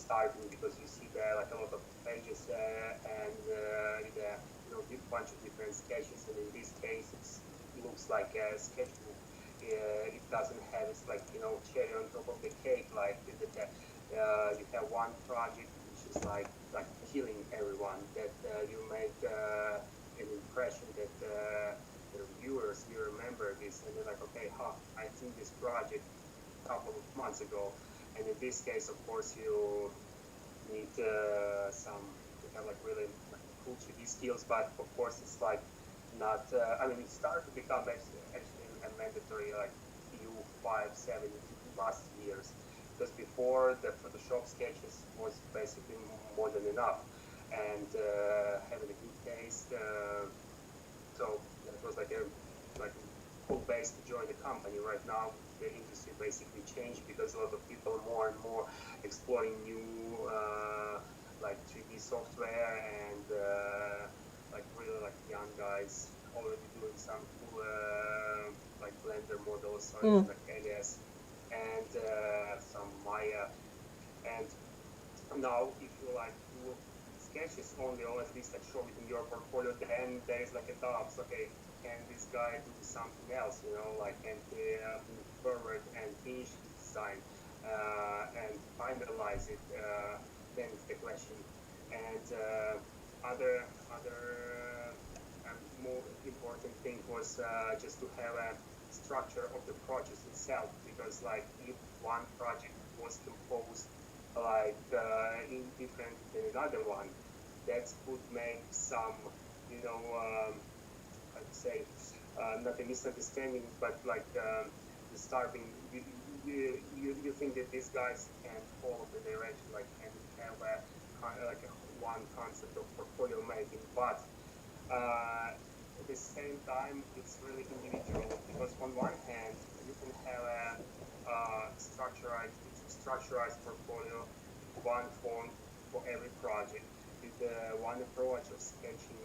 starting because you see there like a lot of pages and with a bunch of different sketches, and in this case it looks like a sketchbook. It doesn't have, it's like cherry on top of the cake, like you have one project which is like killing everyone, that you make an impression that the viewers will remember this, and they're like, okay, I seen this project a couple of months ago. And in this case, of course, you need you have like really cool 3D skills, but of course it's like not, it started to become actually a mandatory like few 5, 7 last years, because before the Photoshop sketches was basically more than enough, and having a good taste, so that was like a cool base to join the company. Right now the industry basically changed because a lot of people more and more exploring new like 3D software, and like really like young guys already doing some cool like Blender models, so it's like alias and some Maya. And now if you like do sketches only, or at least like show it in your portfolio, then there is like a doubt, okay, can this guy do something else, like can he move forward and finish his design and finalize it, then it's the question. And other more important thing was just to have a structure of the project itself, because like if one project was composed like in different than another one, that would make some, I'd say, not a misunderstanding, but like the starting, you think that these guys can follow the direction, like can have a one concept of portfolio making, but at the same time it's really individual, because on one hand you can have a structurized portfolio, one font for every project, with one approach of sketching,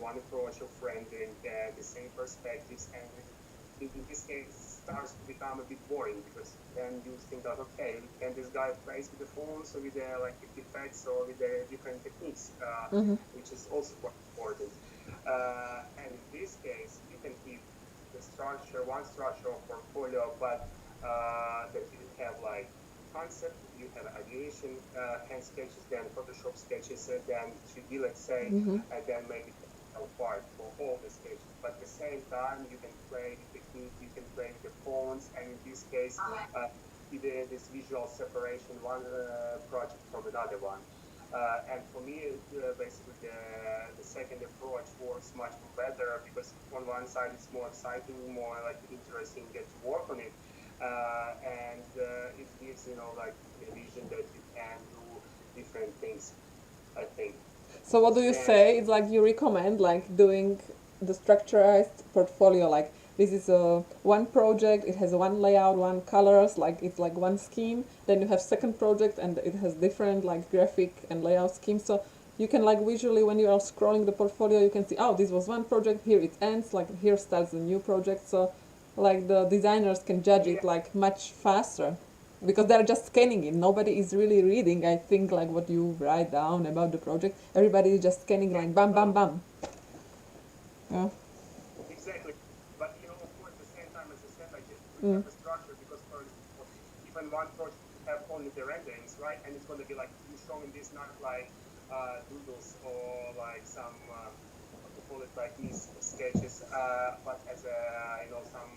one approach of rendering, the same perspectives, and in this case it starts to become a bit boring, because then you think that, okay, can this guy plays with the fonts or with the like effects or with the different techniques, which is also quite important. And in this case you can keep the one structure of portfolio, but that you have like concept, you have aviation hand sketches, then Photoshop sketches, and then 3D, let's say, and then maybe part for all the sketches. But at the same time, you can play the technique, you can play with the fonts, and in this case, this visual separation, one project from another one. And for me, basically, the second approach works much more better, because on one side it's more exciting, more like interesting, get to work on it. And it gives, like a vision that you can do different things, I think. So what do you say? It's like you recommend like doing the structurized portfolio, like this is a one project, it has one layout, one colors, like it's like one scheme. Then you have second project and it has different like graphic and layout schemes. So you can like visually, when you are scrolling the portfolio, you can see, oh, this was one project, here it ends, like here starts the new project. So like the designers can judge it like much faster, because they're just scanning it. Nobody is really reading, I think, like what you write down about the project. Everybody is just scanning like bam bam bam. Yeah. Exactly. But of course, at the same time, as I said, like we have a structure, because for example, even one project have only the renderings, right? And it's going to be like you showing this not like doodles or like some what to call it, like these sketches, but as a some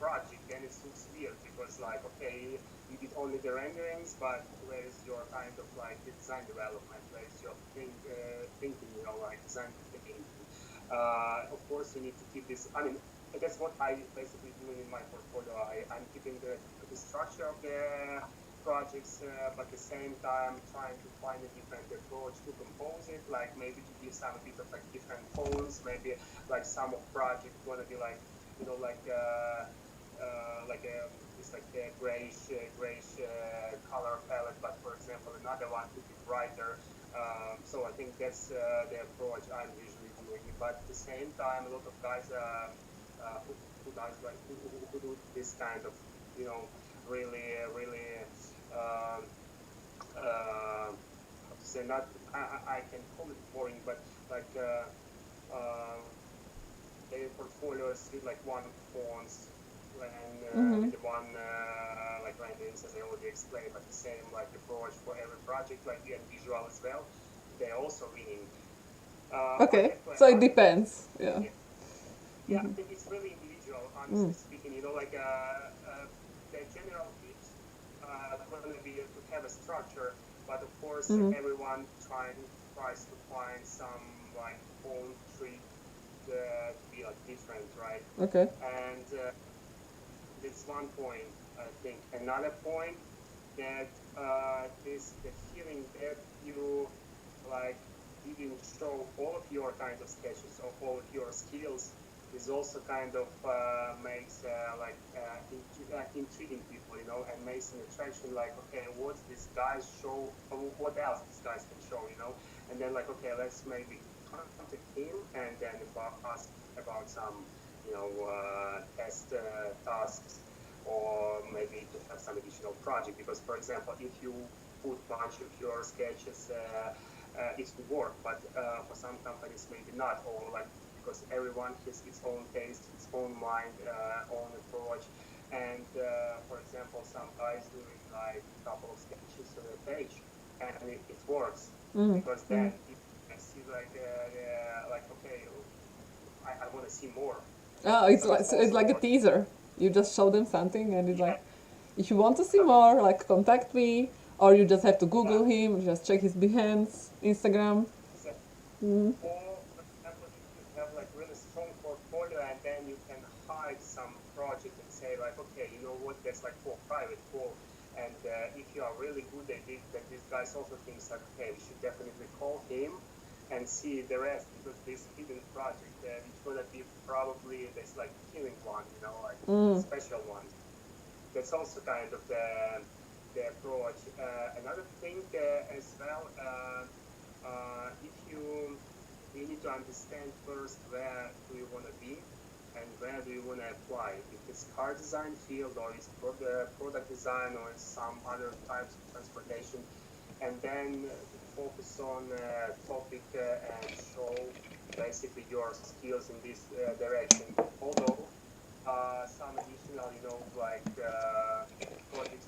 project, then it looks weird, because like, okay, you did only the renderings, but where is your kind of like the design development? Where is your thinking, like design thinking? Of course, you need to keep this. That's what I basically do in my portfolio. I'm keeping the structure of the projects, but at the same time trying to find a different approach to compose it, like maybe to give some bit of like different tones, maybe like some of project going to be like, like a it's like a grayish color palette, but for example another one could be brighter. So I think that's the approach I'm usually doing. But at the same time, a lot of guys who do this kind of really really um, looks not, I can call it boring, but like uh, their portfolios with like one fonts and Mm-hmm. with the one like renderings as I already explained, but the same like approach for every project, like and visual as well. They're also winning. On Okay, the so it other hand, depends. Yeah. yeah, yeah, I think it's really individual, honestly Mm. speaking. Like the general tips going to be to have a structure, but of course Mm-hmm. everyone tries to find some like own trick to be like different, right? Okay. And that's one point. I think another point that this the feeling that you like didn't show all of your kind of sketches or all of your skills is also kind of makes intriguing people, and makes an attraction. Like, okay, what this guy show? Or what else these guys can show? And then like, okay, let's maybe contact him and then ask about some, test tasks or maybe to have some additional project. Because, for example, if you put bunch of your sketches, it will work, but for some companies maybe not, or like because everyone has its own taste, its own mind, own approach. And for example, some guys doing like a couple of sketches on a page, and it works Mm-hmm. because Mm-hmm. then you can see like okay, I want to see more. Oh, So it's it's also like a work. teaser. You just show them something, and it's Yeah, like, if you want to see exactly. more, like contact me, or you just have to Yeah, Google him, just check his Behance, Instagram. exactly. Mm. Or, for example, if you have like really strong portfolio and then you can hide some project and say like, okay, you know what, that's like for private call. And if you are really good at it, then this guy also thinks like, okay, we should definitely call him and see the rest because this hidden project, it's gonna be probably this like killing one, like Mm. special one. That's also kind of the approach. Another thing as well, if you need to understand first where do you want to be and where do you want to apply. If it's car design field or it's product design or it's some other types of transportation, and then to focus on topic and show basically your skills in this direction. Although some additional, like projects,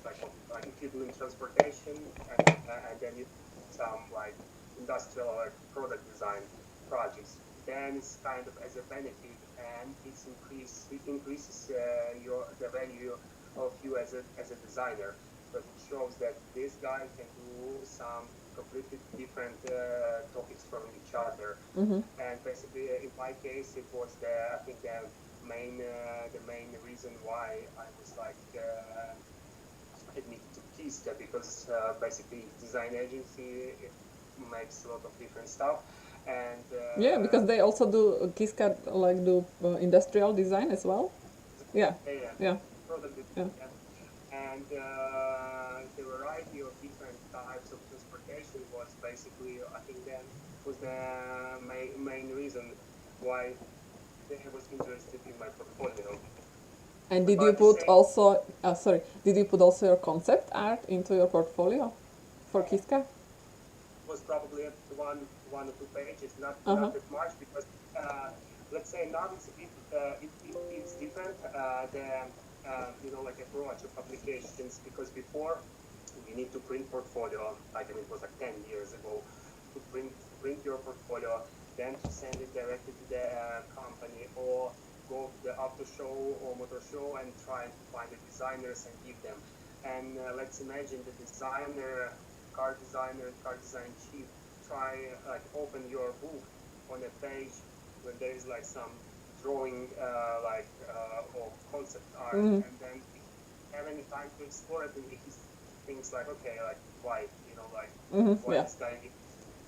like if you're doing transportation and then you some like industrial or product design projects, then it's kind of as a benefit and it increases the value of you as a designer because it shows that this guy can do some completely different topics from each other. Mm-hmm. And basically, in my case, it was I think the main reason why I was like admitted to Kiska because basically design agency it makes a lot of different stuff and Yeah, because they also do Kiska like do industrial design as well. Yeah, yeah, yeah, product yeah. design, yeah. And the variety of different types of transportation was basically I think then was the main reason why they was interested in my portfolio. And did But you at the put same also? Sorry, did you put also your concept art into your portfolio for Kiska? was probably at one or two pages, Uh huh. not that much because let's say now it's a bit it's different the like approach of applications because before you need to print portfolio like I mean it was like 10 years ago to print your portfolio then to send it directly to the company or go to the auto show or motor show and try to find the designers and give them and let's imagine the car design chief try like open your book on a page when there is like some drawing or concept art Mm-hmm. and then if you have any time to explore it and he thinks like okay like Mm-hmm. why Yeah. this guy needs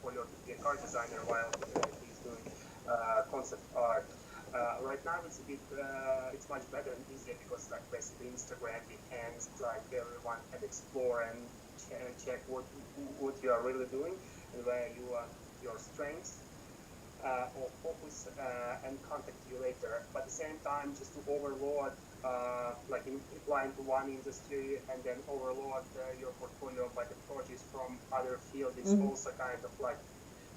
portfolio to be a car designer while he's doing concept art. Right now it's a bit it's much better and easier because like basically Instagram Behance like everyone can explore and check what you are really doing and where you are your strengths or focus and contact you later. But at the same time, just to overload, like applying to one industry and then overload your portfolio by the projects from other other field, it's also kind of like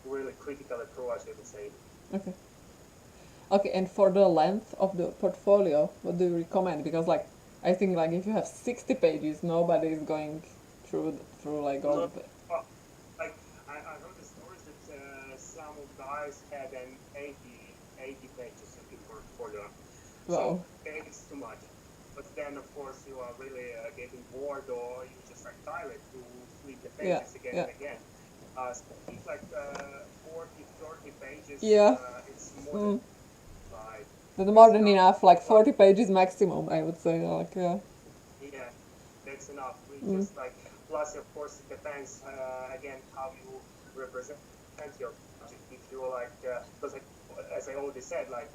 really critical approach, I would say. Okay. Okay, and for the length of the portfolio, what do you recommend? Because like I think like if you have 60 pages, nobody is going through like all No, of it. like I heard the stories that some of guys had an 80 pages in portfolio. So Wow. it's too much. But then, of course, you are really getting bored, or you just like tired to flip the Yeah. pages again Yeah. and again. So I think like 40, 30 pages, Yeah. it's more than Mm. like That's more that's than enough. enough. Like But 40 pages maximum, I would say. Like yeah. yeah, that's enough. We Mm. just like plus, of course, it depends again how you represent your project. If you like, because like, as I already said, like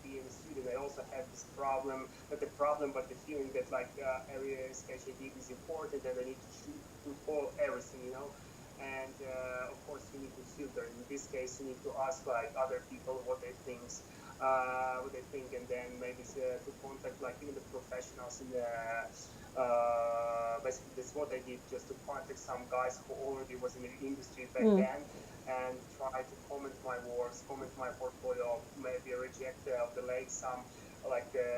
being a student, I also have this problem, not the problem, but the feeling that like every sketch I did is important, and I need to shoot put all everything, you know. And of course, you need to filter. In this case, you need to ask like other people what they think, and then maybe to contact like even the professionals in the basically that's what I did, just to contact some guys who already was in the industry back Mm. then and try to comment my works, comment my portfolio, maybe reject delete some like the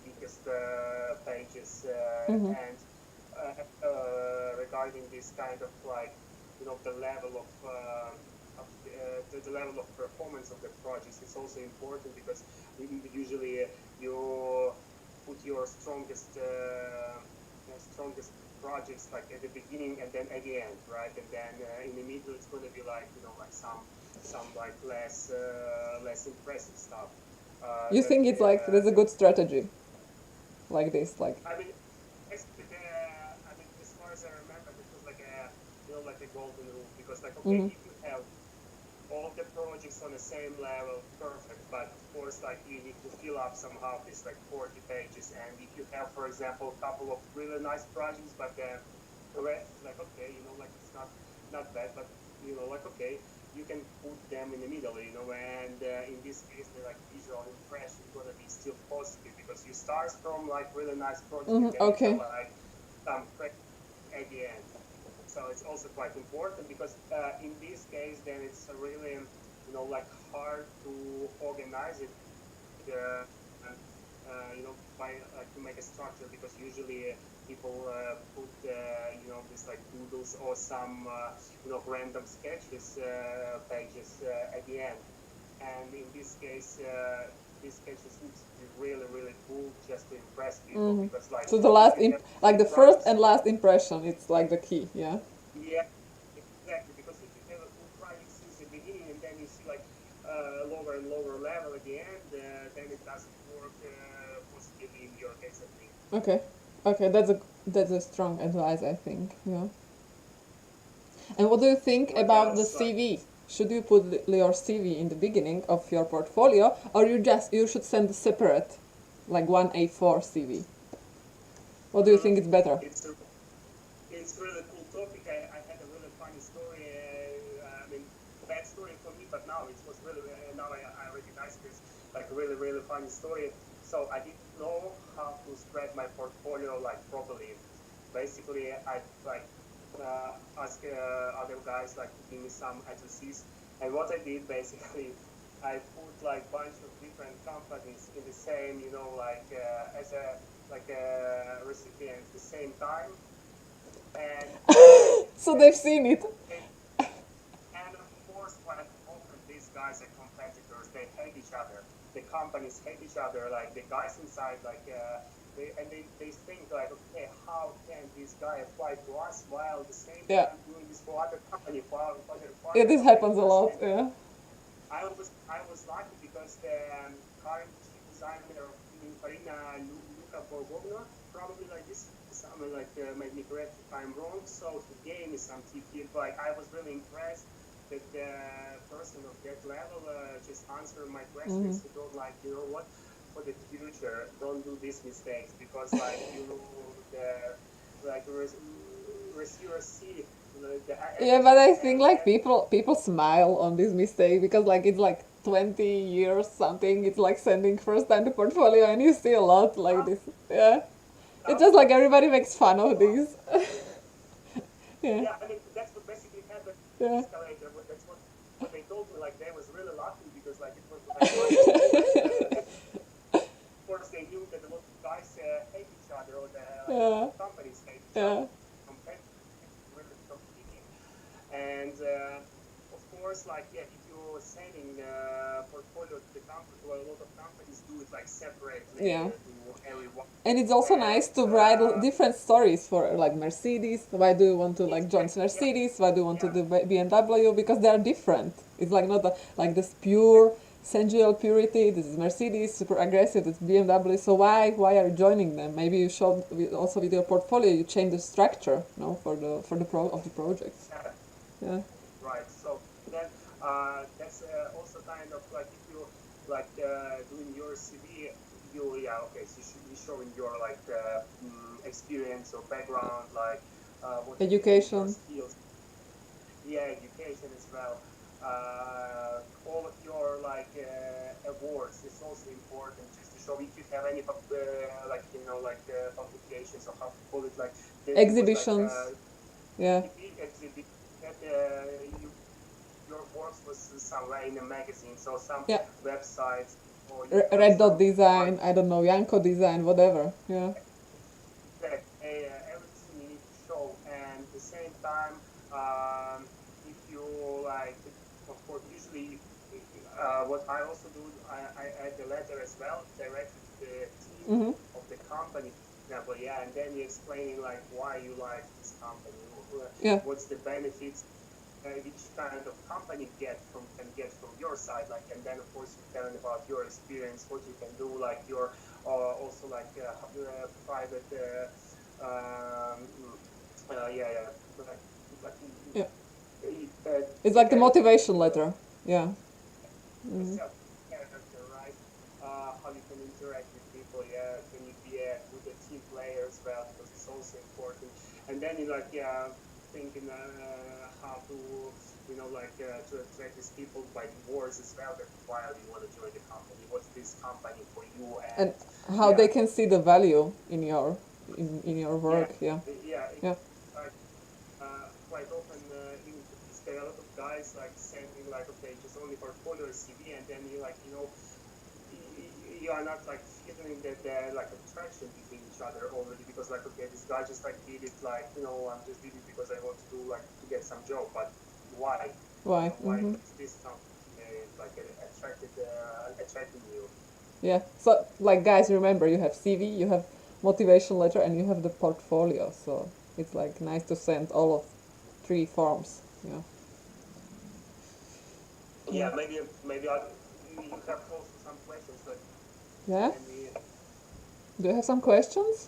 weakest pages Mm-hmm. and regarding this kind of like the level of the level of performance of the projects is also important because usually you put your strongest projects like at the beginning and then at the end, right? And then in the middle it's going to be like like some like less impressive stuff. You think it's like there's a good strategy like this, like. I mean, I mean, as far as I remember, this was like a like a golden rule because like okay, Mm-hmm. if you have all the projects on the same level, perfect. But of course, like you need to fill up somehow this like 40 pages. And if you have, for example, a couple of really nice projects, but the rest is like okay, like it's not bad, but like okay, you can put them in the middle, and in this case, the like visual impression is gonna be still positive because you start from like really nice project and Mm-hmm. then you have Okay. like some at the end. So it's also quite important because in this case, then it's really, like hard to organize it, by to make a structure because usually people put, this like doodles or some, random sketches pages at the end. And in this case, these sketches need to be really, really cool just to impress people Mm-hmm. because like So the if last you have like the first projects. and last impression, it's like the key. Yeah. Yeah, exactly. Because if you have a full project since the beginning and then you see like lower and lower level at the end, then it doesn't work positively in your case, I think. Okay. Okay. That's a strong advice, I think. Yeah. And what do you think What about the else? Like, CV? Should you put your CV in the beginning of your portfolio, or you should send separate, like one A4 CV? What do you mhm. think is better? It's a really cool topic. I had a really funny story. I mean, bad story for me, but now it was really now I recognize this like really really funny story. So I didn't know how to spread my portfolio like properly. Basically, I like ask other guys like to give me some addresses, and what I did basically, I put like bunch of different companies in the same, like as a like a recipient at the same time, and So they've seen it. and of course, quite often these guys are competitors. They hate each other. The companies hate each other. Like the guys inside, like they think like, okay, how can this guy apply to us while at the same Yeah. time doing this for other company, for Yeah, other this happens a competitors? lot. And Yeah. I was lucky because the current chief designer of Farina, Luca Borgovna, probably like this. Someone like made me correct if I'm wrong. So he gave me some tip here. Like I was really impressed that the person of that level just answered my questions. He told like, what, for the future, don't do these mistakes because like the like receiver see. Yeah, but I think like And people smile on this mistake because like it's like 20 years something. It's like sending first time the portfolio and you see a lot like some, this. Yeah. It's some just like guys, everybody makes fun of uh, these. Yeah. yeah, I mean, that's what basically happened in Yeah. escalator. That's what they told me. Like, they was really lucky because like it was like one of the of course they knew that a lot of guys hate each other, or like a lot Yeah. of companies hate each other, Yeah. really competing. And of course, like, yeah, if you're sending portfolio to the company, to a lot of companies do it like separately Yeah. to everyone. And it's also nice And to write different stories for like Mercedes. Why do you want to like join yeah, Mercedes? Why do you want to yeah, do BMW? Because they are different. It's like not like this pure sensual purity. This is Mercedes, super aggressive. It's BMW. So why are you joining them? Maybe you should also with your portfolio you change the structure, no, for the of the projects. yeah. Yeah. Right. So then that's also kind of like if you like doing your CV, you yeah okay, so you should be showing your like experience or background, like what you did, your Education. skills, yeah, education as well. All of your like awards is also important just to show if you have any like like publications or how to call it like it was like Exhibitions. Yeah. exhibit that your works was somewhere in a magazine, so some Yeah. websites, or you have Red Dot some Design. art I don't know. Yanko Design. Whatever. Yeah. that everything you need to show. And at the same time, if you like, of course, usually what I also do, I add the letter as well directly to the team Mhm. of the company, for example, yeah, and then you're explaining like why you like this company, Yeah. what's the benefits which kind of company can get from your side, like, and then of course you're telling about your experience, what you can do, like your also like private yeah, yeah, like Yeah. It's the like the benefits motivation letter. Yeah. Mhm. yourself, character, right? How you can interact with people, yeah, can you be a good team player as well, because it's also important. And then you like, yeah, thinking how to, like to attract these people by the words as well, that why do you want to join the company, what's this company for you, and And how yeah, they can see the value in your yeah, work. Yeah. yeah, Yeah. like, quite often even to this day, a lot of guys like sending like, okay, just only portfolio or CV, and then you like, you are not like feeling that like attraction between each other already, because like, okay, this guy just like did it, like, I'm just did it because I want to do like to get some job, but why? Why? Why Mhm. is this company like attracting you? Yeah. So like guys, remember you have CV, you have motivation letter, and you have the portfolio. So it's like nice to send all of three forms. Yeah. Yeah. Yeah, maybe you have also some questions, but Yeah. can we? Do you have some questions?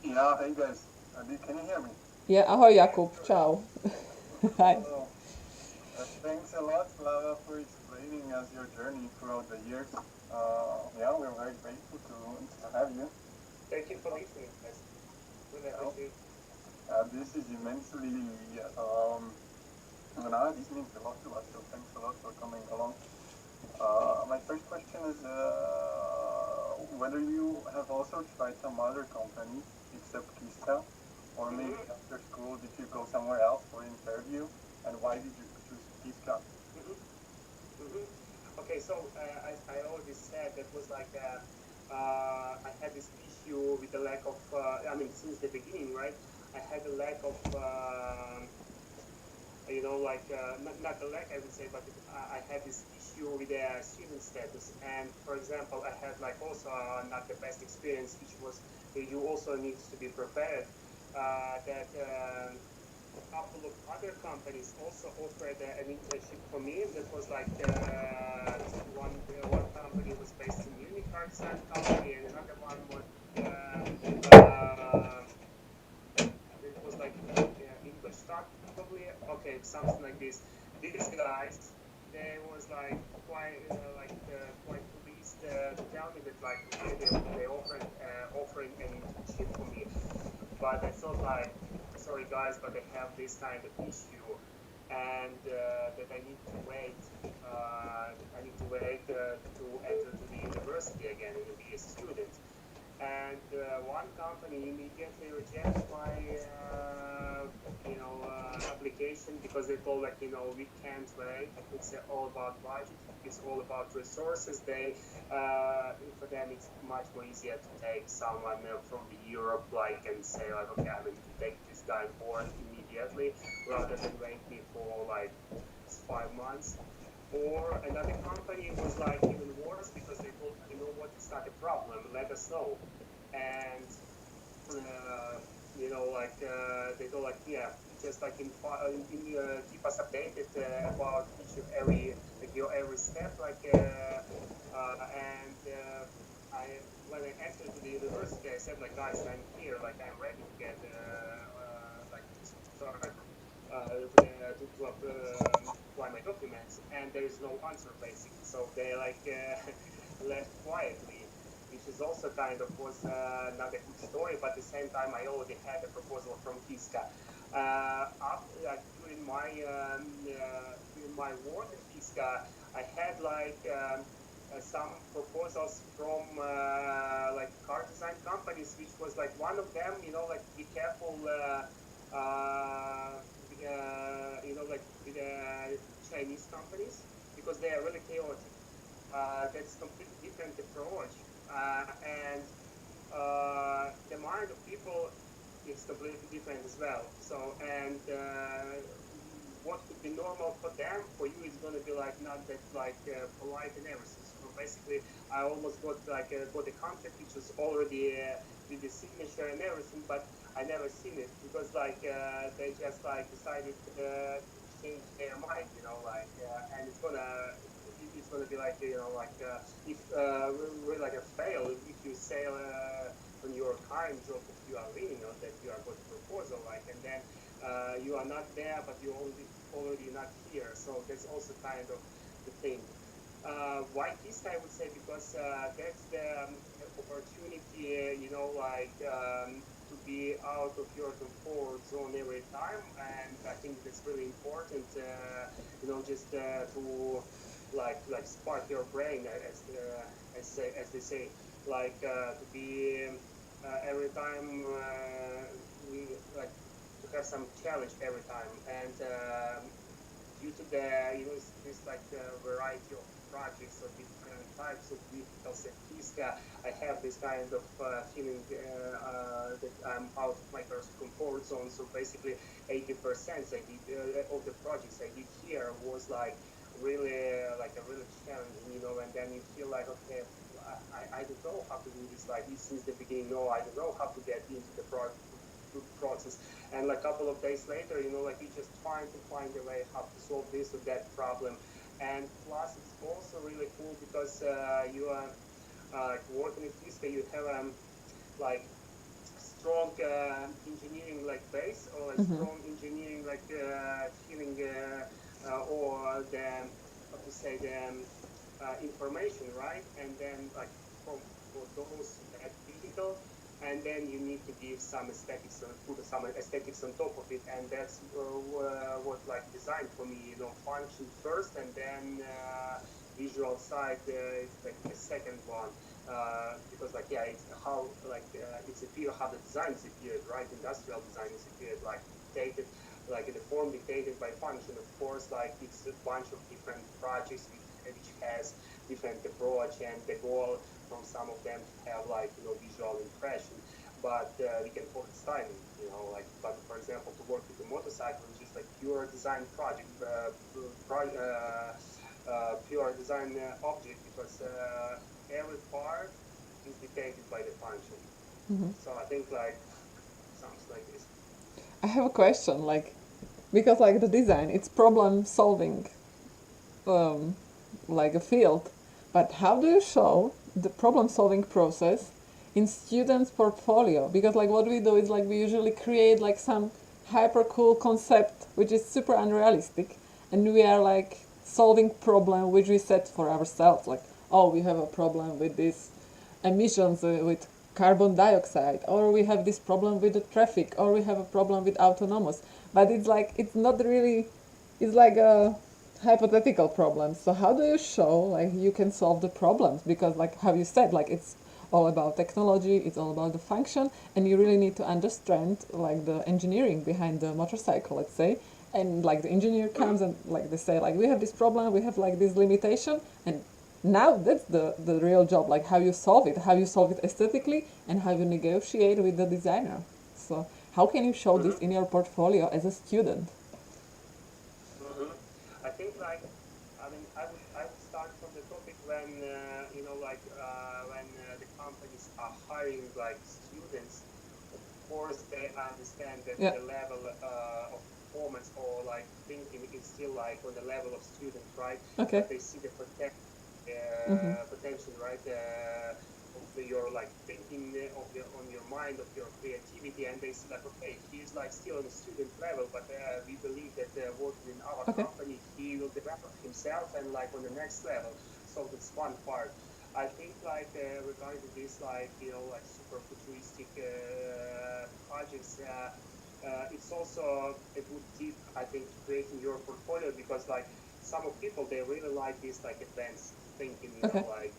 Yeah, hey guys, can you hear me? Yeah. Ahoj, Yeah, Jakub. sure. Ciao. Hi. Hello. Thanks a lot, Slava, for explaining us your journey throughout the years. Yeah, we're very grateful to have you. Thank you for listening, guys. Really Well, appreciate. this is immensely, um, this means a lot to us, so thanks a lot for coming along. My first question is whether you have also tried some other companies except Kiska, or maybe Mm-hmm. after school did you go somewhere else for interview, and why did you choose Kiska? Mm-hmm. Mm-hmm. Okay, so I already said that was like I had this issue with the lack of. I mean, since the beginning, right? I had a lack of. Like not the lack, I would say, but I had this issue with the student status. And for example, I had like also not the best experience, which was you also needs to be prepared. That a couple of other companies also offered an internship for me. That was like one company was based in Munich, art design company, and another one was uh, it was like English start probably, okay, something like this. These guys, they was like quite pleased to tell me that like, okay, they offering an internship for me, but I thought like, sorry guys, but I have this kind of issue, and that I need to wait. I need to wait to enter to the university again and be a student. and one company immediately rejected my application because they told like we can't wait. It's all about budget. It's all about resources. They for them it's much more easier to take someone from the Europe like and say like okay I'm going to take this guy on board immediately rather than waiting for like 5 months. Or another company was like even worse because they told what, it's not a problem, let us know. And they told like yeah, just like keep us updated about each of every like your every step and I when I entered the university I said like guys I'm here like I'm ready to get like to start to apply my documents, and there is no answer basically. So they like left quietly, which is also kind of was not a good story. But at the same time, I already had a proposal from Kiska. During my work at Kiska, I had like some proposals from like car design companies, which was like one of them, like be careful. With Chinese companies because they are really chaotic. That's completely different approach, and the mind of people is completely different as well. So, and what could be normal for them, for you, is going to be like not that like polite and everything. So basically, I almost got got a contract which was already with the signature and everything, but I never seen it because like they just like decided to change their mind, and it's gonna be like if we're like a fail if you say on your current job that you are winning or that you are got a proposal and then you are not there but you already not here, so that's also kind of the thing. Why this I would say because that's the opportunity to be out of your comfort zone every time, and I think that's really important. Just to spark your brain, as they say, to be every time we like to have some challenge every time, and due to the this variety of projects or different types of vehicles at Kiska, I have this kind of feeling that I'm out of my comfort zone. So basically, 80% I did of the projects I did here was really really challenging, and then you feel like okay, I don't know how to do this since the beginning. No, I don't know how to get into the process. And a couple of days later, you just trying to find a way how to solve this or that problem. And plus, it's also really cool because you are working at Kiska, you have strong engineering base or strong engineering feeling or the how to say the information, right? And then for those that vehicle, and then you need to give some aesthetics and put some aesthetics on top of it, and that's what design for me, function first, and then visual side is the second one, because it's how it's appeared, how the design is appeared, right? Industrial design is appeared dictated, the form dictated by function. Of course, it's a bunch of different projects which has different approach, and the goal from some of them to have visual impression, but we can call it styling, but for example to work with the motorcycle, which is pure design project, pure design object, because every part is dictated by the function. So I think sounds like this. I have a question, because the design, it's problem solving, a field, but how do you show the problem solving process in students' portfolio? Because what we do is we usually create some hyper cool concept which is super unrealistic, and we are solving problem which we set for ourselves, oh, we have a problem with this emissions with carbon dioxide, or we have this problem with the traffic, or we have a problem with autonomous, but it's it's not really, it's a hypothetical problem. So how do you show you can solve the problems? Because how you said, it's all about technology, it's all about the function, and you really need to understand like the engineering behind the motorcycle, let's say. And like the engineer comes and like they say like we have this problem, we have like this limitation, and now that's the real job, like how you solve it aesthetically, and how you negotiate with the designer. So how can you show this in your portfolio as a student? I think like I would start from the topic when when the companies are hiring like students. Of course, they understand that Yeah. the level of performance or like thinking is still like on the level of student, right? Okay. But they see the Mm-hmm. potential, right? Of your like thinking of your on your mind, of your creativity, and they see like, okay, he's like still on the student level, but we believe that working in our Okay. company, he will develop himself and like on the next level. So that's one part. I think like regarding this like like super futuristic projects. It's also a good tip, I think, to creating your portfolio because like some of people they really like this like advanced thinking, Okay. like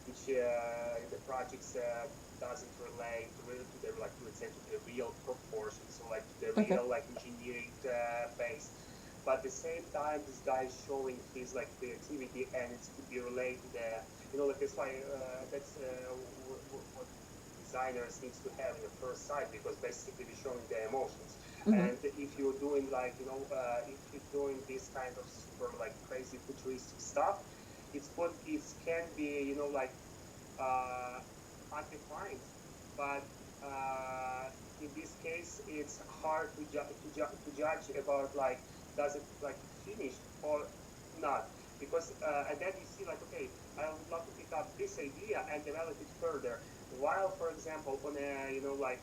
which the projects doesn't relate really to the like let's say to the real proportions, so like to the Okay. real like engineering base. But at the same time, this guy is showing his like creativity, and it's to be related. Like that's why that's what designers needs to have in the first sight because basically they're showing their emotions. Mm-hmm. And if you're doing like if you're doing this kind of super like crazy futuristic stuff, it can be like uh, undefined, but in this case it's hard to judge about like does it like finish or not because and then you see like okay I would love to pick up this idea and develop it further while for example on a like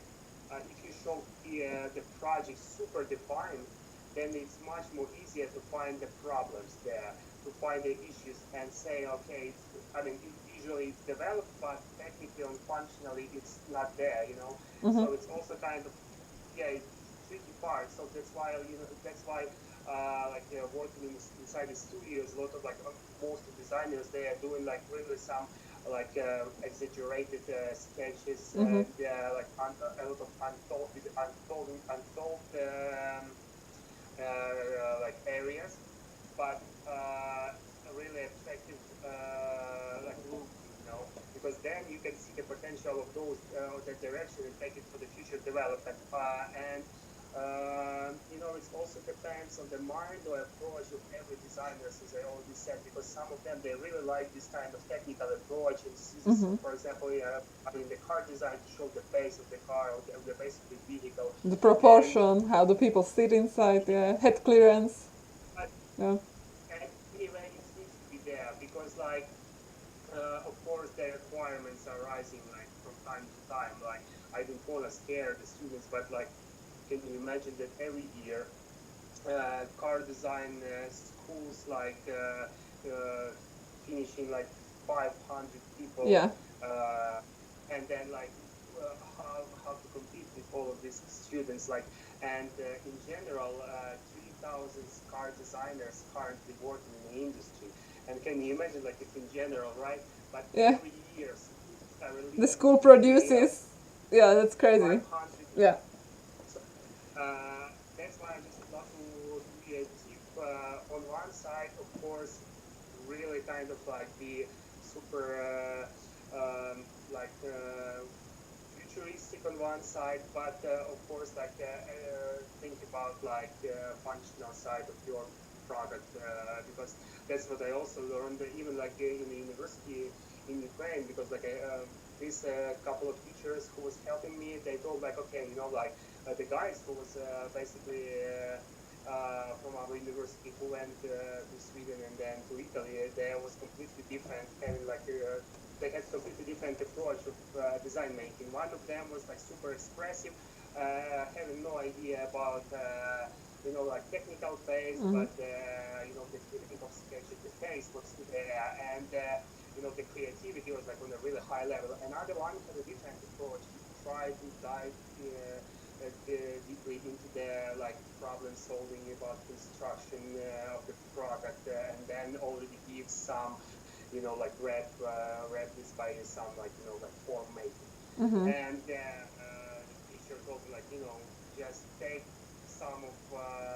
if you show the project super defined then it's much more easier to find the problems there to find the issues and say okay I mean usually it's developed but technically and functionally it's not there Mm-hmm. so it's also kind of it's tricky part. So that's why that's why working inside the studios, a lot of like most of designers they are doing like really some like exaggerated sketches Mm-hmm. and like a lot of untold like areas, but a really effective like look, because then you can see the potential of those that direction and take it for the future development. And it also depends on the mind or approach of every designer, as I already said, because some of them they really like this kind of technical approach. And this is, Mm-hmm. for example, the car design to show the base of the car or the base of the vehicle. The And proportion, how the people sit inside, yeah, head clearance, but yeah. and anyway, it needs to be there because, like, of course, the requirements are rising like from time to time. Like, I don't want to scare the students, but like, can you imagine that every year car design schools like finishing like 500 people, Yeah. uh, and then like how to compete with all of these students like and in general 3,000 car designers currently working in the industry and can you imagine like if in general right but Yeah. every year schools are The releasing school literally produces, yeah, that's crazy. 500 Yeah. so that's why I just would love to be a tip on one side, of course, really kind of like be super like futuristic on one side, but of course like think about like functional side of your product because that's what I also learned even like in the university in Ukraine because like this couple of teachers who was helping me they told like okay like the guys who was basically from our university who went to Sweden and then to Italy, they was completely different, having like they had completely different approach of design making. One of them was like super expressive, having no idea about like technical phase, Mm-hmm. but the feeling of sketches, the face was there, and the creativity was like on a really high level. Another one had a different approach. He tried to dive deeply into the like problem solving about construction of the product, and then already give some like wrap this by some like like form making. Mm-hmm. And the teacher told me like just take some of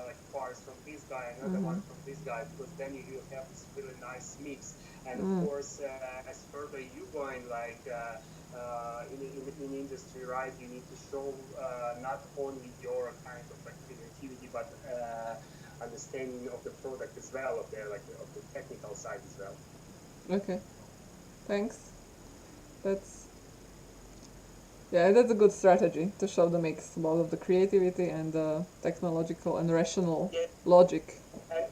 like parts from this guy, another Mm-hmm. one from this guy, because then you have this really nice mix. And of Mm. course, as further you going like in industry, right, you need to show not only your kind of like creativity, but understanding of the product as well, of the technical side as well. Okay. Thanks. That's Yeah, that's a good strategy to show the mix, both of the creativity and the technological and rational Yeah, logic. and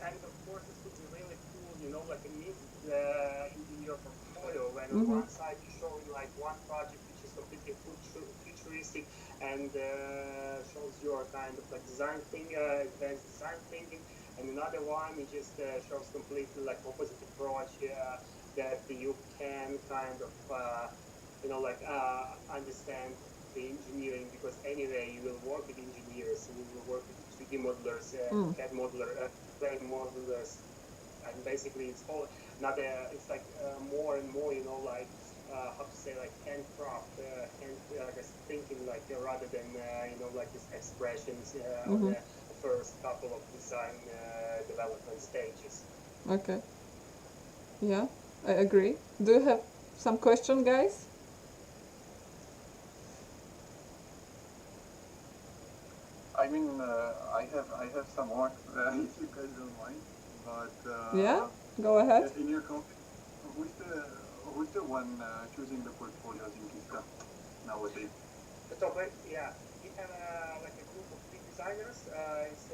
and of course this would be really cool, like a mix in your portfolio when on Mm-hmm. one side you're showing like one project which is completely futuristic and shows your kind of like design thing, advanced design thinking, and another one it just shows completely like opposite approach that you can kind of like understand the engineering, because anyway you will work with engineers and you will work with 3D modelers, Mm. CAD modeler, plane modelers, and basically it's all not it's like more and more like how to say like handcraft, hand I guess thinking like rather than like these expressions on Mm-hmm. the first couple of design development stages. Okay. Yeah, I agree. Do you have some question, guys? I mean, I have some more if you guys don't mind. But Yeah, go ahead. in your company, who's the who's the one choosing the portfolios in Kiska nowadays? So, but yeah, we have like a group of three designers. It's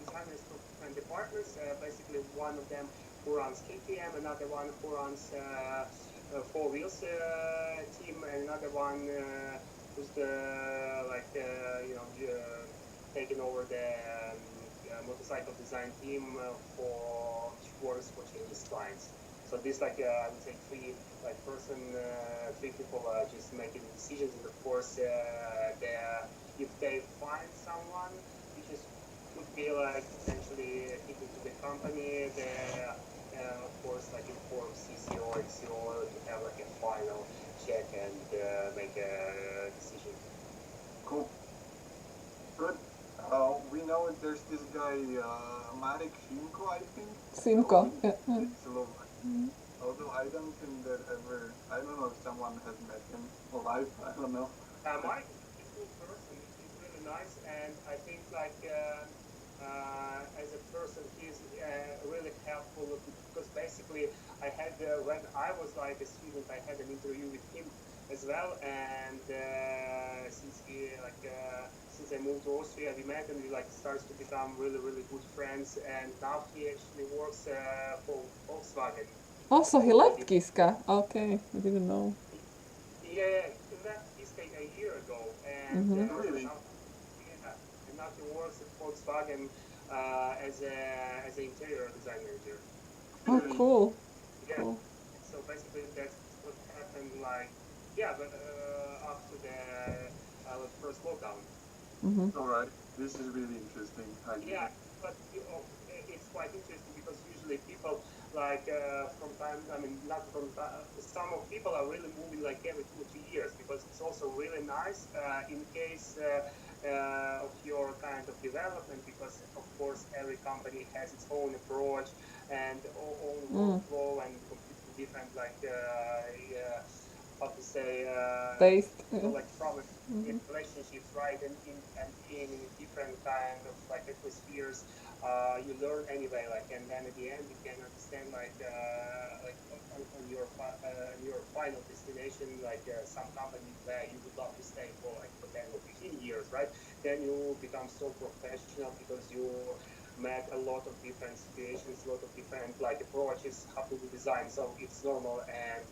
designers from different departments. Basically, one of them who runs KTM, another one who runs four wheels team, and another one who's the like taking over the motorcycle design team for which works for Chinese clients. So this like I would say three people are just making decisions, and of course if they find someone which is could be like potentially fitting to the company, they of course like inform CCO and CO to have like a final check and make a decision. Cool. Good. We know there's this guy, Marek Shimko, I think. Simco. Yeah. In Slovak. Although I don't think that ever, I don't know if someone has met him live, I don't know. Mike is a cool person. He's really nice, and I think like as a person, he's really helpful because basically I had when I was like a student, I had an interview with him as well, and since I moved to Austria, we met and we like starts to become really really good friends, and now he actually works for Volkswagen. Also, he left Already. Kiska. Okay, I didn't know. Yeah, he left Biscay a year ago, and Mm-hmm. Really? now he works at Volkswagen as an interior design manager. Oh, Really? cool. Yeah, Cool. so basically that's what happened. Like, yeah, but after the first lockdown. Mm-hmm. Alright. This is really interesting. Yeah, but it's quite interesting because usually people like from time, I mean, not from some of people are really moving like every 2 or 3 years, because it's also really nice in case of your kind of development, because of course every company has its own approach and own workflow and completely different like how to say Taste. like problem in relationships, right? And in different kind of like atmospheres, you learn anyway. Like, and then at the end, you can understand on your final destination, like some company where you would love to stay for like for 10 or 15 years, right? Then you become so professional because you met a lot of different situations, a lot of different like approaches how to do design. So it's normal, and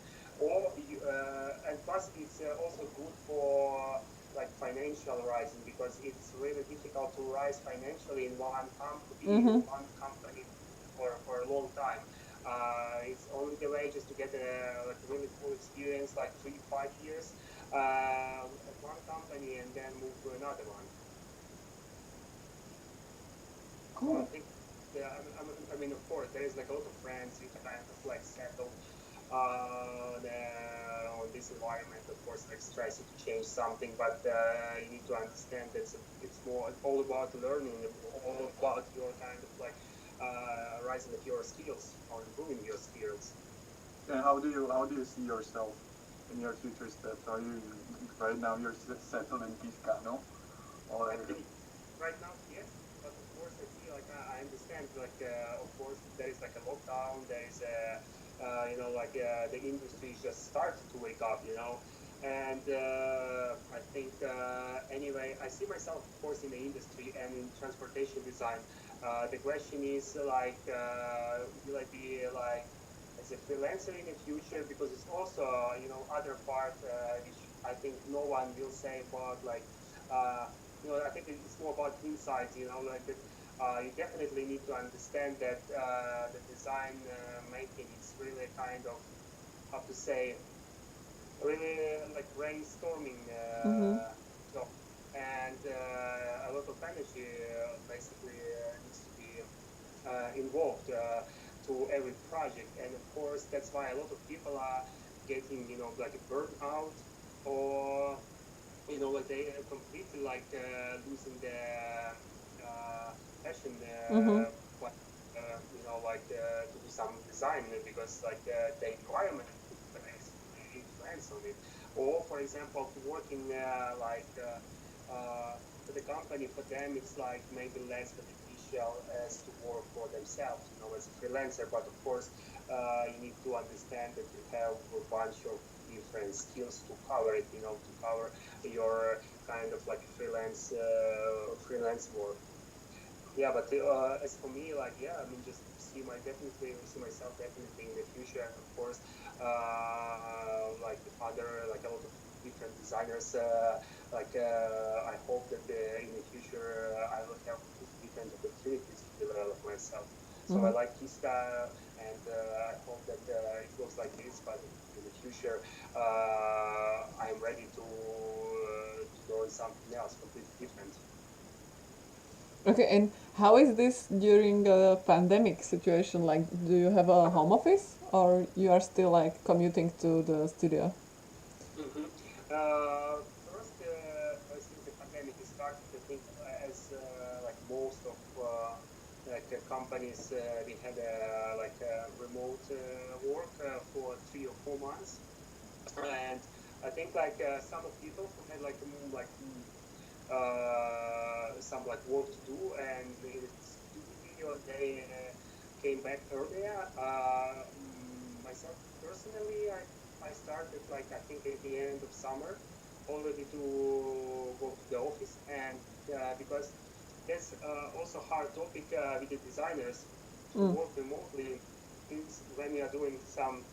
plus it's also good for like financial rising, because it's really difficult to rise financially in Mm-hmm. one company for a long time. It's only the way just to get a like really full experience, like 3 5 years at one company and then move to another one. So I Cool. think I mean, of course, there is like a lot of friends you kind of like settle on this environment. Of course, like tries to change something, but you need to understand that it's more all about learning, all about your kind of like rising of your skills or improving your skills. And how do you see yourself in your future steps? Are you right now you're settled in Piscano, or I think right now, yes, but of course I see like I understand like of course there is like a lockdown, there is a like the industry just started to wake up, and I think anyway I see myself of course in the industry and in transportation design. The question is like will I be like as a freelancer in the future because it's also other part which I think no one will say about like uh, I think it's more about insights, like that you definitely need to understand that the design making is really kind of how to say really like brainstorming Mm-hmm. job, and a lot of energy basically needs to be involved to every project, and of course that's why a lot of people are getting like a burnout or like they are completely like losing their passion Mm-hmm. but like to do some design because like the environment influence on it, or for example to working for the company, for them it's like maybe less beneficial as to work for themselves as a freelancer, but of course you need to understand that you have a bunch of different skills to cover it, to cover your kind of like freelance work. Yeah, but as for me, like yeah, I mean, just definitely see myself definitely in the future, and of course, like other like a lot of different designers. I hope that in the future I will have different opportunities to develop myself. So I Mm-hmm. like his style, and I hope that it goes like this. But in the future, I am ready to learn something else completely different. Okay, and how is this during a pandemic situation? Like, do you have a home office or you are still like commuting to the studio? Mm-hmm. First, since the pandemic started, I think as like most of companies, we had like remote work for 3 or 4 months, and I think like some of people who had like some like work to do, and in the studio they came back earlier. Myself personally, I started like I think at the end of summer already to go to the office, and because that's also hard topic with the designers to Mm. work remotely is when you are doing some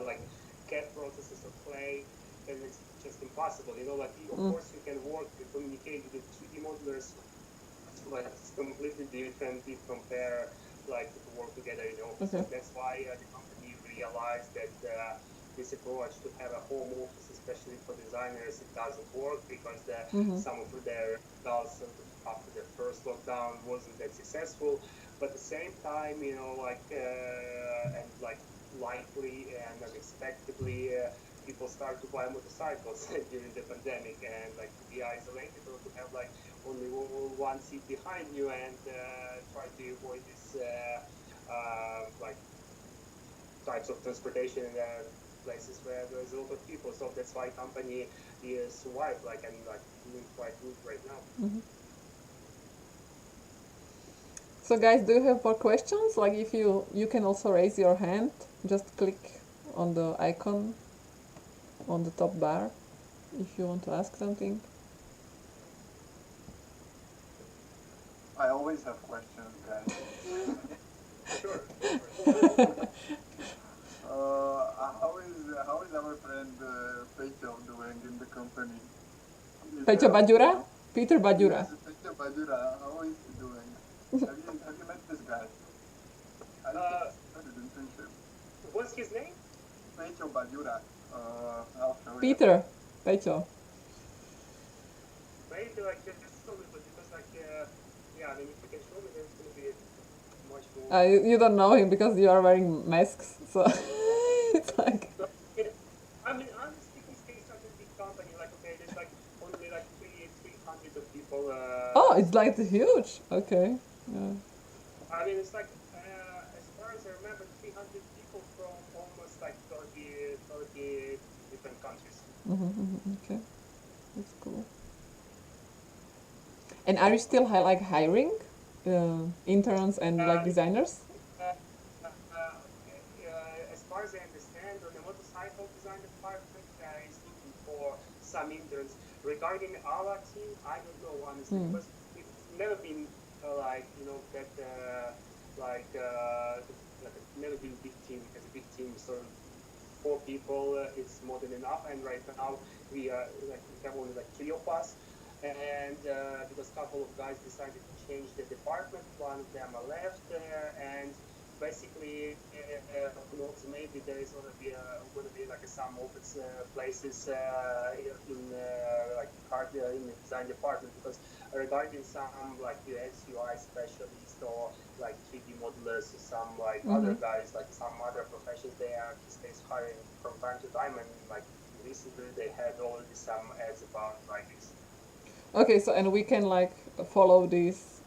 like CAD processes or clay, then it's just impossible. Like of Mm. course you can work, you communicate with the 3D modelers, but it's completely different if compare like to work together in the office. Okay. So that's why the company realized that this approach to have a home office, especially for designers, it doesn't work because Mm-hmm. some of their results after the first lockdown wasn't that successful. But at the same time, like and like likely and unexpectedly, people start to buy motorcycles during the pandemic, and like to be isolated or to have like only one seat behind you, and try to avoid this like types of transportation in places where there's a lot of people. So that's why company is survived like and like doing quite good right now. Mm-hmm. So guys, do you have more questions? Like if you can also raise your hand, just click on the icon on the top bar if you want to ask something. I always have questions, guys. Sure, sure. How is our friend Peťo doing in the company? Is Peťo you Baďura? know Peter Baďura. yes, Peťo Badura. How is he doing? Have you met this guy? I think uh, he started internship. what's his name? Peťo Badura. I'll show you. Peter. Peťo. Maybe like just show me, but because like yeah, I mean if you can show me, then it's gonna be much more. You don't know him because you are wearing masks, so it's like. So, I mean, honestly, this case such a big company. Like, okay, there's like only like 300 of people. Oh, it's like huge. Okay. Yeah. I mean, it's like, as far as I remember, 300 people from almost like 30 different countries. Okay, that's cool. And are you still like hiring interns and like Uh, designers? as far as I understand, on the motorcycle design department is looking for some interns. Regarding our team, I don't know honestly because it's never been like that like never been big team as a big team. So 4 people is more than enough. And right now we have only like 3 of us. And because a couple of guys decided to change the department, one of them left there, and basically, who knows, maybe there is going to be like some open places in like in the design department because regarding some like UX UI specialist or like 3D modelers, some like other guys, like some other professions, they are just hiring from time to time, and like recently they had already some ads about like this. Okay, so and we can like follow this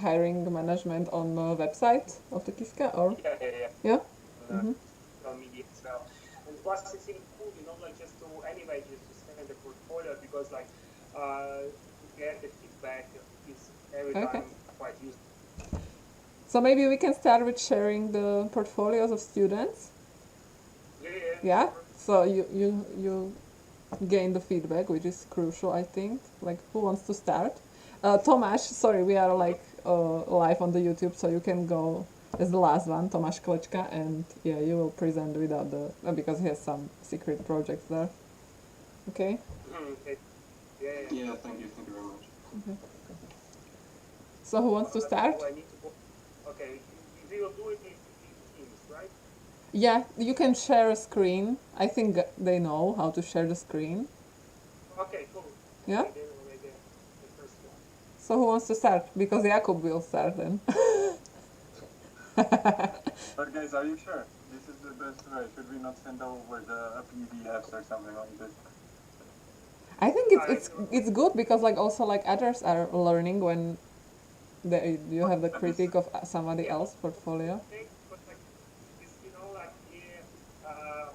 hiring management on the website of the Kiska or Yeah. yeah. Social media as well. And plus, it's really cool, like just to anyway, just to send the portfolio because like to get the feedback is every Okay. time quite useful. So maybe we can start with sharing the portfolios of students. Yeah. Sure. So you gain the feedback, which is crucial, I think. Like, who wants to start? Tomáš, sorry, we are like live on the YouTube, so you can go as the last one, Tomáš Klečka, and yeah, you will present without the because he has some secret projects there. Okay. Okay. Yeah, thank you very much. So who wants to start? Oh, I need to go. Okay, we will do it in Teams, right? Yeah, you can share a screen. I think they know how to share the screen. Okay, cool. Yeah. Okay, then we'll make the first one. So who wants to start? Because Jakub will start then. But guys, are you sure this is the best way? Should we not send over the PDFs or something like this? I think it's good because like also like others are learning when you have the critique of somebody else's portfolio. But like, it's, like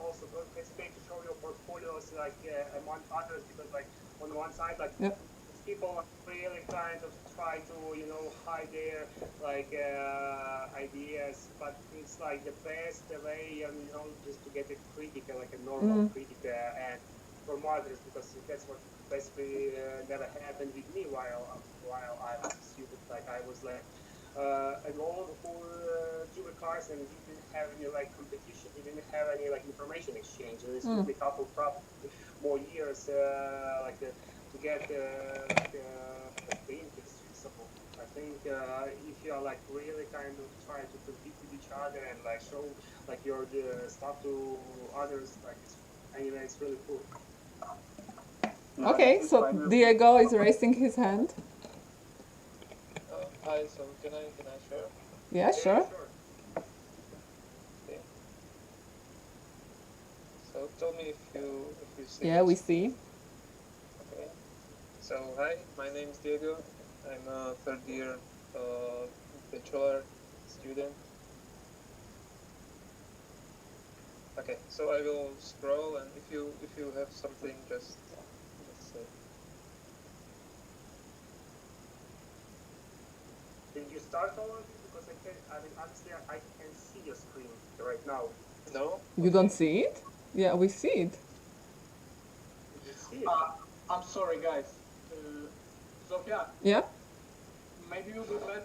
also don't hesitate to show your portfolios like among others because like on one side like Yep. people really kind of try to hide their like ideas, but it's like the best way just to get a critic like a normal critic and from others because that's what basically never happened with me while I was a student. Like I was like alone who drew the cars and didn't have any like competition, didn't have any like information exchange. And it took me a couple probably more years to get the industry. So I think if you are like really kind of trying to compete with each other and like show like your stuff to others, like it's really cool. Yeah, Okay, it's so fine with- Diego is raising his hand. Hi, so can I share? Yeah, sure. Okay. So tell me if you see Yeah, this. we see. Okay. So hi, my name is Diego. I'm a third year bachelor student. Okay, so I will scroll, and if you have something, just say. Did you start already? Because I mean, honestly, I can see your screen right now. No? You don't see it? Yeah, we see it. Did you see it? I'm sorry, guys. Zofia, Yeah. maybe it would be better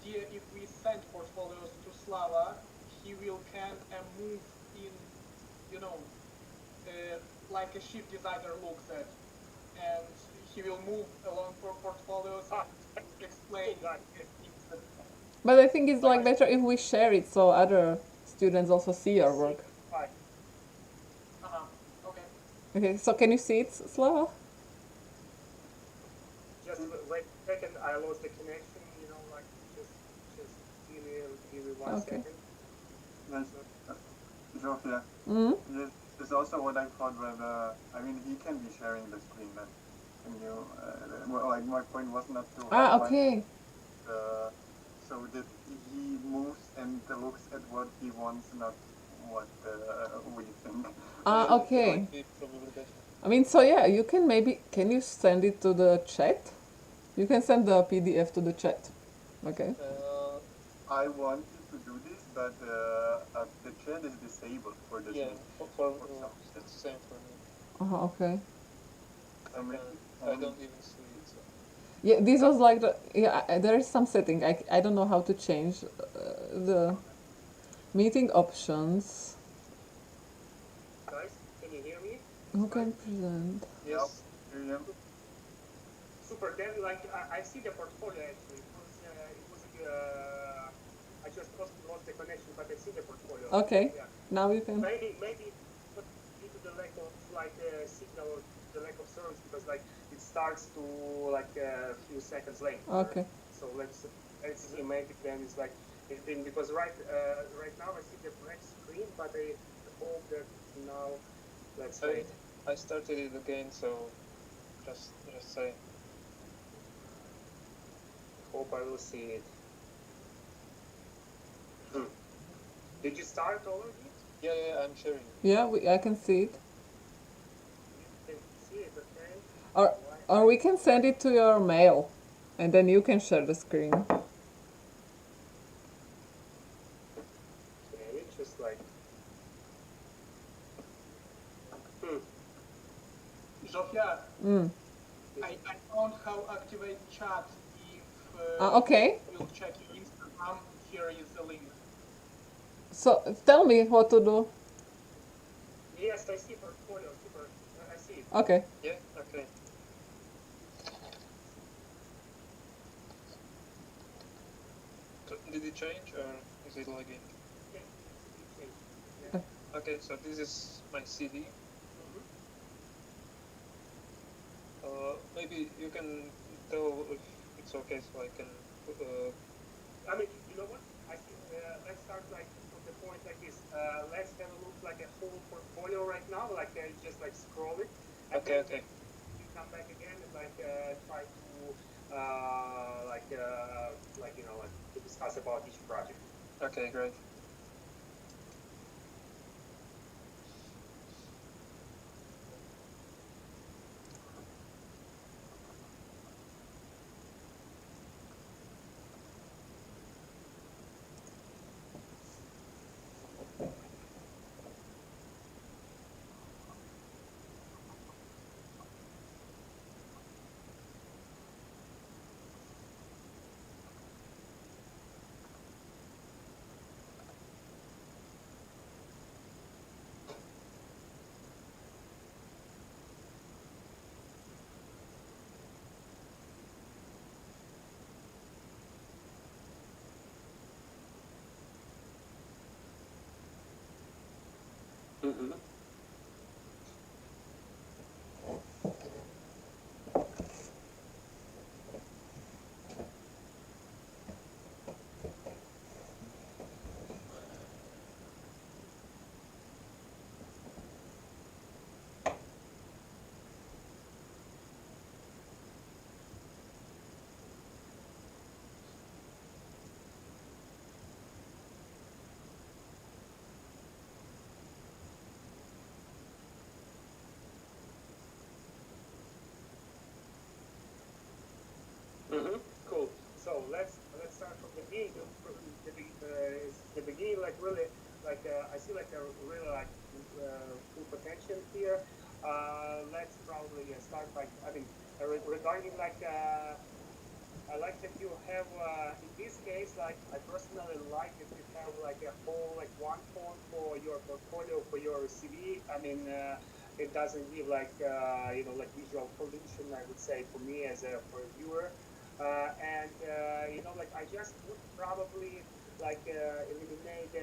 idea if we send portfolios to Slava. He will can move in, like a shift designer looks at, and he will move along for portfolios and explain things that But I think it's like better if we share it so other students also see our work. Fine. okay. Okay, so can you see it, Slava? Just wait a second. I lost the connection. Like just give me 1 second. Yes. Zsofia. Mm? This is also what I thought. Whether I mean, he can be sharing the screen. Then, can you? Well, like my point was not to Ah, highlight, okay. so that he moves and looks at what he wants, not what we think. Ah, It okay. might be probably better. I mean, so yeah, you can maybe, can you send it to the chat? You can send the PDF to the chat. Okay. I want you to do this, but the chat is disabled for this Yeah, meeting. for some it's the same for me. Okay. So maybe I don't even see it. So. Yeah, this was like the, yeah, there is some setting. I don't know how to change the meeting options. Guys, can you hear me? Who can present? Yes. Yeah. Super. Then, like, I see the portfolio actually. I just lost the connection, but I see the portfolio. Okay. Yeah. Now you can. Maybe but due to the lack of like signal or the lack of service, because like it starts to like a few seconds later. Okay. So let's see. Maybe then it's like it's been because right now I see the black screen, but I hope that now let's wait. I started it again, so just say. Hope I will see it. Did you start already? Yeah, I'm sharing. Yeah, I can see it. You can see it, okay? Or we can send it to your mail, and then you can share the screen. Okay, just like. Zsofia, Mm. I found how activate chat if Okay. you'll check your Instagram. Here is the link. So tell me what to do. Yes, I see portfolio. Super. I see it. Okay. Yeah, okay. So, did it change or is it lagging? Yeah. Okay, so this is my CD. Maybe you can tell if it's okay, so I can. I mean, you know what? I think let's start like from the point like this. Let's have a look like a whole portfolio right now, like just like scroll it. And Okay, then okay. You come back again and like try to like you know like to discuss about each project. Okay, great. Mm-hmm. Mm-hmm. Cool. So let's start from the beginning. The beginning, like really, like I see like a really like full potential here. Let's probably start by I mean regarding like I like that you have in this case like I personally like that you have like a whole like one font for your portfolio for your CV. I mean. It doesn't give like you know like visual pollution. I would say for me as a for a viewer. And you know, like I just would probably like eliminate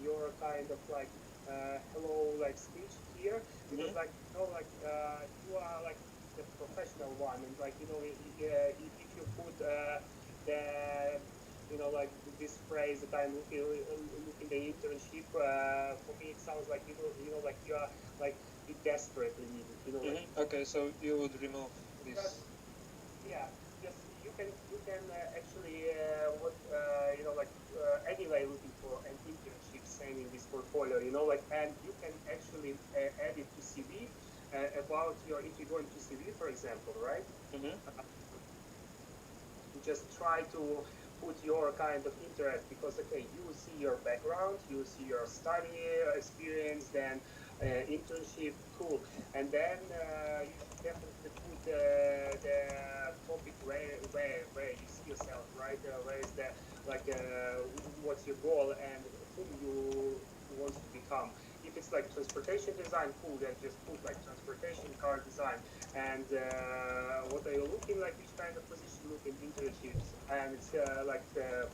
your kind of like hello like speech here because like you know like you are like the professional one and like you know if you put the you know like this phrase that I'm looking the internship. For me, it sounds like like you are like you desperately need it. Like, Okay, so you would remove this. yeah, just you can actually like anyway looking for an internship sending this portfolio. Like, and you can actually add it to CV about your if you're going to CV, for example, right? Just try to put your kind of interest because okay, you see your background, you see your study experience, then internship, cool, and then you should definitely put the topic where you see yourself, right? Where is the like what's your goal and whom you want to become. If it's like transportation design, cool, then just put like transportation car design. And what are you looking like? Which kind of position looking internships? And it's like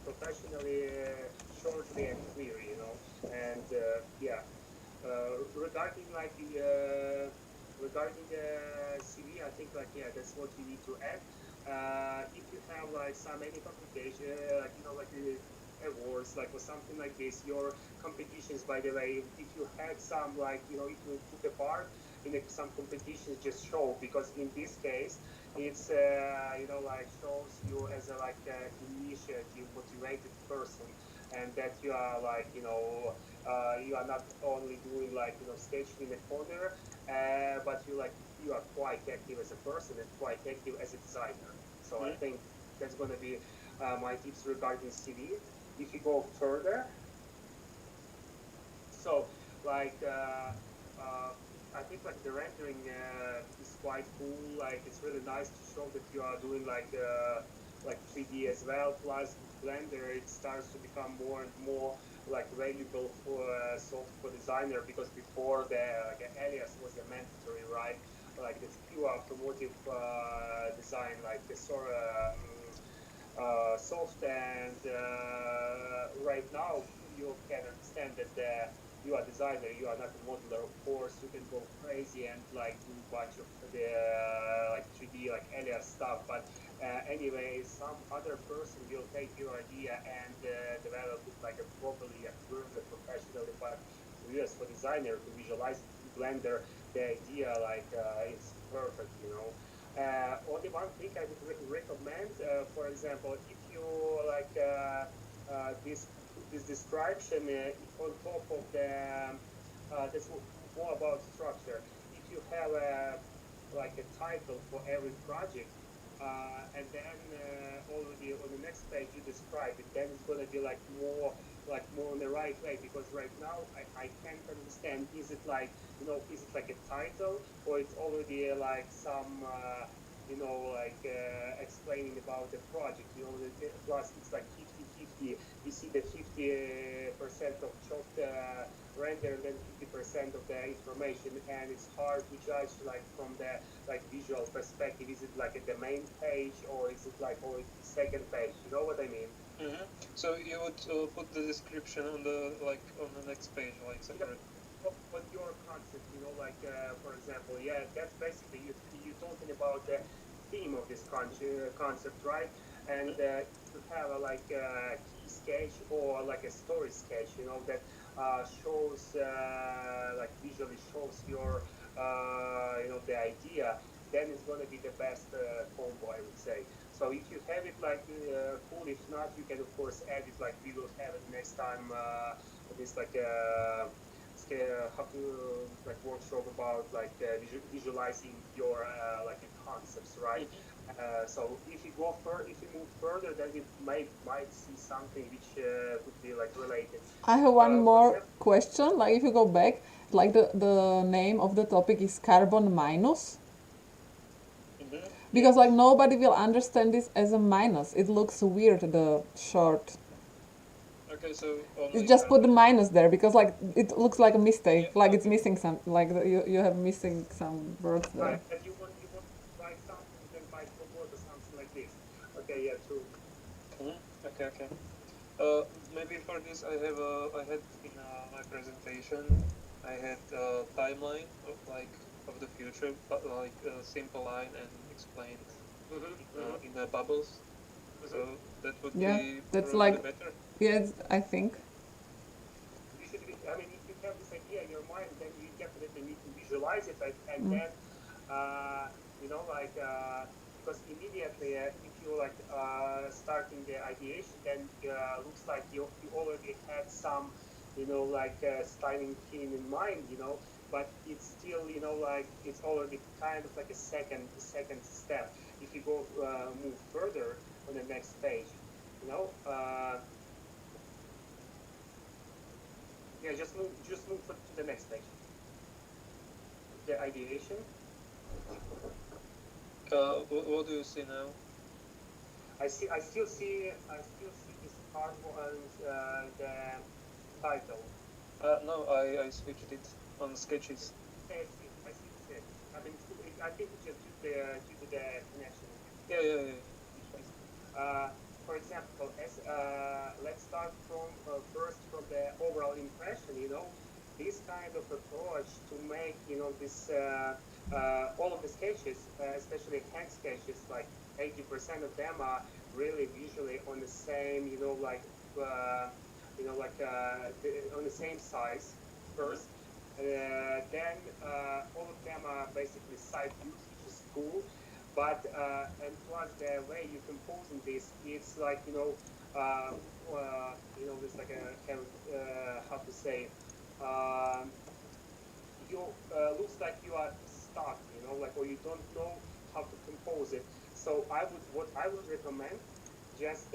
professionally, shortly and clear, And yeah, regarding like regarding the CV, I think like yeah, that's what you need to add. If you have like some any competition, like like awards, like or something like this, your competitions. By the way, if you had some like if you took a part in some competitions, just show because in this case, it's like shows you as a like initiative, motivated person, and that you are like you are not only doing like sketching in the corner, but you are quite active as a person and quite active as a designer. So I think that's going to be my tips regarding CV. If you go further, so like I think like the rendering is quite cool. Like it's really nice to show that you are doing like 3D as well. Plus Blender, it starts to become more and more like valuable for software designer because before the alias was a mandatory, right? Like this pure automotive design, like the sort of soft and right now you can understand that you are a designer, you are not a modeler. Of course, you can go crazy and like do a bunch of the like 3D like alias stuff. But anyway, some other person will take your idea and develop it like a properly, approve it professionally. But for you as for designer to visualize Blender, the idea like it's perfect, only one thing I would recommend, for example, if you like this description on top of the that's more about structure. If you have like a title for every project, and then already on the next page you describe it, then it's going to be like more in the right way because right now I can't understand, is it like is it like a title or it's already like some explaining about the project, plus it's like 50-50. You see the 50% of chopped render and then 50% of the information, and it's hard to judge like from the like visual perspective. Is it like at the main page or is it like on the second page? You know what I mean? So you would put the description on the on the next page, like separate. What your concept, for example, yeah, that's basically you're talking about the theme of this concept, right? And you have a key sketch or like a story sketch, that shows like visually shows your the idea. Then it's going to be the best combo, I would say. So if you have it like cool, if not, you can of course add it like we will have it next time. This like how to like workshop about like visualizing your like concepts, right? So if you move further, then you might see something which could be like related. I have one more question. Like if you go back, like the name of the topic is carbon minus. Because like nobody will understand this as a minus. It looks weird, the short. Okay, so you just put the minus there because like it looks like a mistake, like it's missing some, like you have missing some words there. Right, if you want to write something, you can write for word or something like this. Okay, yeah, true. Okay. Maybe for this I had in my presentation I had a timeline of the future, but like a simple line and explained in the bubbles. So that would Yeah, be that's probably like, better. yes, I think. You should be, I mean, if you have this idea in your mind, then you definitely need to visualize it, like, and Mm. then, you know, like, because immediately, if you like starting the ideation, then looks like you already had some, you know, like styling theme in mind, you know, but it's still, you know, like it's already kind of like a second step. If you go move further on the next page, you know. Yeah, just move to the next page. The ideation. What do you see now? I still see this part on the title. No, I switched it on sketches. I see it. I mean, I think it's just due to the connection. Yeah. For example, as let's start from first from the overall impression. You know, this kind of approach to make, you know, this all of the sketches, especially hand sketches, like 80% of them are really visually on the same, you know, like on the same size first. Then all of them are basically side views, which is cool. But and plus the way you composing this, it's like, there's like how to say, um, you looks like you are stuck, you know, like, or you don't know how to compose it. So what I would recommend, just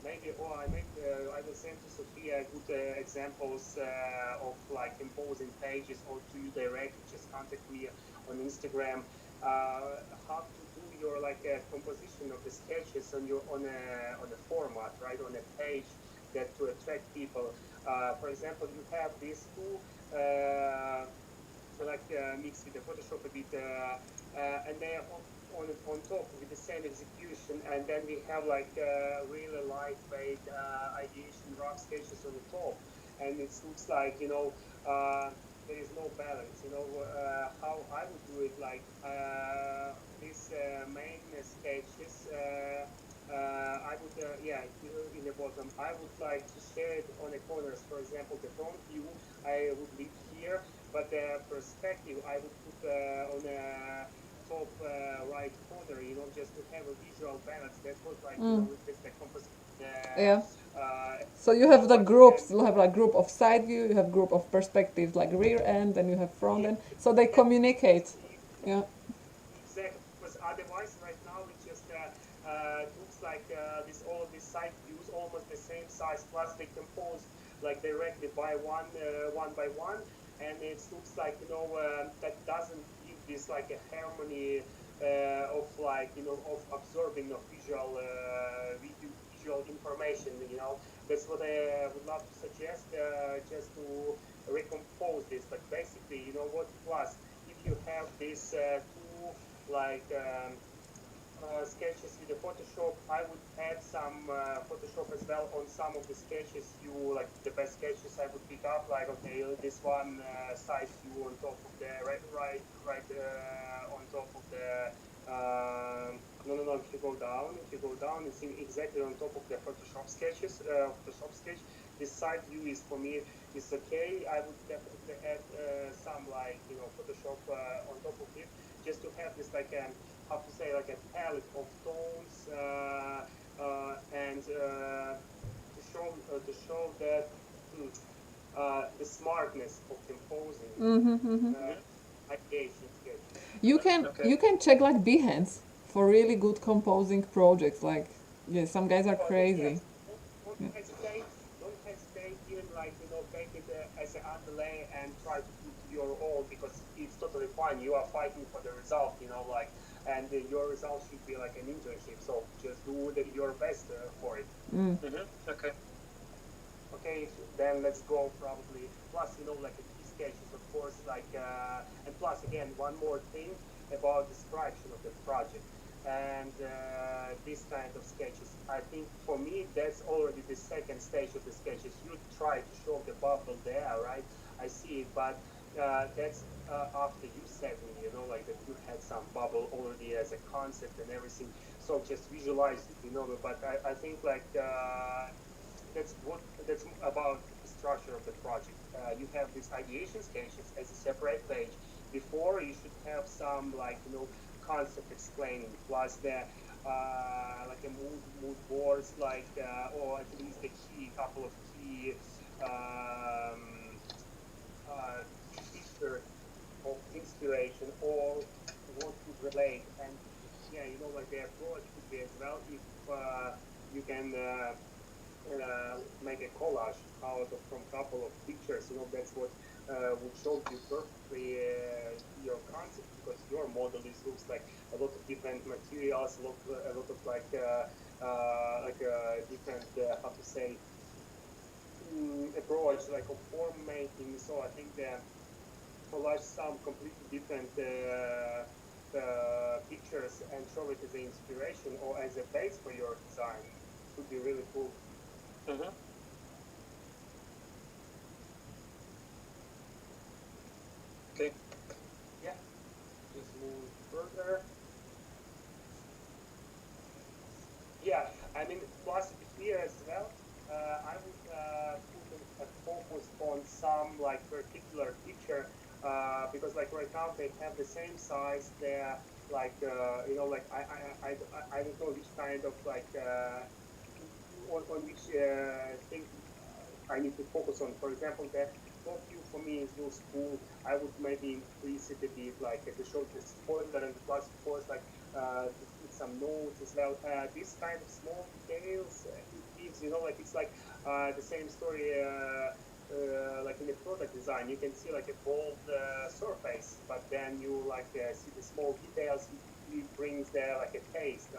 maybe, or I will send to Sophia good examples of like composing pages, or to you directly, just contact me on Instagram. How to do your like composition of the sketches on a format, right, on a page that to attract people. For example, you have these two. Mixed with the Photoshop a bit, and they are on top with the same execution, and then we have like really lightweight ideation rough sketches on the top, and it looks like, there is no balance. How I would do it, like these main sketches. I would, in the bottom, I would like to share it on the corners. For example, the front view I would leave here, but the perspective I would put on the top right corner, just to have a visual balance. That's what, like, with the composition. Yeah. Uh, So you have the groups, you have like group of side view, you have group of perspectives like rear end, and you have front end. So they communicate. Yeah. Exactly, because otherwise, right now, it just looks like all of these side views almost the same size. Plus, they compose like directly by one by one, and it looks like, that doesn't give this like a harmony of like, of absorbing of visual information. That's what I would love to suggest, just to recompose this. But basically, what? Plus, if you have these two like sketches with the Photoshop, I would add some Photoshop as well on some of the sketches. Like the best sketches I would pick up, like, okay, this one side view on top of the right on top of the no, if you go down, it's exactly on top of the Photoshop sketches. Photoshop sketch, this side view is, for me, is okay. I would definitely add some, like, Photoshop on top of it, just to have this like how to say, like a palette of tones, and to show that the smartness of composing ideation sketch. You can check like Behance for really good composing projects. Like, yeah, some guys are crazy. Yes. Don't hesitate, even like, take it as an underlay and try to put your all, because it's totally fine. You are fighting for the result, like, and your result should be like an internship. So just do your best for it. Okay. Okay, then let's go probably. Plus, like a key sketches, of course, like, and plus, again, one more thing about description of the project and this kind of sketches. I think for me, that's already the second stage of the sketches. You try to show the bubble there, right? I see it, but that's after you said me, like that you had some bubble already as a concept and everything. so just visualize it, but I think like that's about the structure of the project. You have these ideation stages as a separate page. Before you should have some like concept explaining plus the like a mood boards like or at least a couple of key pictures of inspiration or what could relate. And yeah, like the approach could be as well if you can make a collage out of from couple of pictures. That's what would show you perfectly your concept because your model looks like a lot of different materials, a lot of like different how to say approach like of form making. So I think the collage some completely different pictures and show it as an inspiration or as a base for your design would be really cool. Mm-hmm. Okay. Yeah. Just move further. Yeah, I mean, plus here as well, I would put a focus on some like particular picture because like right now they have the same size. They're like like I don't know which kind of like on which thing I need to focus on. For example, the top view for me is looks cool. I would maybe increase it a bit, like to show the spoiler and plus, of course, like to put some notes as well. This kind of small details it gives, like it's like the same story. Like in the product design, you can see like a bold surface, but then you like see the small details. It brings there like a taste.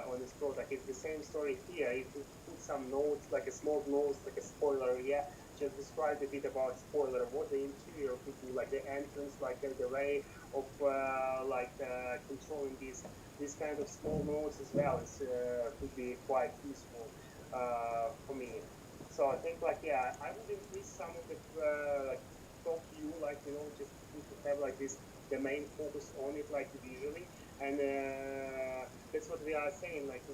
On this product. It's the same story here. If you put some notes, like a small notes, like a spoiler, yeah, just describe a bit about spoiler, what the interior could be, like the entrance, like the way of controlling these kind of small notes as well. Could be quite useful for me. So I think like yeah, I would increase some of the like top view, like just to have like this the main focus on it, like visually, and that's what we are saying, like to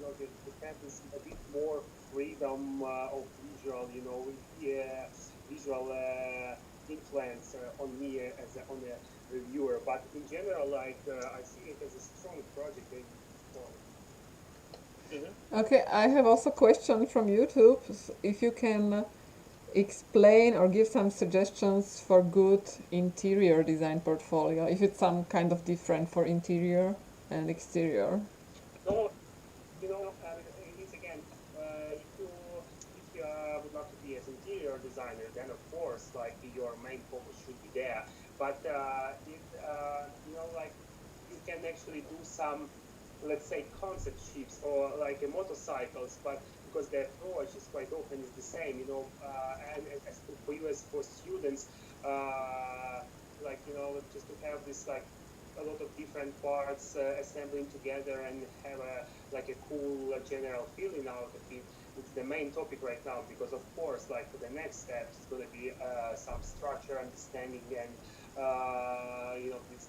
have this a bit more freedom of visual, visual influence on me on a reviewer. But in general, like I see it as a strong project. Mm-hmm. Okay, I have also a question from YouTube. If you can explain or give some suggestions for good interior design portfolio, if it's some kind of different for interior and exterior. No, it is again, if you would love to be as interior designer, then of course, like your main focus should be there. But if like you can actually do some, let's say, concept shifts or like motorcycles, but because the approach is quite often is the same, and as for you as for students, like just to have this like a lot of different parts assembling together and have like a cool general feeling out of it. It's the main topic right now because of course like for the next steps it's going to be some structure understanding and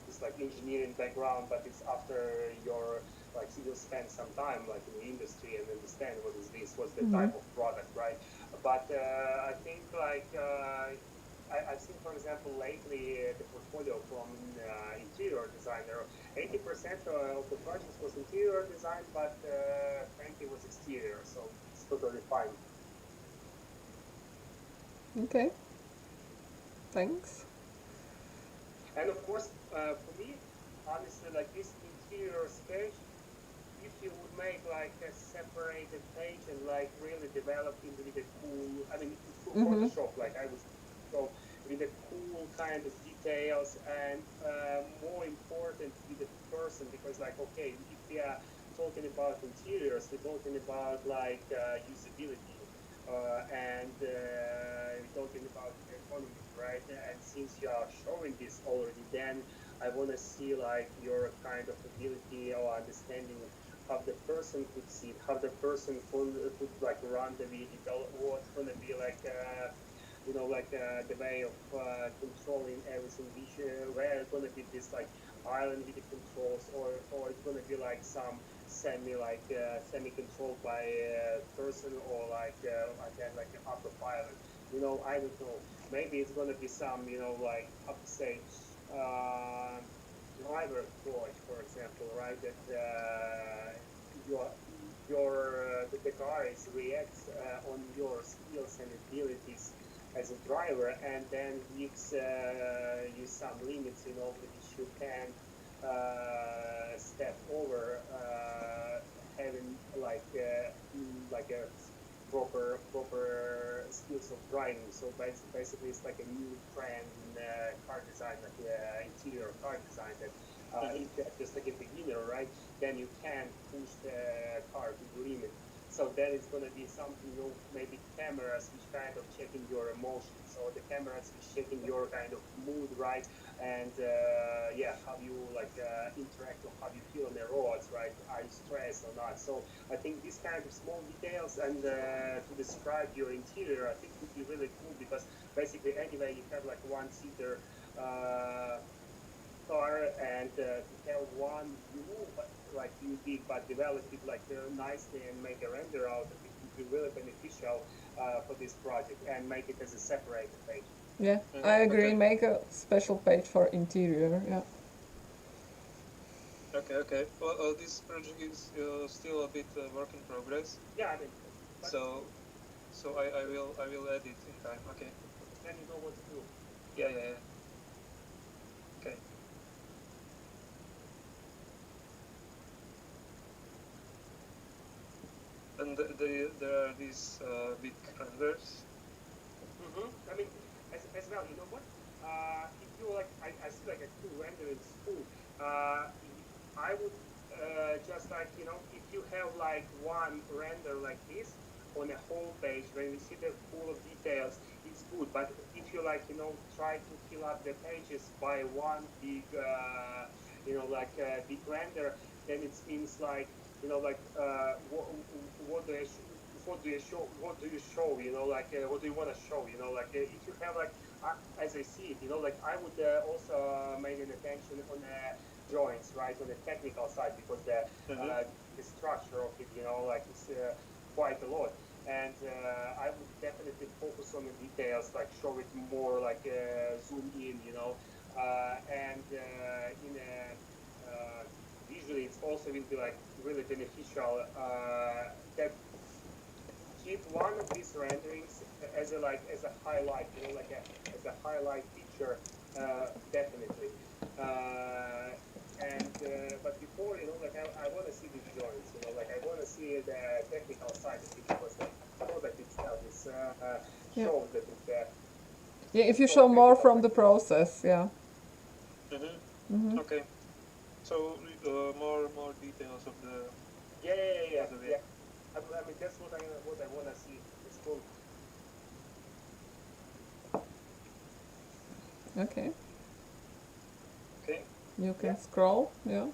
this like engineering background, but it's after your like you will spend some time like in the industry and understand what's the type of product, right? But I think like I've seen, for example, lately the portfolio from interior designer. 80% of the projects was interior design, but 20 was exterior, so it's totally fine. Okay, thanks. And of course, for me, honestly, like this interior stage, if you would make like a separated page and like really develop into the cool, I mean, through Photoshop, like I was so with the cool kind of details and more important with the person because like okay, if we are talking about interiors, we're talking about like usability and we're talking about ergonomy, right? And since you are showing this already, then I want to see like your kind of ability or understanding how the person could see it, how the person could like run the vehicle, what's gonna be like the way of controlling everything, where it's gonna be this like island with the controls, or it's gonna be like some semi-controlled by a person or like an autopilot. I don't know. Maybe it's gonna be some like how to say driver approach, for example, right? That your the car reacts on your skills and abilities as a driver, and then gives you some limits, which you can step over, having like a proper skills of driving. So basically, it's like a new trend in car design, like interior car design. That if you're just like a beginner, right, then you can push the car to the limit. So then it's going to be something, maybe cameras which kind of checking your emotions, or the cameras which checking your kind of mood, right? And how you interact or how you feel on the roads, right? Are you stressed or not? So I think these kind of small details and to describe your interior, I think would be really cool, because basically anyway you have like one-seater car, and to have one UV, but develop it nicely and make a render out of it would be really beneficial for this project, and make it as a separated page. Yeah, I agree. Okay. Make a special page for interior. Yeah. Okay. Well, this project is still a bit work in progress. Yeah, I mean, So I will add it in time. Okay. then you know what to do. Yeah. Okay. And there are these big renders. I mean, as well, you know what? If you I see like a cool render in school. I would just if you have like one render like this on a whole page, when you see the full of details, it's good. But if you try to fill up the pages by one big big render, then it means what do I what do you show? What do you show? What do you want to show? If you have as I see it, I would also make an attention on the drawings, right, on the technical side, because the structure of it, it's quite a lot. And I would definitely focus on the details, show it more, zoom in, and in a visually, it also will be really beneficial that keep one of these renderings as a highlight, as a highlight feature, definitely. But before, I want to see the drawings, I want to see the technical side of it, because the product itself is shows that it's there. Yeah, if you show more from the process, yeah. Okay. So more details of the. Yeah. I mean, that's what I want to see. It's cool. Okay. Okay. You can scroll, yeah.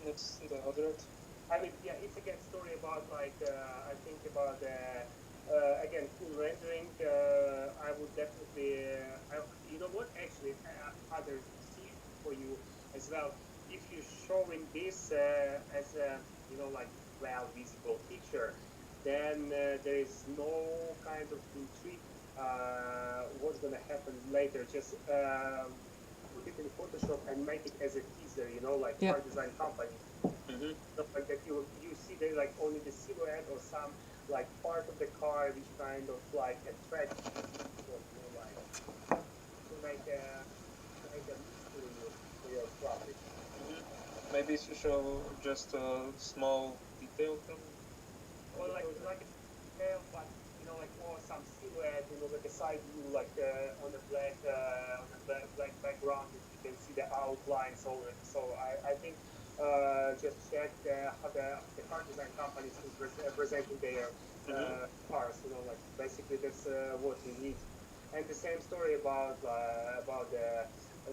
Next, the other. I mean, yeah, it's again story about I think about again cool rendering. I would definitely, you know what? Actually, other tip for you as well. If you're showing this as a well visible picture, then there is no kind of intrigue. What's gonna happen later? Just put it in Photoshop and make it as a teaser. Car design company. Stuff like that. You see there only the silhouette or some part of the car which kind of attract people to make a mystery for your property. Maybe to show just a small detail from. Or a detail, but or some silhouette, like a side view, on the black background, you can see the outlines already. So I think just check how the car design companies are presenting their cars. Basically that's what you need. And the same story about the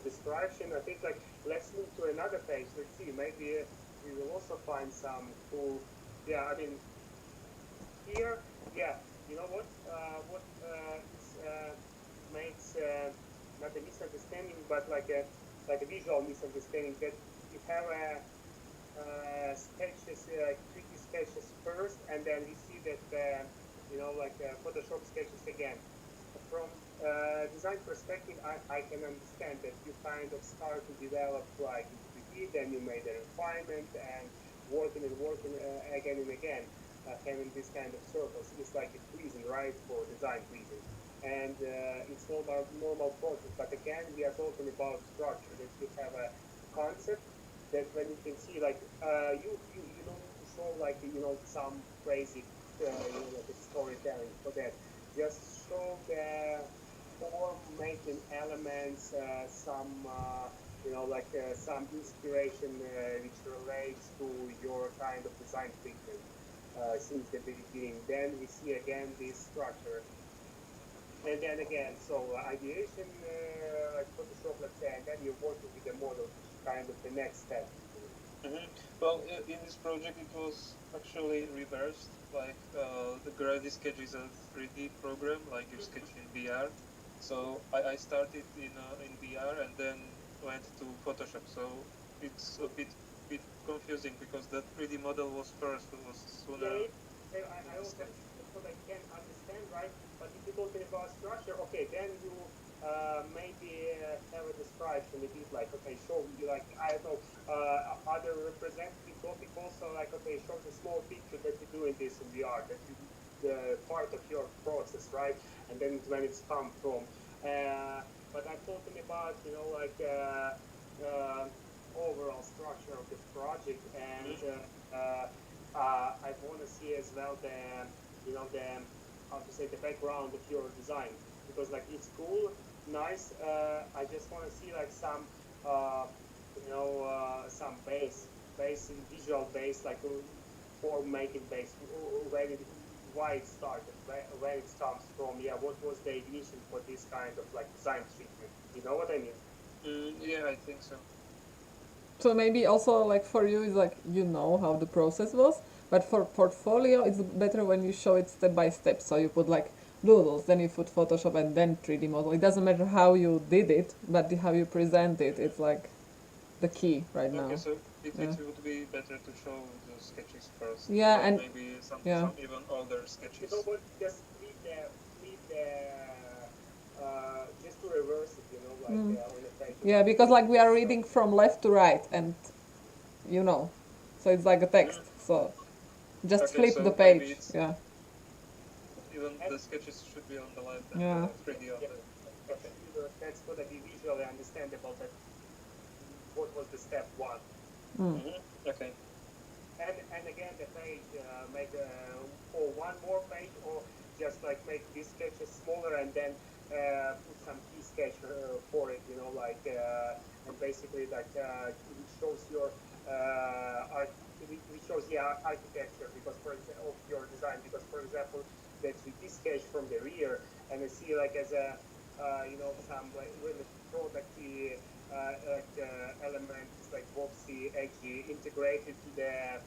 description. I think let's move to another page. Let's see. Maybe we will also find some cool. Yeah, I mean here. Yeah, you know what? Makes not a misunderstanding, but like a visual misunderstanding, that you have sketches, 3D sketches first, and then we see that Photoshop sketches again. From design perspective, I can understand that you kind of start to develop like in 3D, then you made a refinement and working again and again, having this kind of circles is like a reason, right, for design reason. And it's normal process. But again, we are talking about structure. That you have a concept that when you can see like you don't need to show like some crazy like a storytelling for that. Just show the form making elements, some some inspiration which relates to your kind of design thinking since the beginning. Then we see again this structure. And then again, so ideation, like Photoshop, let's say, and then you're working with the model, which is kind of the next step. Well, in this project, it was actually reversed. Like the Gravity Sketch is a 3D program, like you sketch in VR. So I started in VR and then went to Photoshop. So it's a bit confusing because the 3D model was first, was sooner. I also what I can understand, right? But if you're talking about structure, okay, then you maybe have a description a bit like, okay, show you like, I don't know, other representative topic also like, okay, show the small picture that you're doing this in VR, that you the part of your process, right? And then when it's come from. But I'm talking about, overall structure of the project, and I want to see as well the how to say the background of your design, because like it's cool, nice. I just want to see like some some base visual base, like form making base, why it started, where it comes from. Yeah, what was the ignition for this kind of like design treatment? You know what I mean? Yeah, I think so. So maybe also like for you is like how the process was, but for portfolio it's better when you show it step by step. So you put like doodles, then you put Photoshop, and then 3D model. It doesn't matter how you did it, but how you present it. It's like the key right now. Okay, so it would be better to show the sketches first. Yeah, like and maybe some even older sketches. You know what? Just leave the just to reverse it. On the page. Yeah, because like we are reading from left to right, and so it's like a text. So just Okay, flip so the maybe page. it's Yeah. even the sketches should be on the left and Yeah. 3D on the. Okay. That's going to be visually understandable. That what was the step one. Okay. And again, the page make or one more page, or just like make these sketches smaller and then put some key sketch for it. And basically like it shows your it shows the architecture because for example of your design, because for example that this sketch from the rear, and I see like as a some like really producty elements like boxy, edgy, integrated to the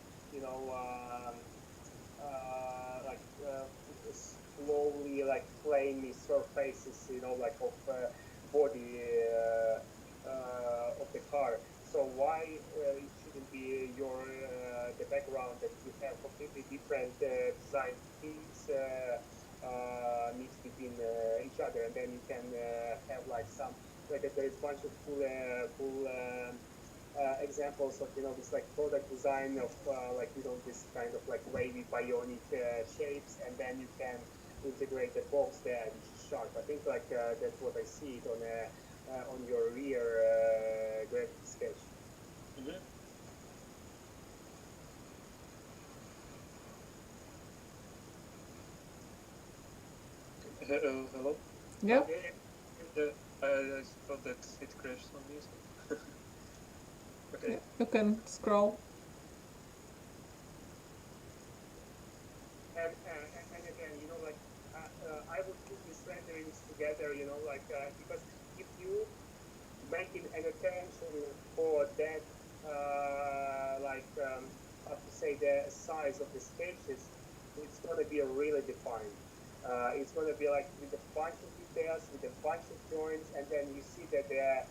slowly like flamey surfaces, like of body of the car. So why it shouldn't be your the background that you have completely different design themes mixed between each other, and then you can have like some like there is a bunch of cool examples of this like product design of this kind of like wavy bionic shapes, and then you can integrate the box there, which is sharp. I think like that's what I see it on your rear graphic sketch. Hello? Yeah. I thought that it crashed on me. So. Okay. Yeah. You can scroll. And again, I would put these renderings together, because if you making an attention for that, how to say, the size of the sketches, it's going to be really defined. It's going to be like with a bunch of details, with a bunch of joints, and then you see that they're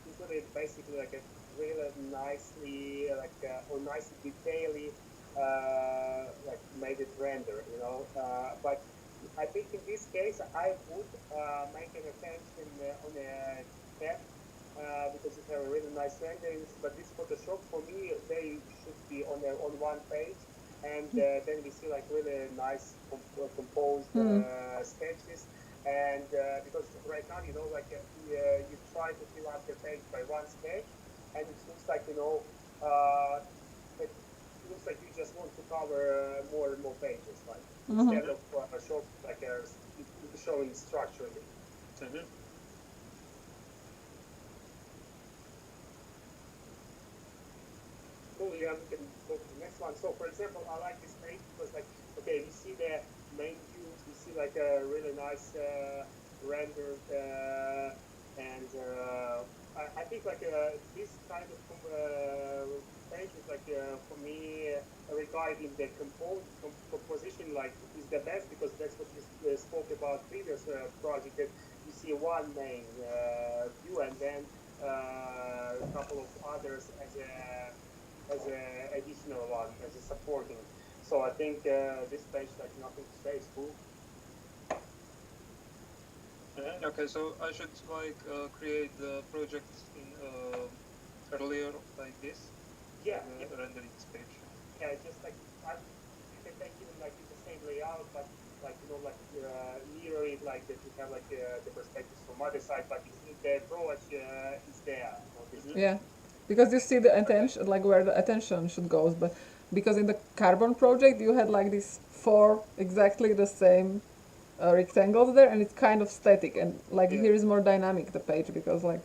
it's going to be basically like a really nicely or nicely detailedly like made it render, you know. But I think in this case I would make an attention on a tab because you have a really nice renderings. But this Photoshop for me they should be on one page, and then we see like really nice composed sketches. And because right now you know like you try to fill up the page by one sketch, and it looks like you know it looks like you just want to cover more and more pages, like instead of short like showing structurally. Mm-hmm. Cool, yeah, we can go to the next one. So for example, I like this page because like okay, we see the main views, we see like a really nice rendered and I think like this kind of page is like for me regarding the composition like is the best because that's what we spoke about previous project that you see one main view and then a couple of others as a additional one as a supporting. So I think this page like nothing to say is cool. Okay, so I should like create the project in earlier like this. Yeah, rendering page. yeah, just like you can take even like the same layout, but like you know like mirror it like that you have like the perspectives from other side, but the approach is there. Yeah, because you see the attention, like where the attention should go. But because in the carbon project you had like these four exactly the same rectangles there, and it's kind of static. And like here is more dynamic the page because like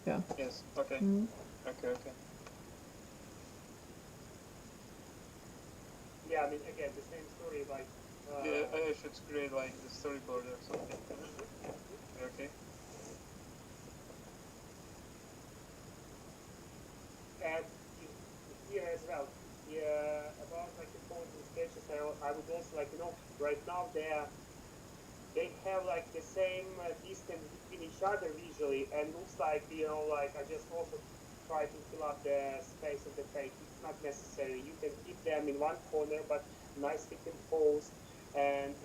yeah. Yes. Okay. Mm-hmm. Okay. Yeah, I mean again the same story like. Yeah, I should create like the storyboard or something. Okay. And here as well, yeah, about like the phones and sketches, I would also like you know right now they have like the same distance between each other visually, and looks like you know like I just also try to fill up the space of the page. It's not necessary. You can keep them in one corner, but nicely composed, and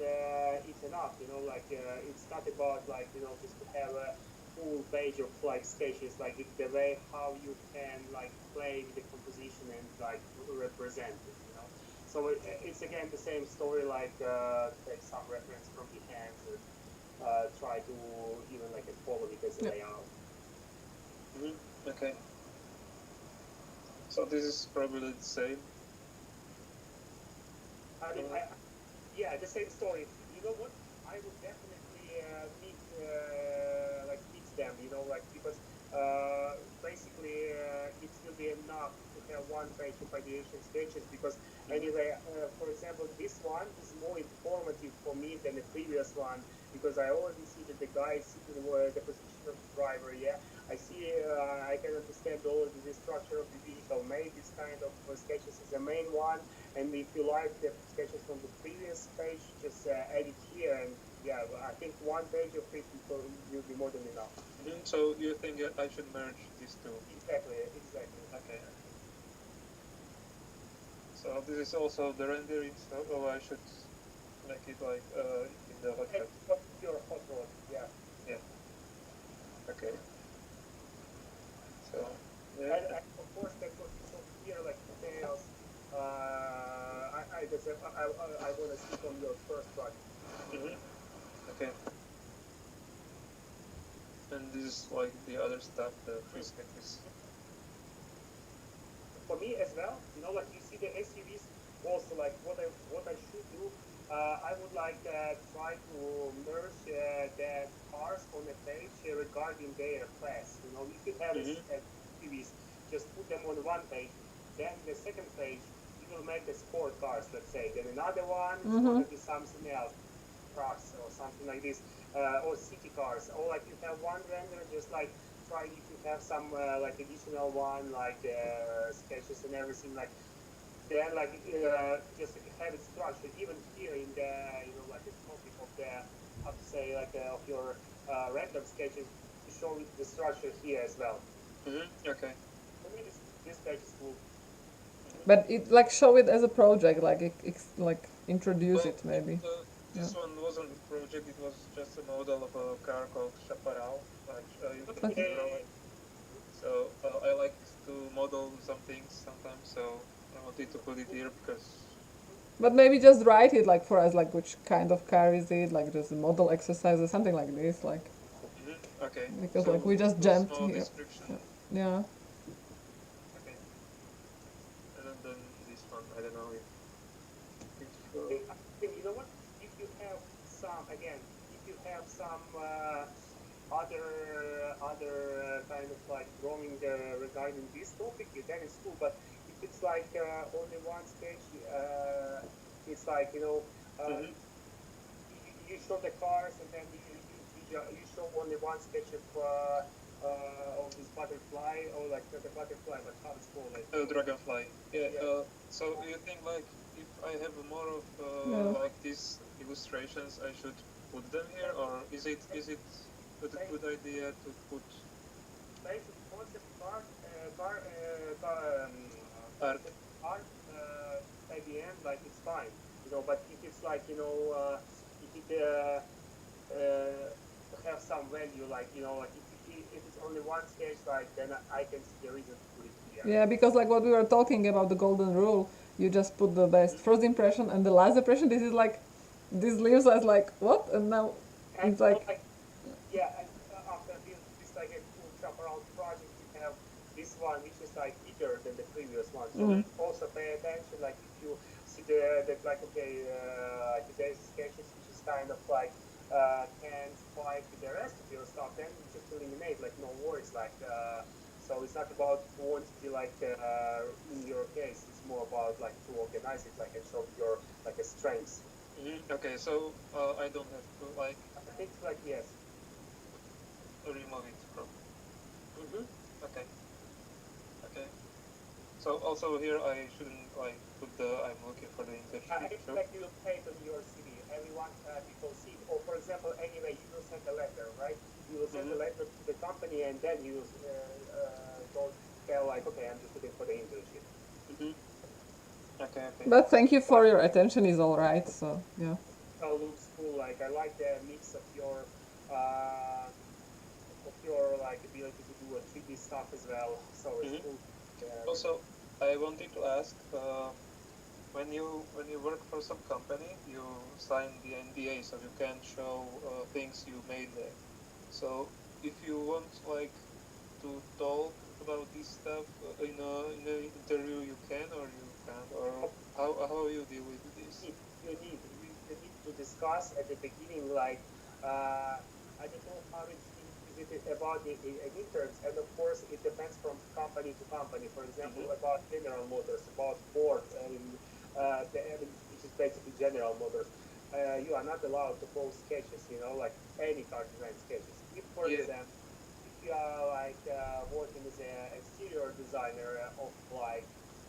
it's enough. You know, like it's not about like you know just to have a full page of like sketches. Like it's the way how you can like play with the composition and like represent it. You know, so it's again the same story. Like take some reference from the hands and try to even like follow it as a layout. Okay. So this is probably the same. I mean, yeah, the same story. You know what? I would definitely mix them. You know, like because basically it will be enough to have one page of ideation sketches. Because anyway, for example, this one is more informative for me than the previous one because I already see that the guy is sitting the position of the driver. Yeah, I see. I can understand all of the structure of the vehicle. Made this kind of sketches is the main one. And if you like the sketches from the previous page, just add it here. And yeah, I think one page of it will be more than enough. So you think I should merge these two? Exactly. Okay. So this is also the rendering stuff, or I should make it like in the hot rod? Your hot rod, yeah. Yeah. Okay. So And of course, that's what you saw here, like details. I want to speak on your first project. Okay. And this is like the other stuff, the free sketches. For me as well, you know, like you see the SUVs also like what I should do. I would like try to merge the cars on the page regarding their class. You know, if you have SUVs, just put them on one page. Then the second page, you will make the sport cars, let's say. Then another one is going to be something else, trucks or something like this, or city cars. Or like you have one render, just like try if you have some like additional one, like sketches and everything, like then like just have it structured. Even here in the you know like the topic of the how to say like of your random sketches to show the structure here as well. Okay. For me, this page is cool. But it like show it as a project, like like introduce Well, it maybe. this one wasn't a project. It was just a model of a car called Chaparral, which you can Okay. draw it. So I like to model some things sometimes. So I wanted to put it here because. But maybe just write it like for us, like which kind of car is it, like just a model exercise or something like this, like Okay. because So like we just a jumped small here. description. Yeah. Okay. And then this one, I don't know if. I think, you know what? If you have some, again, if you have some other kind of like drawing regarding this topic, then it's cool. But if it's like only one sketch, it's like you show the cars and then you show only one sketch of this butterfly or like the butterfly, but how it's called like Dragonfly. Yeah. Yeah. So you think like if I have more of like these illustrations, I should put them here, or is it a good idea to put basic concept art art? art at the end, like it's fine, but if it's like if it have some value, like like if it's only one sketch, like then I can see the reason to put it here. Yeah, because like what we were talking about the golden rule, you just put the best first impression and the last impression. This is like, this leaves us like what, and now And it's like yeah, and after this like a cool chaparral project, you have this one which is like bigger than the previous one. So also pay attention, like if you see that like okay, today's sketches which is kind of like can't fight with the rest of your stuff, then you just eliminate, like no worries, like so it's not about quantity, like in your case, it's more about like to organize it, like and show your like a strengths. Okay, so I don't have to like I think like yes. remove it from. Okay. Okay. So also here I shouldn't like put the I'm looking for the I internship. expect you will pay it on your CV. Everyone, people see it. Or for example, anyway, you will send a letter, right? You will send a letter to the company, and then you will go tell like, okay, I'm just looking for the internship. Okay. Okay. But thank you for your attention is all right. So yeah. Looks cool. Like I like the mix of your like ability to do a 3D stuff as well. So it's cool. Also, I wanted to ask, when you work for some company, you sign the NDA, so you can't show things you made there. So if you want like to talk about this stuff in an interview, you can or you can't, or how you deal with this? You need to discuss at the beginning, like I don't know how it's about the interns, and of course it depends from company to company. For example, about General Motors, about Ford, which is basically General Motors, you are not allowed to post sketches, like any car design sketches. If, for example, if you are like working as an exterior designer of like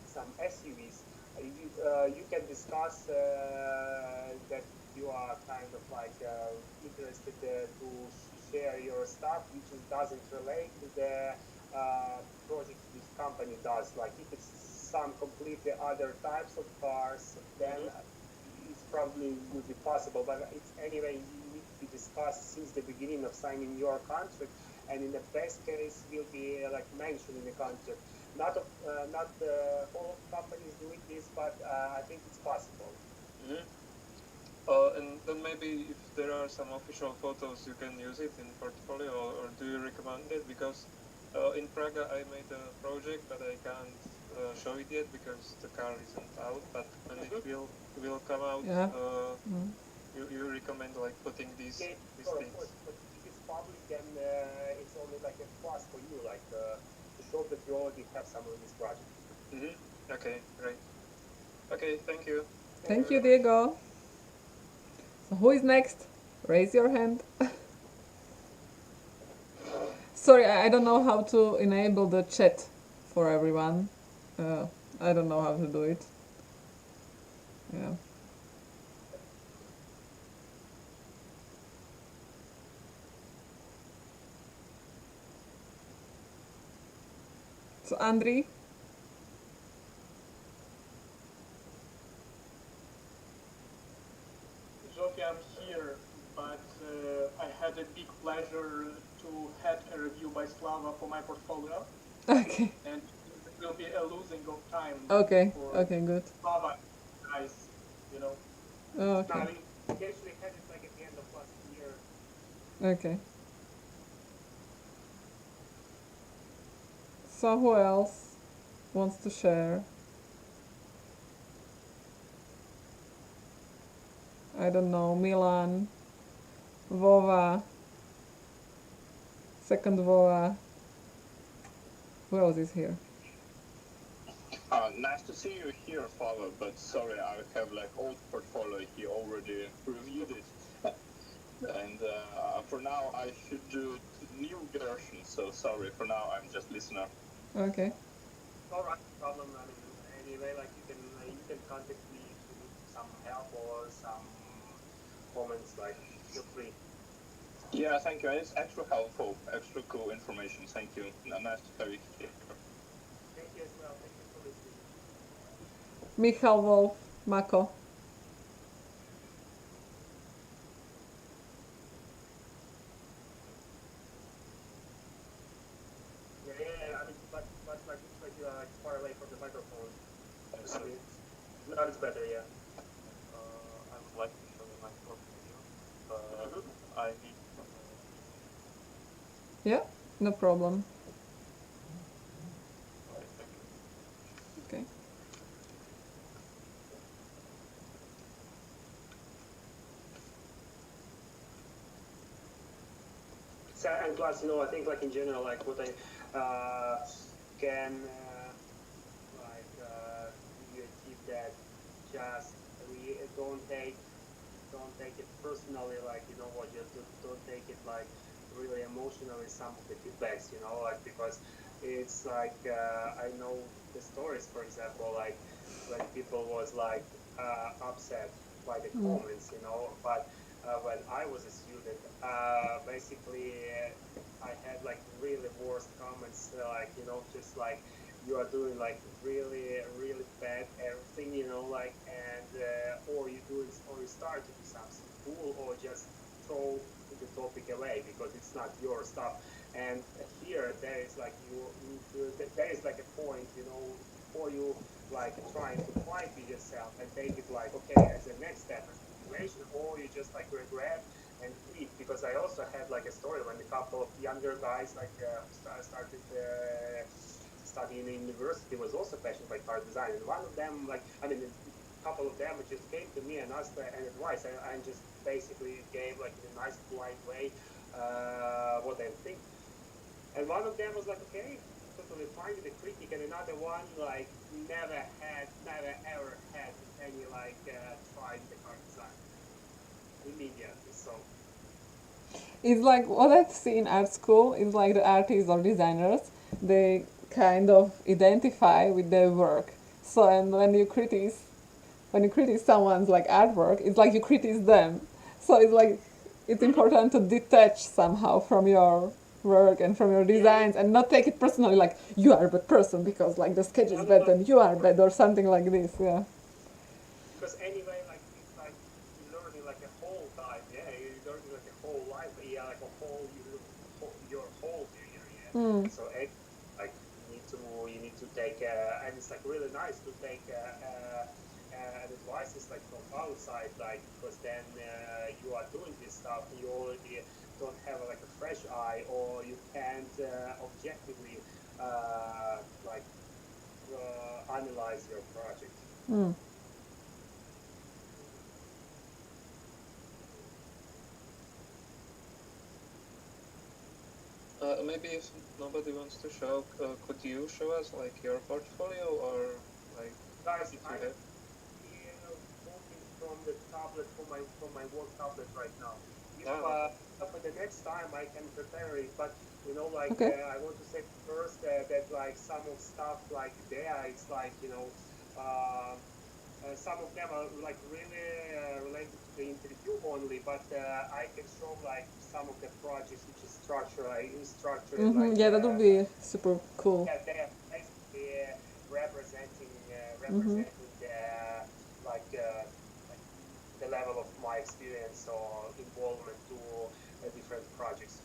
some SUVs, you can discuss that you are kind of like interested to share your stuff, which doesn't relate to the project this company does. Like if it's some completely other types of cars, then it's probably would be possible. But it's anyway, you need to be discussed since the beginning of signing your contract, and in the best case, will be like mentioned in the contract. Not all companies doing this, but I think it's possible. And then maybe if there are some official photos, you can use it in portfolio, or do you recommend it? Because in Prague I made a project, but I can't show it yet because the car isn't out. But when it will come out, you recommend like putting these things. But if it's public, then it's only like a plus for you, like to show that you already have some of this project. Okay, great. Okay, thank you. Thank you, Diego. So who is next? Raise your hand. Sorry, I don't know how to enable the chat for everyone. I don't know how to do it. Yeah. So Andri, Zsofi, I'm here, but I had a big pleasure to head a review by Slava for my portfolio, okay, and it will be a losing of time okay, for okay, good. Slava guys, you know. Oh, Now, okay, we actually had it like at the end of last year. okay. So who else wants to share? I don't know, Milan, Vova, second Vova. Who else is here? Nice to see you here, Father, but sorry, I have like old portfolio. He already reviewed it. And for now, I should do it new version, so sorry, for now, I'm just listener. Okay. All right, no problem. I mean, anyway, like you can contact me if you need some help or some comments. Like, feel free. Yeah, thank you. It's extra helpful, extra cool information. Thank you. Nice to have you here. Thank you as well. Thank you for listening. Michal Wolf, Mako. Yeah. I mean, but like looks like you are like far away from the microphone. I mean, now it's better. Yeah. I would like to show you my portfolio, but I need Yeah, no problem. a second. Okay. So, and plus, I think like in general, like what I can really achieve that just we don't take it personally, like what, just don't take it like really emotionally some of the feedbacks, like because it's like I know the stories, for example, like when people was like upset by the comments, but when I was a student, basically I had like really worst comments, like just like you are doing like really really bad everything, like and or you do or you start to do something cool or just throw the topic away because it's not your stuff. And here there is like there is like a point, for you like trying to fight with yourself and take it like okay as a next step as a situation, or you just like regret and leave. Because I also had like a story when a couple of younger guys like started studying in university was also passionate by car design, and one of them like I mean a couple of them just came to me and asked an advice, and I just basically gave like in a nice polite way what I think. And one of them was like, okay, totally fine with the critic, and another one like never ever had any like tried the car design immediately. So It's like what I see in art school is like the artists or designers, they kind of identify with their work. So and when you criticize someone's like artwork, it's like you criticize them. So it's like it's important to detach somehow from your work and from your designs and not take it personally like you are a bad person because like the sketch is bad and you are bad or something like this. Yeah. because anyway, like it's like you're learning like a whole time, yeah, you're learning like a whole life, yeah, like a whole your whole career, yeah. So like you need to take and it's like really nice to take advices like from outside, like because then you are doing this stuff, you already don't have like a fresh eye, or you can't objectively like analyze your project. Mm. Maybe if nobody wants to show, could you show us like your portfolio or like Guys, if you I'm have? moving from the tablet from my work tablet right now. If for the next time I can prepare it, but like Okay. I want to say first that like some of stuff like there, it's like some of them are like really related to the interview only, but I can show like some of the projects which is structured, like Yeah, that would be super cool. yeah, they representing Mm-hmm. like like the level of my experience or involvement to different projects.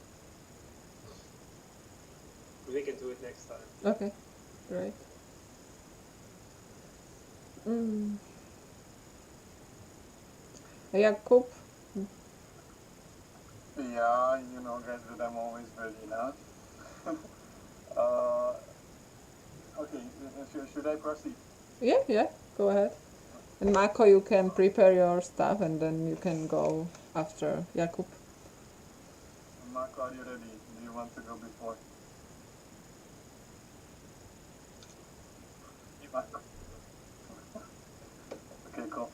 We can do it next time. Okay, great. Mm. Jakub? Yeah, you know, guys, that I'm always ready now. uh, okay, should I proceed? Yeah, go ahead. And Marco, you can prepare your stuff and then you can go after Jakub. Marco, are you ready? Do you want to go before? Marco. Okay, cool.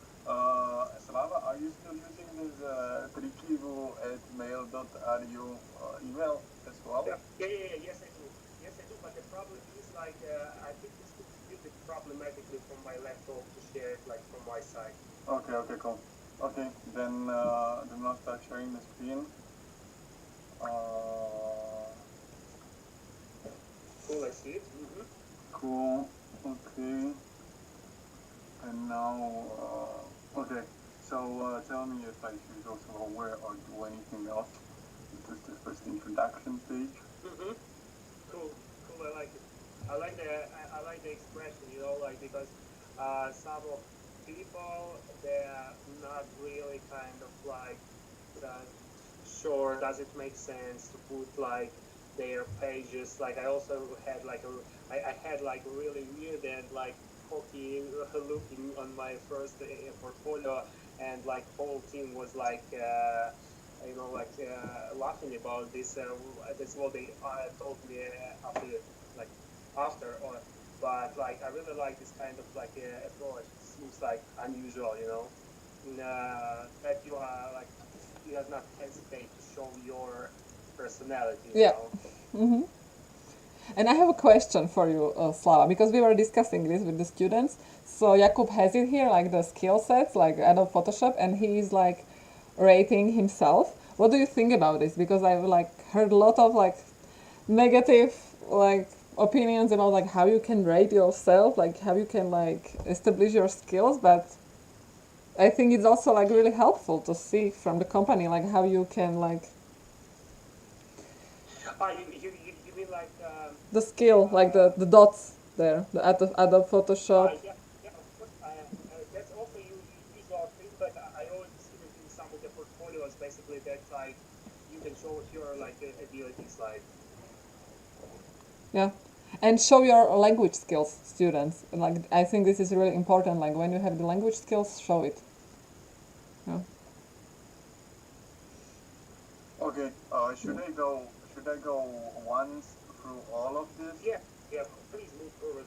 Slava, are you still using this trikivu@mail.ru email as well? Yes, I do. Yes, I do. But the problem is, like, I think this could be a bit problematically from my laptop to share it, like, from my side. Okay, cool. Okay, then I'll start sharing the screen. Cool, I see it. Mm-hmm. Cool. Okay. And now, okay. So tell me if I should go somewhere or do anything else. This is the first introduction page. Mm-hmm. Cool. I like it. I like the expression, you know, like, because some of people, they're not really kind of like sure, does it make sense to put like their pages, like I also had like I had like really weird and like cocky looking on my first portfolio, and like whole team was like like laughing about this. That's what they told me after, like after. Or, but like I really like this kind of like approach. It seems like unusual, you know, that you are like you have not hesitate to show your personality. You Yeah. know? Mm-hmm. And I have a question for you, Slava, because we were discussing this with the students. So Jakub has it here, like the skill sets, like Adobe Photoshop, and he is like rating himself. What do you think about this? Because I've like heard a lot of like negative like opinions about like how you can rate yourself, like how you can like establish your skills, but I think it's also like really helpful to see from the company like how you can like You mean like the skill, like the dots there, the Adobe Photoshop. yeah, of course. That's also usual thing, but I already seen it in some of the portfolios. Basically, that like you can show your like abilities, like Yeah, and show your language skills, students. Like I think this is really important. Like when you have the language skills, show it. Yeah. Okay. Should I go once through all of this? yeah. Please move forward.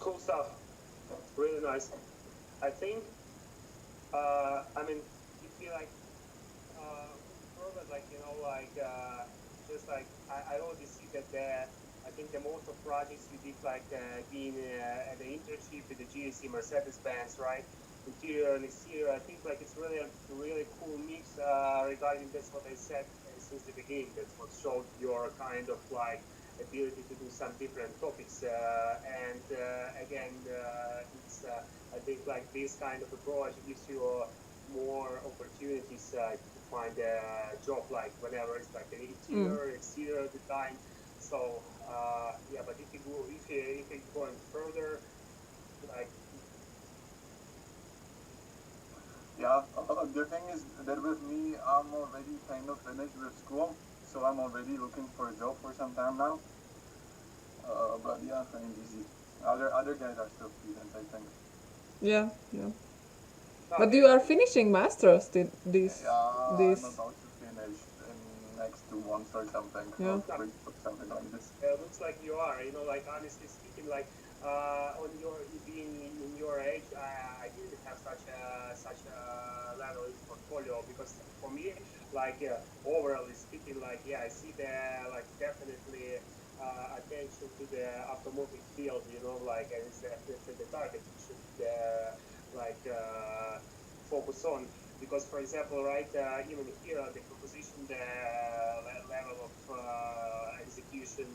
Cool stuff. Really nice. I think. I mean, you feel like further, like just like I already see that there. I think the most of projects you did like being at the internship with the GSC Mercedes-Benz, right? Interior and exterior. I think like it's really a really cool mix regarding that's what I said since the beginning. That's what showed your kind of like ability to do some different topics. And again, it's I think like this kind of approach gives you more opportunities to find a job, like whenever it's like an interior, exterior design. So yeah, but if you going further, like Yeah, the thing is that with me, I'm already kind of finished with school, so I'm already looking for a job for some time now. But yeah, kind of easy. Other guys are still students, I think. Yeah, yeah. But Okay. you are finishing masters this Yeah, this. I'm about to finish in next 2 months or something, Yeah. or 3 or something like this. Looks like you are. You know, like honestly speaking, like on your being in your age, I didn't have such a level in portfolio because for me, like overall speaking, like yeah, I see the like definitely attention to the automotive field. You know, like and it's the target you should like focus on. Because, for example, right, even here, the composition, the level of execution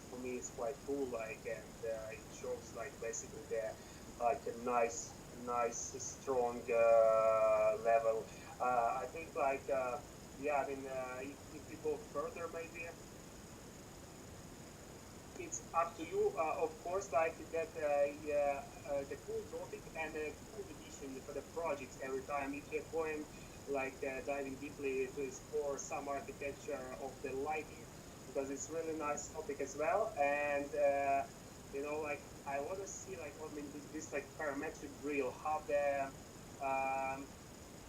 for me is quite cool, like, and it shows like basically the like a nice, strong level. I think like yeah, I mean, if we go further, maybe it's up to you, of course, like that yeah, the cool topic and the cool edition for the projects every time if you're going like diving deeply to explore some architecture of the lighting because it's really nice topic as well and you know like I want to see like I mean this like parametric drill um,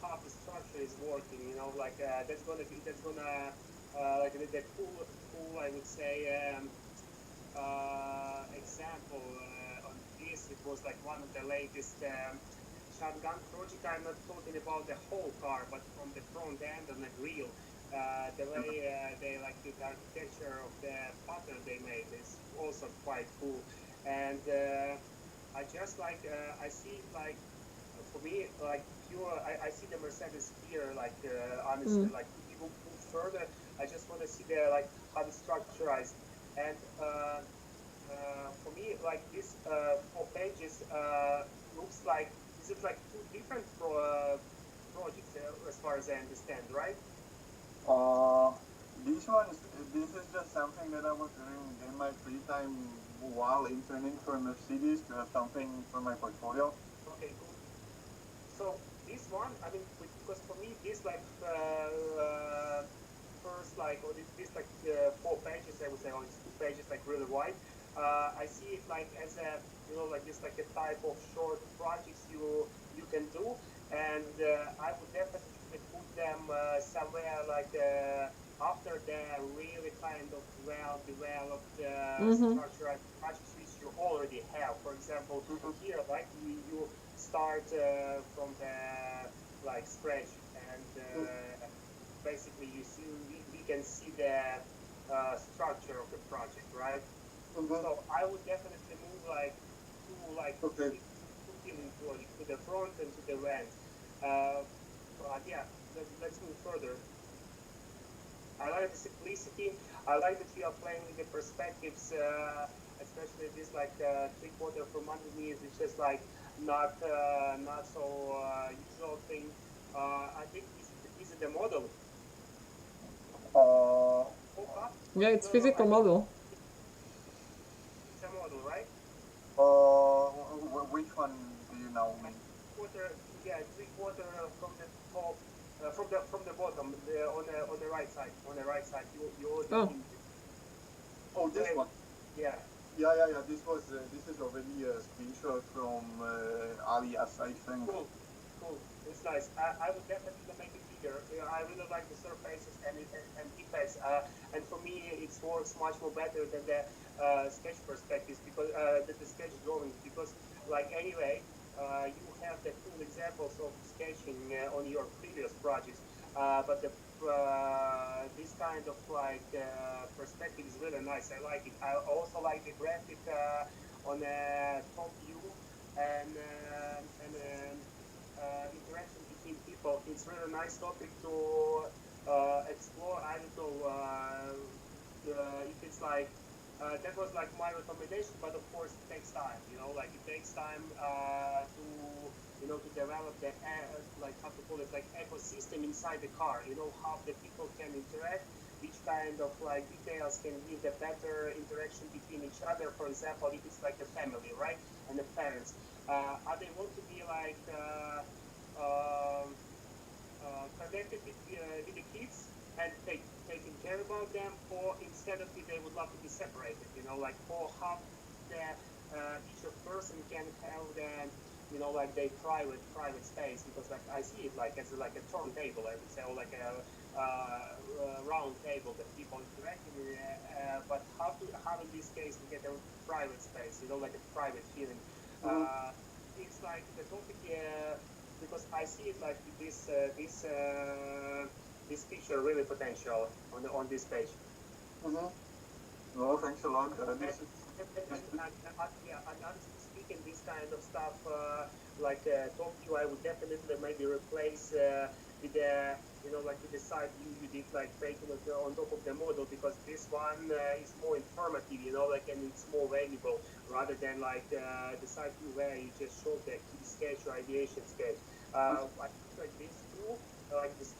how the structure is working you know like that's gonna like the cool I would say example on this. It was like one of the latest shotgun project. I'm not talking about the whole car, but from the front end and the grill. The way they like the architecture of the pattern they made is also quite cool. And I just like I see like for me like pure. I see the Mercedes here like honestly like if you go further, I just want to see the like how it's structurized and for me, like this 4 pages looks like this is like two different projects as far as I understand, right? Uh, these ones, this is just something that I was doing in my free time while interning for Mercedes to have something for my portfolio. Okay, cool. So this one, I mean, because for me, this like first like or this like 4 pages, I would say, or it's 2 pages, like really wide. I see it like as a you know like this like a type of short projects you can do, and I would definitely put them somewhere like after the really kind of well developed structured projects which you already have. For example, here like you start from the like scratch and basically you see we can see the structure of the project, right? So I would definitely move like Okay. two killing projects to the front and to the end. But yeah, let's move further. I like the simplicity. I like that you are playing with the perspectives, especially this like 3/4 from underneath, which is like not so usual thing. I think this is the model. Uh, Up? Yeah, it's No, I physical think model. it's a model, right? which one do you now mean? Quarter, yeah, 3/4 from the top, from the bottom, on the right side. On the right side, you already Oh. in. Oh, this one. Yeah. Yeah. This is already a screenshot from Alias, I think. Cool. It's nice. I would definitely make it bigger. I really like the surfaces and effects. And for me, it works much more better than the sketch perspectives because the sketch drawings. Because like anyway, you have the cool examples of sketching on your previous projects. But this kind of like perspective is really nice. I like it. I also like the graphic on the top view and interaction between people. It's really nice topic to explore. I don't know if it's like that was like my recommendation, but of course it takes time. You know, like it takes time to to develop the like how to call it like ecosystem inside the car. You know how the people can interact, which kind of like details can give the better interaction between each other. For example, if it's like a family, right, and the parents, are they want to be like connected with the kids and taking care about them, or instead of it, they would love to be separated. Like or how that each person can have their like their private space, because like I see it like as like a turntable, I would say, or like a round table that people interacting with. But how in this case we get a private space, like a private feeling. It's like the topic, because I see it like this feature really potential on this page. Well, thanks a lot. Honestly speaking, this kind of stuff, like top view, I would definitely maybe replace with the like with the side view you did, like making it on top of the model, because this one is more informative, like, and it's more valuable rather than like the side view where you just show the key sketch or ideation sketch. I think like this view, like this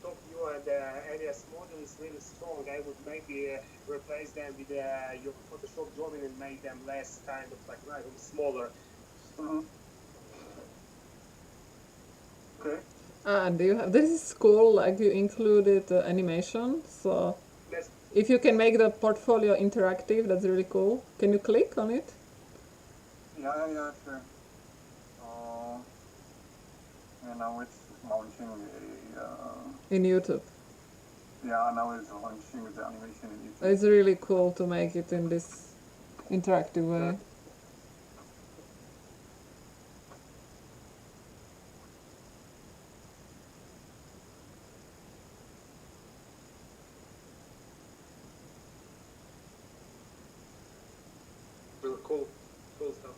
top view and alias model is really strong. I would maybe replace them with your Photoshop drawing and make them less kind of like smaller. Okay. And you have, this is cool, like you included animation, so Yes. if you can make the portfolio interactive, that's really cool. Can you click on it? Yeah, sure. And now it's launching In YouTube. now it's launching the animation in YouTube. It's really cool to make it in this interactive way. Really cool stuff.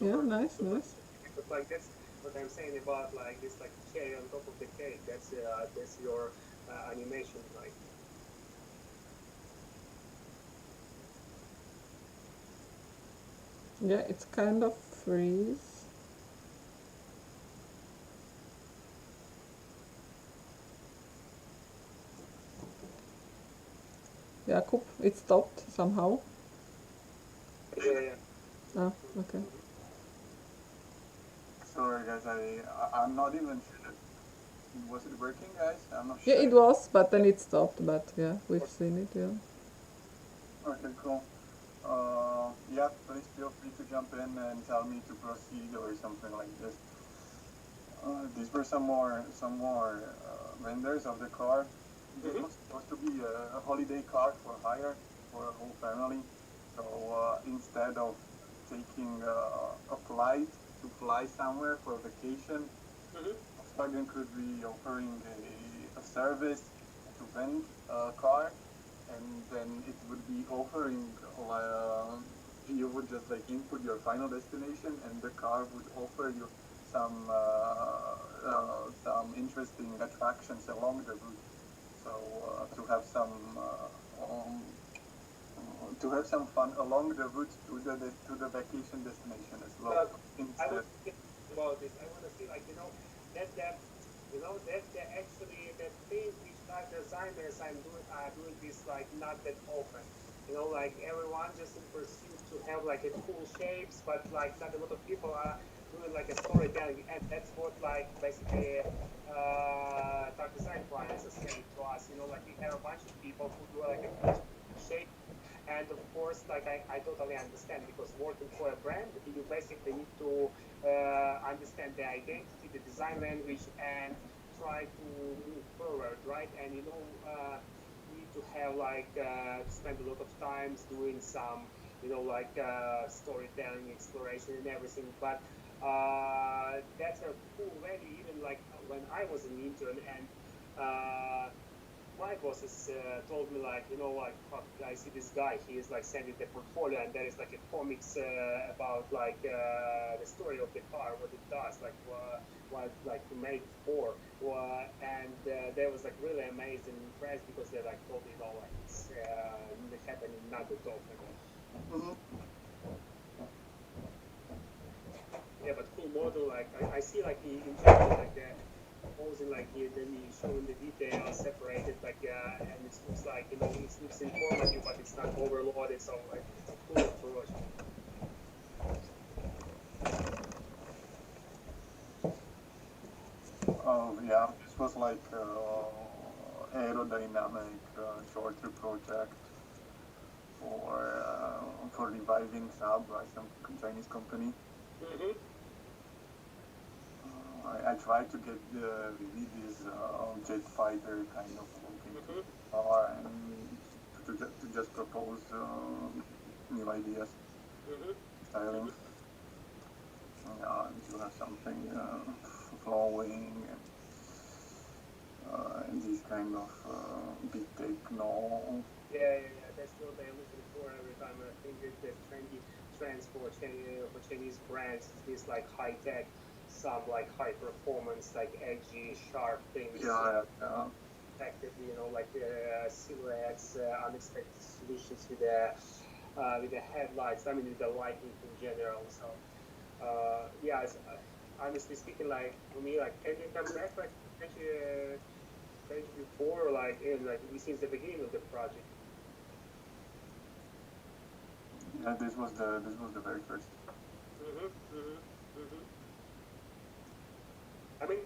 Yeah, nice. But like that's what I'm saying about like this like cherry on top of the cake. That's your animation like. Yeah, it's kind of freeze. Jakub, it stopped somehow. Yeah. Oh, okay. Sorry guys, I'm not even sure that, was it working, guys? I'm not sure. Yeah, it was, but then it stopped, but yeah, we've seen it, yeah. Okay, cool. Yeah, please feel free to jump in and tell me to proceed or something like this. These were some more renders of the car. This was supposed to be a holiday car for hire for a whole family. So instead of taking a flight to fly somewhere for vacation, Volkswagen could be offering a service to rent a car, and then it would be offering you would just like input your final destination, and the car would offer you some interesting attractions along the route. So to have some fun along the route to the vacation destination as well. I was thinking about this. I want to see like that actually that thing which like designers are doing this like not that often. Like everyone just in pursuit to have like a cool shapes, but like not a lot of people are doing like a storytelling, and that's what like basically dark design clients are saying to us. Like we have a bunch of people who do like a cool shape, and of course like I totally understand, because working for a brand you basically need to understand the identity, the design language, and try to move forward, right? And need to have like spend a lot of times doing some like storytelling, exploration, and everything. But that's a cool value. Even like when I was an intern, and my bosses told me like like fuck, I see this guy, he is like sending the portfolio, and there is like a comics about like the story of the car, what it does, like what like to make for, and they was like really amazed and impressed, because they like told me like it's happening not at all. Yeah, but full model, like I see, like in general, like the posing, like then you showing the details separated, like and it looks like it looks informative, but it's not overloaded. So like it's a cool approach. Oh yeah, this was like aerodynamic shorter project for reviving Saab by some Chinese company. Mm-hmm. I tried to get really this jet fighter kind of looking Mm-hmm. car and to just propose new ideas, Mm-hmm. stylings. Yeah, and to have something flowing and these kind of big techno. Yeah. That's what they're looking for every time. I think that the trendy trends for Chinese brands is this like high tech, some like high performance, like edgy, sharp things. Yeah. Effectively, like silhouettes, unexpected solutions with the headlights. I mean, with the lighting in general. So, yeah. Honestly speaking, like for me, like can you come back like before, like since the beginning of the project? Yeah, this was the very first. I mean,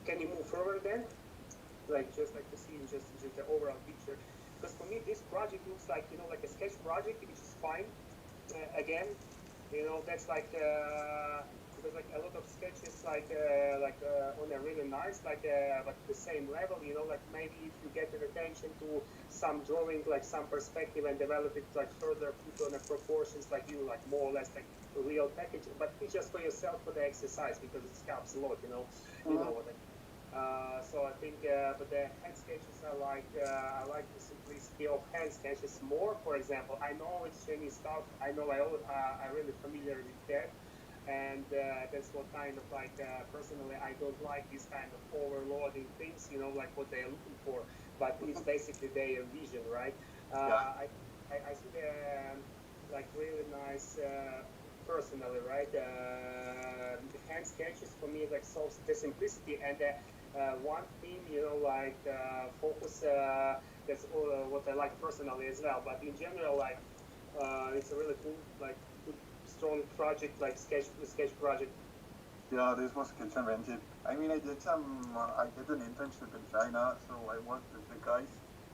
can you move forward then? Like just like to see just the overall picture. Because for me, this project looks like like a sketch project, which is fine. Again, that's like because like a lot of sketches on a really nice but the same level. Like maybe if you get an attention to some drawing, like some perspective, and develop it like further, put on the proportions like like more or less like real packaging, but it's just for yourself for the exercise because it helps a lot. You know what I mean. So I think, but the hand sketches I like the simplicity of hand sketches more. For example, I know it's Chinese stuff. I know I'm really familiar with that, and that's what kind of like personally I don't like this kind of overloading things. Like what they're looking for, but it's basically their vision, right? Yeah. I see the like really nice. Personally, right? Hand sketches for me like solves the simplicity and one theme, like focus. That's what I like personally as well. But in general, like it's a really cool, like good, strong project, like sketch project. Yeah, this was kitchen rented. I mean, I did an internship in China, so I worked with the guys.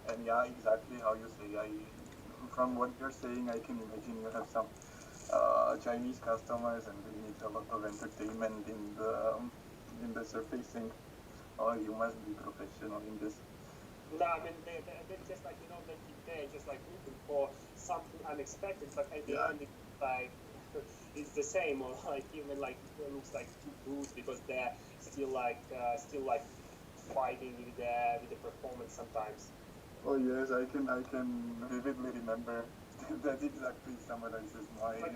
And yeah, exactly how you say. From what you're saying, I can imagine you have some Chinese customers, and they need a lot of entertainment in the surfacing. Oh, you must be professional in this. No, I mean they're just like they're just like looking for something unexpected, but at the Yeah. end it's like it's the same, or like even like it looks like too bruised because they're still like fighting with the performance sometimes. Oh yes, I can vividly remember. That exactly summarizes Like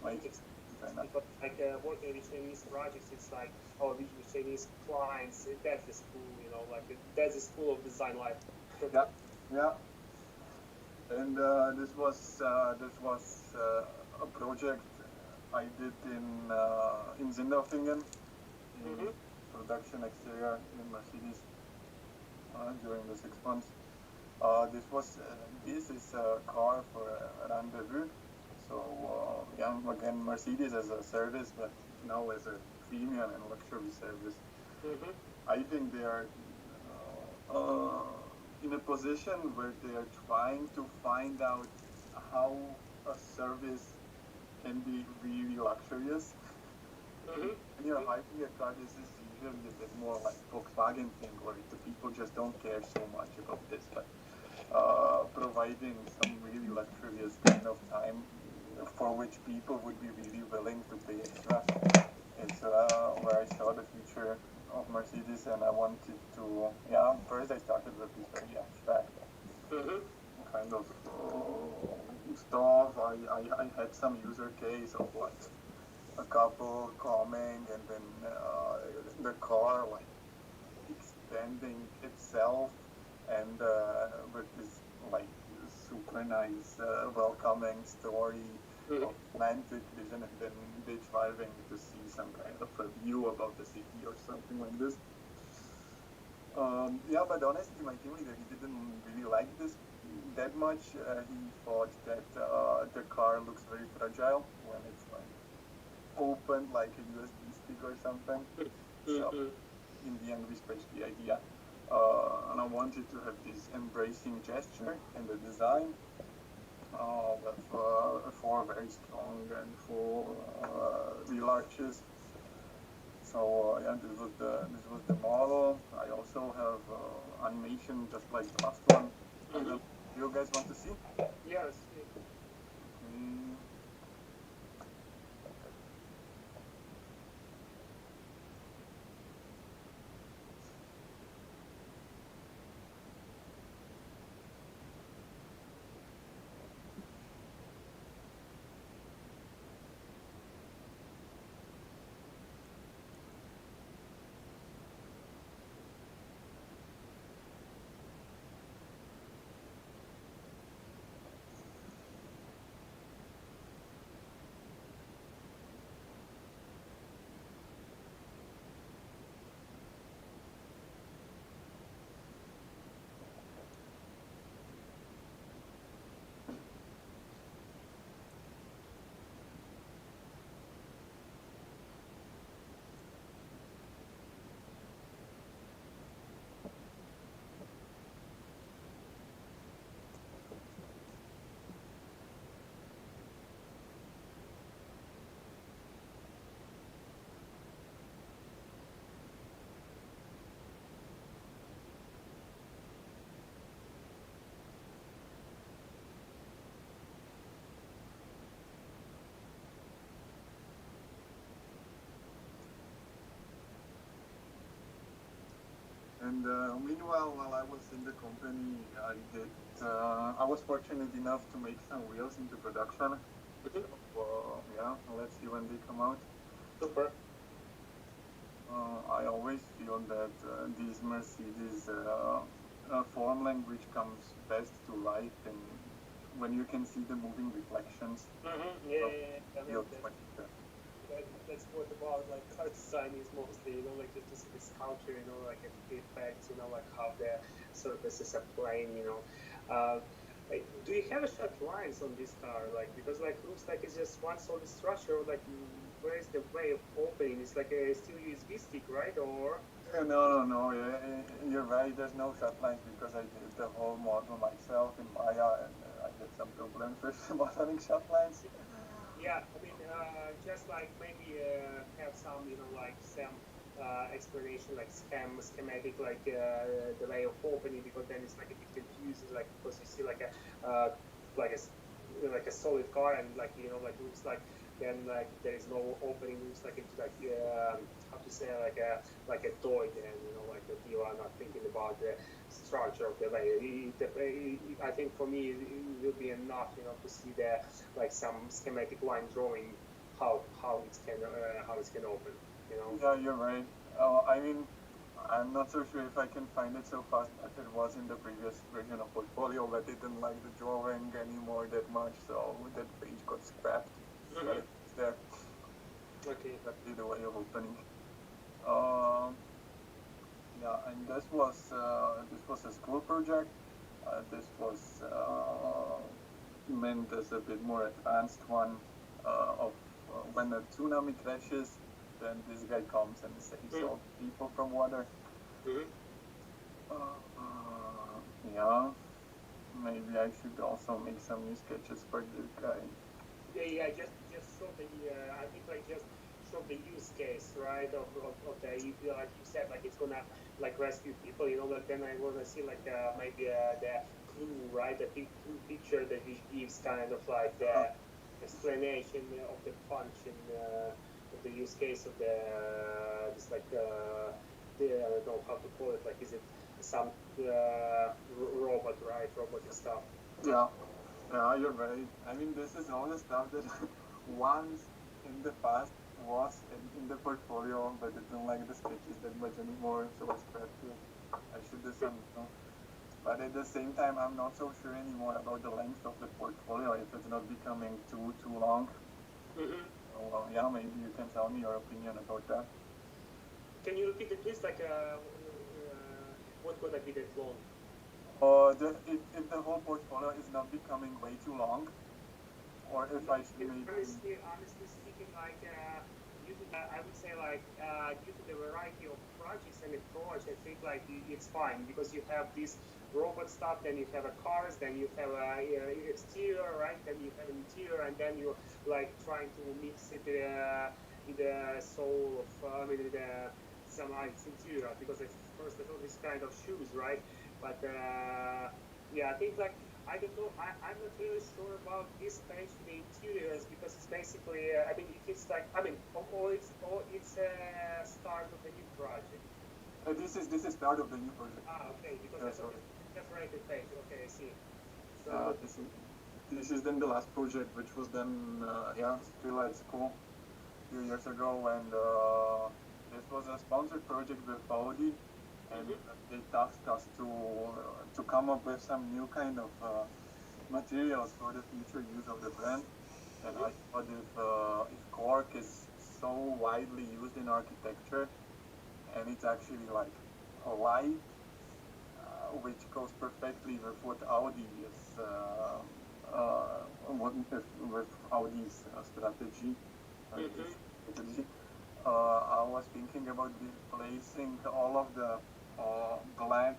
my it's China. because like working with Chinese projects, it's like with Chinese clients, that's the school, like that's the school of design life. Yeah, yeah. And this was a project I did in Sindelfingen in Mm-hmm. production exterior in Mercedes during the 6 months. This is a car for a rendezvous. So yeah, again, Mercedes as a service, but now as a premium and luxury service. Mm-hmm. I think they are uh, in a position where they are trying to find out how a service can be really luxurious. Mm-hmm. When you're hiring a car, this is usually a bit more like Volkswagen thing, where the people just don't care so much about this, but providing some really luxurious kind of time for which people would be really willing to pay extra. It's where I saw the future of Mercedes, and I wanted to. Yeah, first I started with this very abstract Mm-hmm. kind of stuff. I had some user case of like a couple coming, and then the car like extending itself, and with this like super nice welcoming story of romantic vision and then they driving to see some kind of a view about the city or something like this. Yeah, but honestly, my team leader, he didn't really like this that much. He thought that the car looks very fragile when it's like opened like a USB stick or something. So in the end, we scratched the idea. And I wanted to have this embracing gesture in the design with four very strong and full wheel arches. So yeah, this was the model. I also have animation just like the last one. Do you guys want to see? Yes. Mm. And meanwhile, while I was in the company, I was fortunate enough to make some wheels into production. Yeah, let's see when they come out. Super. I always feel that these Mercedes form language comes best to life when you can see the moving reflections. Yeah, of I mean, field that's what about like car design is mostly, like just to see this culture, like the effects, like how the surfaces are playing, Like, do you have a shot lines on this car? Like, because like looks like it's just one solid structure. Like, where is the way of opening? It's like a still USB stick, right? Or No. You're right. There's no shot lines because I did the whole model myself in Maya, and I had some problems with modeling shot lines. yeah, I mean, just like maybe have some, like some explanation, like schematic, like the way of opening, because then it's like a bit confusing, like because you see like like a like a solid car, and like like looks like then like there is no opening, looks like it's like how to say, like a toy, and like that you are not thinking about the structure of the way. I think for me it will be enough, to see the like some schematic line drawing how it can open. Yeah, you're right. I mean, I'm not so sure if I can find it so fast, but it was in the previous version of Portfolio, but it didn't like the drawing anymore that much, so that page got scrapped. But it's there. Okay. Exactly the way of opening. Yeah, and this was a school project. This was meant as a bit more advanced one of when a tsunami crashes, then this guy comes and saves all people from water. Yeah, maybe I should also make some new sketches for this guy. Yeah, just show the I think like just show the use case, right, of the like you said, like it's gonna like rescue people, like then I wanna see like maybe the clue, right, the clue picture that he gives, kind of like the explanation of the function of the use case of the this like the I don't know how to call it, like is it some robot, right, robotic stuff. Yeah, you're right. I mean, this is all the stuff that once in the past was in the portfolio, but I don't like the sketches that much anymore, so I scrapped it. I should do some But at the same time, I'm not so sure anymore about the length of the portfolio, if it's not becoming too long. Mm-hmm. So, yeah, maybe you can tell me your opinion about that. Can you repeat it, please? Like, what gonna be that long? If the whole portfolio is not becoming way too long, or if I should maybe... Honestly speaking, like, due to the, I would say, like, due to the variety of projects and approach, I think, like, it's fine because you have this robot stuff, then you have a cars, then you have a exterior, right? Then you have an interior, and then you're, like, trying to mix it with the soul of, with some its interior, because at first I thought this kind of shoes, right? But, yeah, I think, like, I don't know. I'm not really sure about this page for the interiors because it's basically. I mean, it's like. I mean, or it's a start of a new project. This is start of the new project. Okay. Because that's a separated page. Okay, I see. So this is then the last project, which was then still at school a few years ago, and this was a sponsored project with Audi. And they tasked us to come up with some new kind of materials for the future use of the brand. And I thought if cork is so widely used in architecture, and it's actually like a light, which goes perfectly with what Audi is, with Audi's strategy. I was thinking about replacing all of the black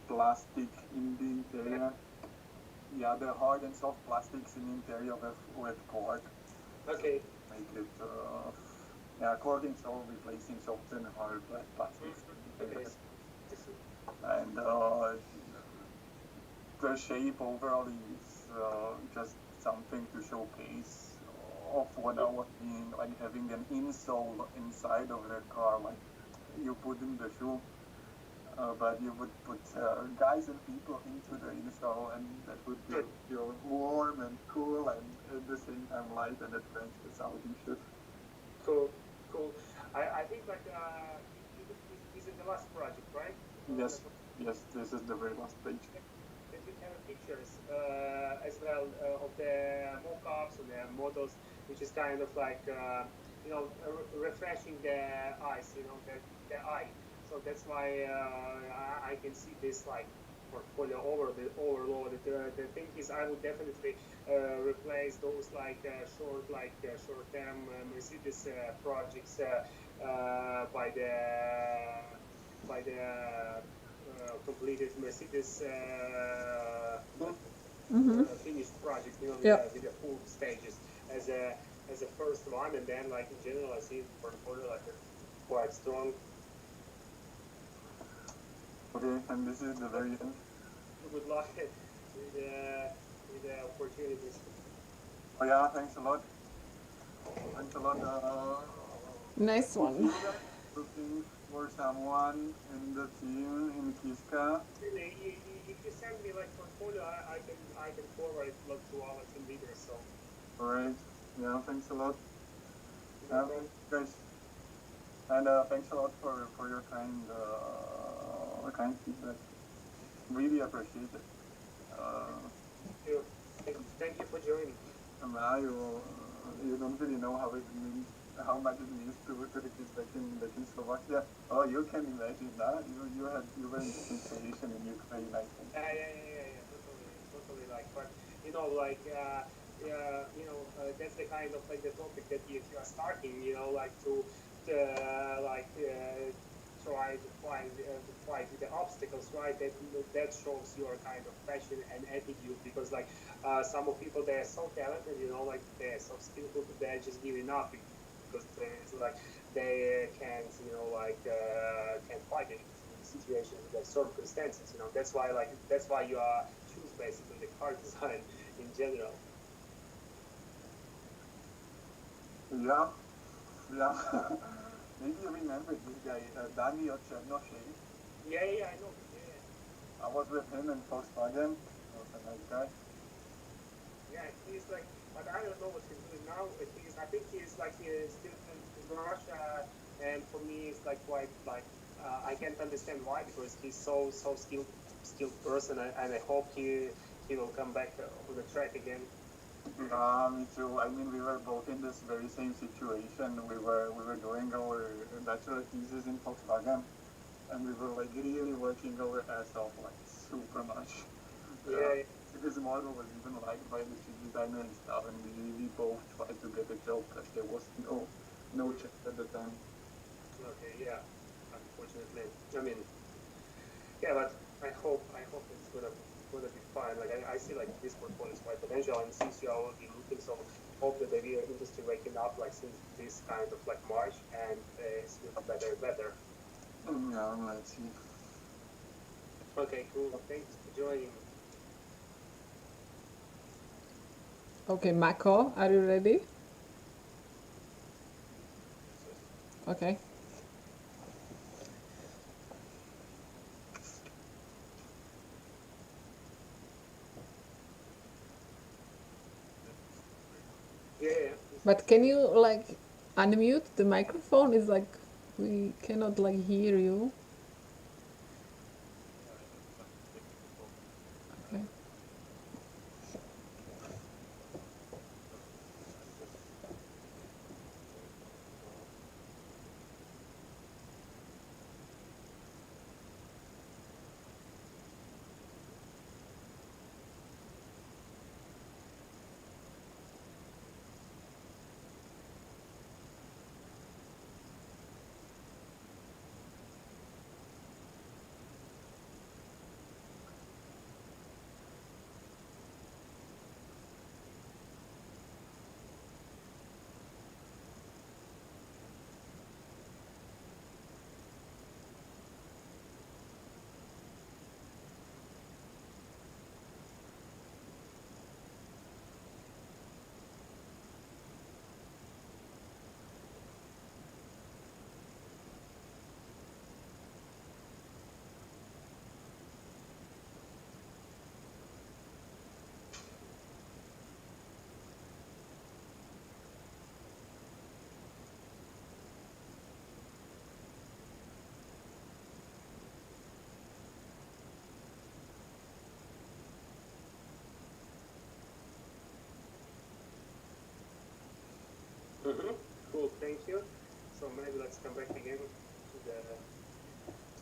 plastic in the interior, the hard and soft plastics in the interior with cork. okay. Make it cork and so replacing soft and hard black plastics. Okay. And the shape overall is just something to showcase of what I was being, like having an insole inside of the car, like you put in the shoe, but you would put guys and people into the insole, and that would feel warm and cool and at the same time light, and advanced the Saudi shoes. Cool. I think like this is the last project, right? Yes, this is the very last page. That you have pictures as well of the mock-ups and the models, which is kind of like refreshing the eyes, the eye. So that's why I can see this like portfolio overloaded. The thing is, I would definitely replace those like short-term Mercedes projects by the completed Mercedes finished project, with the full stages as a first one, and then like in general, I see the portfolio like quite strong. Okay, and this is the very end. Good luck with the opportunities. Oh yeah, thanks a lot. Thanks a lot. Nice one. Looking for someone in the team in Kiska. If you send me like portfolio, I can forward it to our team leaders. So. Alright. Yeah, thanks a lot. Guys. And thanks a lot for your kind feedback. Really appreciate it. Thank you for joining. You don't really know how much it means to the kids back in Slovakia. Oh, you can imagine that. You were in the same position in Ukraine, I think. Yeah, totally like, but that's the kind of like the topic that if you are starting, like to try to fight with the obstacles, right? That shows your kind of passion and attitude, because like some of people, they are so talented, like they're so skillful, they're just giving up because they can't can't fight it in situations with their circumstances. That's why you are choose basically the car design in general. Yeah. Maybe you remember this guy, Daniel Chernoshev. Yeah, I know. Yeah. I was with him in Volkswagen. He was a nice guy. Yeah, he's like, but I don't know what he's doing now. I think he's still in Russia, and for me, it's like quite like I can't understand why, because he's so skilled person, and I hope he will come back on the track again. Me too. I mean, we were both in this very same situation. We were doing our bachelor thesis in Volkswagen, and we were like really working our ass off like super much. Yeah. His model was even liked by the chief designer and stuff, and we both tried to get a job because there was no chance at the time. Okay, yeah. Unfortunately, I mean, yeah, but I hope it's gonna be fine. Like I see like this portfolio is quite potential, and since you are already looking, so hope that the beer industry waking up like since this kind of like March, and it's will be better and better. Yeah, let's see. Okay, cool. Thanks for joining. Okay, Mako, are you ready? Okay. Yeah. But can you like unmute the microphone? It's like we cannot like hear you. Okay. Cool. Thank you. So maybe let's come back again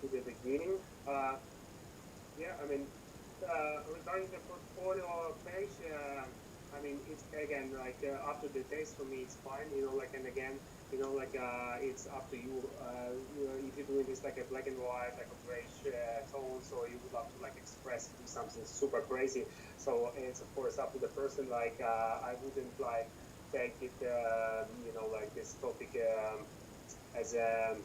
to the beginning. Yeah, I mean, regarding the portfolio page, I mean, it's again like after the taste for me, it's fine. Like and again, it's up to you. If you're doing this like a black and white, like a grayish tones, or you would love to like express do something super crazy. So it's of course up to the person. Like I wouldn't like take it, like this topic as a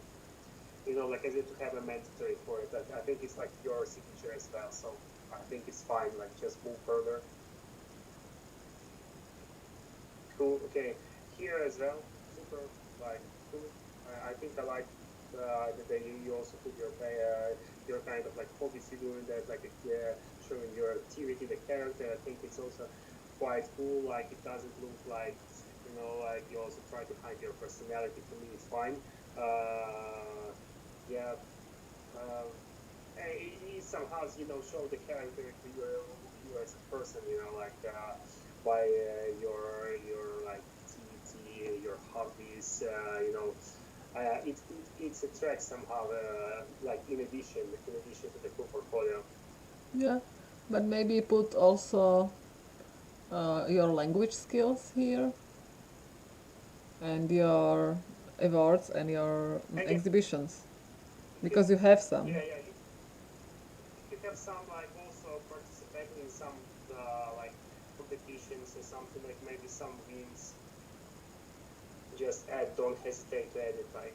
like as if to have a mandatory for it. But I think it's like your signature as well, so I think it's fine. Like just move further. Cool. Okay, here as well. Super. Like cool. I think I like that you also put your kind of like hobbies you doing that, like showing your activity, the character. I think it's also quite cool. Like it doesn't look like like you also try to hide your personality. For me, it's fine. Yeah. He somehow show the character to you as a person, like by your like activity, your hobbies, it's a track somehow like in addition to the full portfolio. Yeah, but maybe put also your language skills here and your awards and your exhibitions, because you have some. Yeah. You have some like also participating in some like competitions or something, like maybe some wins. Just add, don't hesitate to edit. Like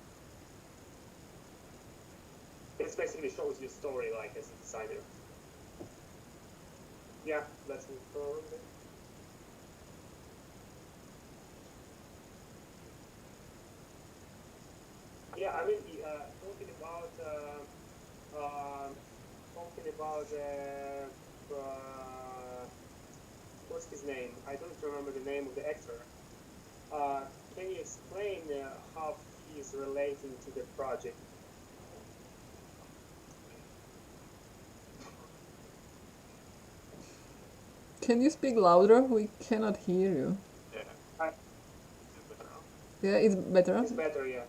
it basically shows your story, like as a designer. Yeah, let's move forward. Yeah, I mean, talking about what's his name? I don't remember the name of the actor. Can you explain how he is relating to the project? Can you speak louder? We cannot hear you. Yeah. Hi. Is it better now? Yeah, it's better. It's better, yeah.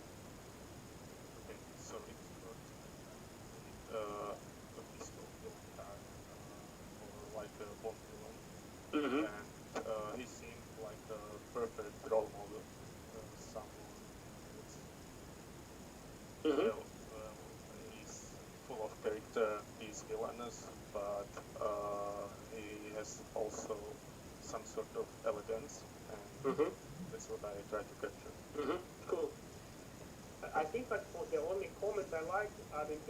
Okay, sorry. A pistol built car for like a Bond villain, Mm-hmm. and he seemed like a perfect role model. Someone that's Mm-hmm. well, he's full of character. He's villainous, but he has also some sort of elegance, and Mm-hmm. that's what I try to capture. Mm-hmm. Cool. I think that for the only comment I like, I mean,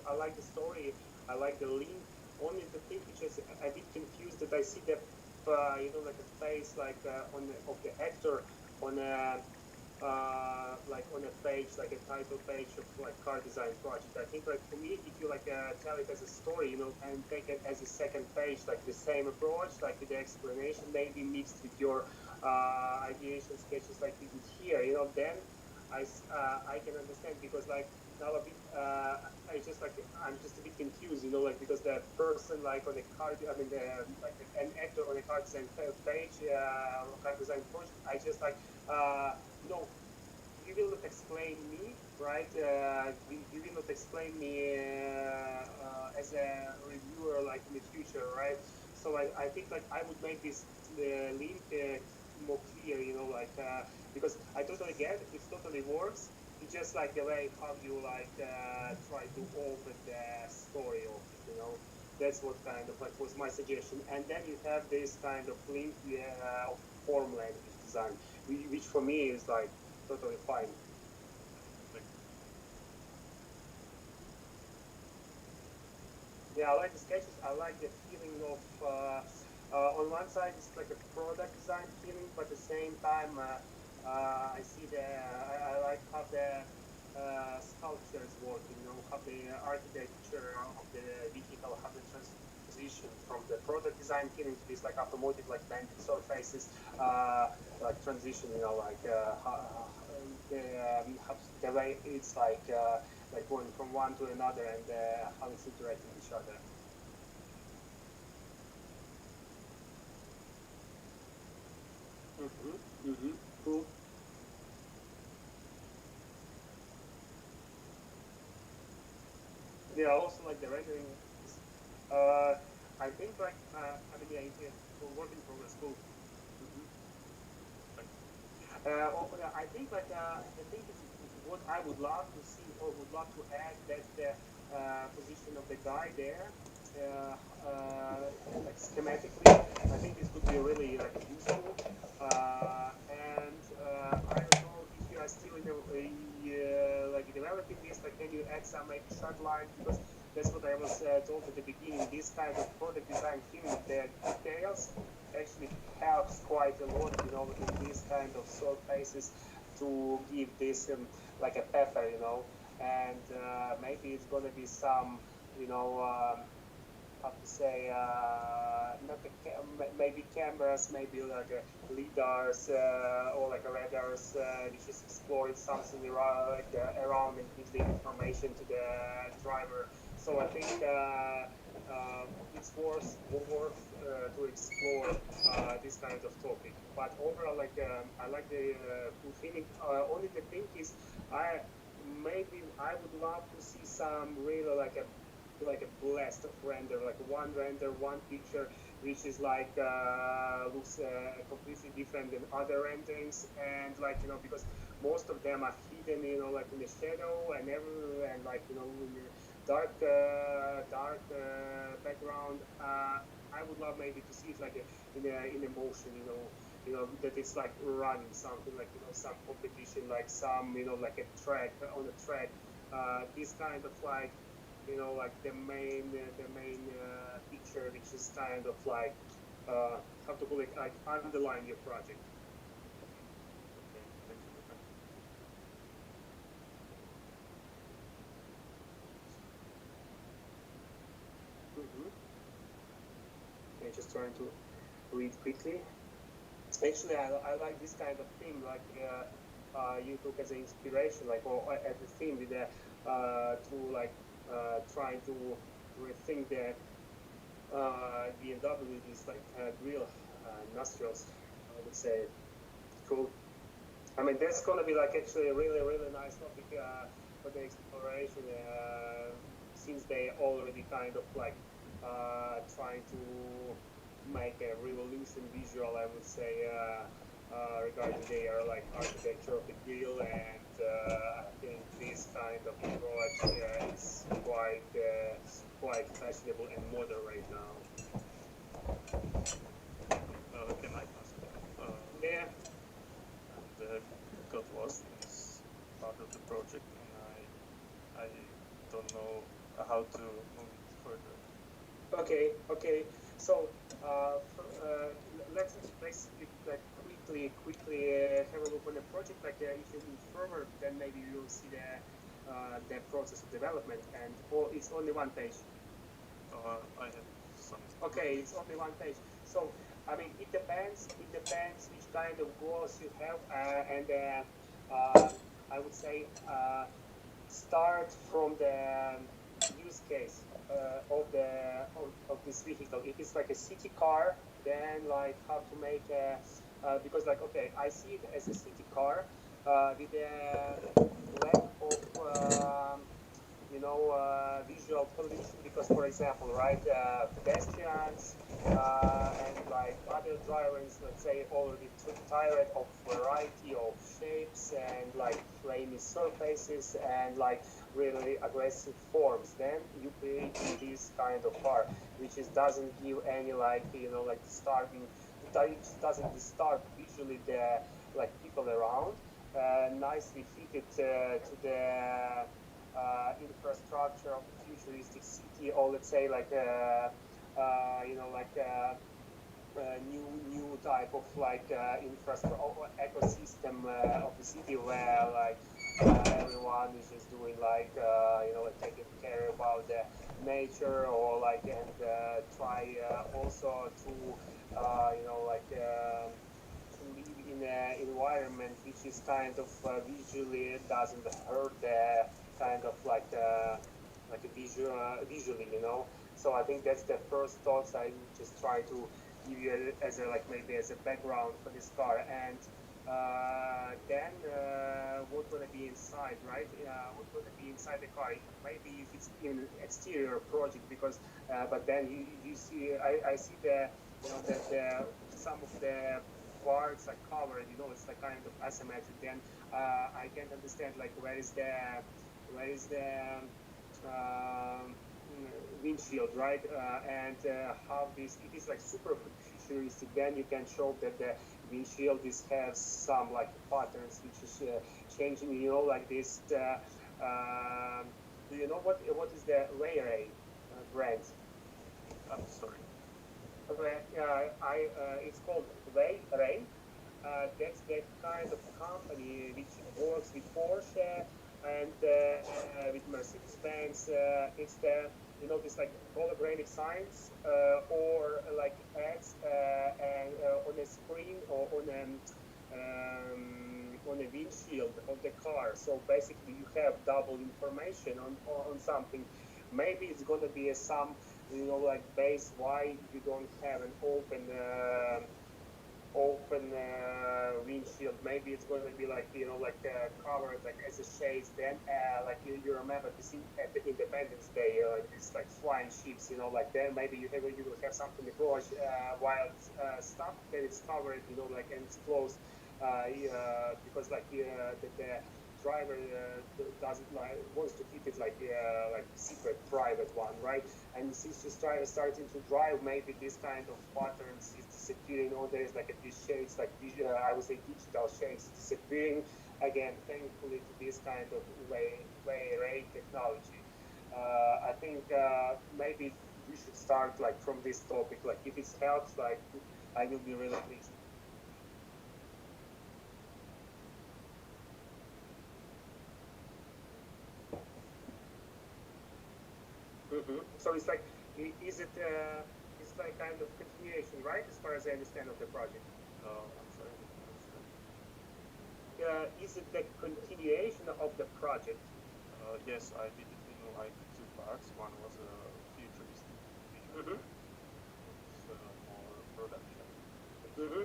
I like the story, I like the link. Only the thing which is a bit confused that I see the, like a face like of the actor on a like on a page, like a title page of like car design project. I think like for me, if you like tell it as a story, and take it as a second page, like the same approach, like with the explanation, maybe mixed with your ideation sketches, like we did here, then I can understand because like now a bit I'm just a bit confused, like because the person like on the card, I mean like an actor on a card design page, card design project, I just like no, you will not explain me, right? You will not explain me as a reviewer, like in the future, right? So I think like I would make this link more clear, like because I totally get it, it totally works. It's just like the way how you like try to open the story of it, That's what kind of like was my suggestion. And then you have this kind of link of form language design, which for me is like totally fine. Yeah, I like the sketches. I like the feeling of on one side it's like a product design feeling, but at the same time I see I like how the sculptures work. How the architecture of the vehicle, how the transition from the product design feeling to this like automotive, like bending surfaces, like transition. Like the way it's like going from one to another and how it's interacting with each other. Mm-hmm. Mm-hmm. Cool. Yeah, also like the rendering. Uh, I think like I mean yeah, for work in progress. Cool. Mm-hmm. Yeah, I think like the thing is what I would love to see or would love to add that's the position of the guy there. Like schematically, I think this could be really like useful. And I don't know if you are still in like developing this. Like, can you add some maybe short lines because that's what I was told at the beginning. This kind of product design thing, the details actually helps quite a lot, in these kind of surfaces to give this like a pepper, and maybe it's gonna be some, how to say, not maybe cameras, maybe like lidars or like a radars, which is exploring something around, like, around and gives the information to the driver. So I think it's worth to explore this kind of topic. But overall, like I like the full feeling. Only the thing is, I would love to see some really like a blast of render, like one render, one picture, which is like looks completely different than other renderings, and like because most of them are hidden, like in the shadow and like in the dark background. I would love maybe to see it like in a motion, that it's like running something like some competition, like some like a track on a track. This kind of like like the main picture, which is kind of like how to call it, like underline your project. Okay, thank you. Mm-hmm. Okay, just trying to read quickly. Actually, I like this kind of theme, like you took as an inspiration, like or as a theme with the to like trying to rethink the BMW with these like real nostrils, I would say. Cool. I mean, that's gonna be like actually a really, really nice topic for the exploration, since they already kind of like trying to make a revolution visual, I would say, regarding their like architecture of the grill, and I think this kind of approach is quite fashionable and modern right now. Can I ask? Yeah. Got lost in this part of the project, and I don't know how to move it further. Okay. So let's like quickly have a look on the project. Like if you move further, then maybe you will see the process of development, and it's only one page. I have some. Okay, it's only one page. So I mean, it depends. It depends which kind of goals you have, and I would say start from the use case of this vehicle. If it's like a city car, then like how to make a because like okay, I see it as a city car with a lack of visual pollution, because for example, right, pedestrians and like other drivers, let's say, already too tired of variety of shapes and like flamey surfaces and like really aggressive forms. Then you create this kind of car, which is doesn't give any like like disturbing, it doesn't disturb visually the like people around. Nicely fitted to the infrastructure of the futuristic city, or let's say like like new type of like infrastructure ecosystem of the city, where like everyone is just doing like like taking care about the nature, or like and try also to to live in an environment which is kind of visually doesn't hurt the kind of like a visually. So I think that's the first thoughts I just try to give you as a like maybe as a background for this car, and then what's gonna be inside, right? What's gonna be inside the car? Maybe if it's in exterior project, because but then you see I see the that some of the parts are covered. It's like kind of asymmetric. Then I can understand like where is the um, windshield, right? And how this it is like super futuristic. Then you can show that the windshield has some like patterns which is changing. Like this. Do you know what is the Ray brand? I'm sorry. It's called Ray. That's the kind of company which works with Porsche and with Mercedes-Benz. It's the this like holographic signs or like ads and on a screen or on a windshield of the car. So basically, you have double information on something. Maybe it's gonna be some like base why you don't have an open windshield. Maybe it's going to be like like covered like as a shades. Then like you remember this at the Independence Day, like this like flying ships. Like then maybe you will have something in the garage while it's stuff, then it's covered. Like and it's closed because like the driver doesn't like wants to keep it like secret private one, right? And since you starting to drive, maybe this kind of patterns is disappearing, or there is like these shades, like I would say digital shades disappearing again, thankfully to this kind of ray technology. I think maybe we should start like from this topic. Like if it helps, like I will be really pleased. So it's like, is it? It's like kind of continuation, right? As far as I understand of the project. I'm sorry. Is it the continuation of the project? Yes, I did it in like two parts. One was a futuristic vision, Mm-hmm.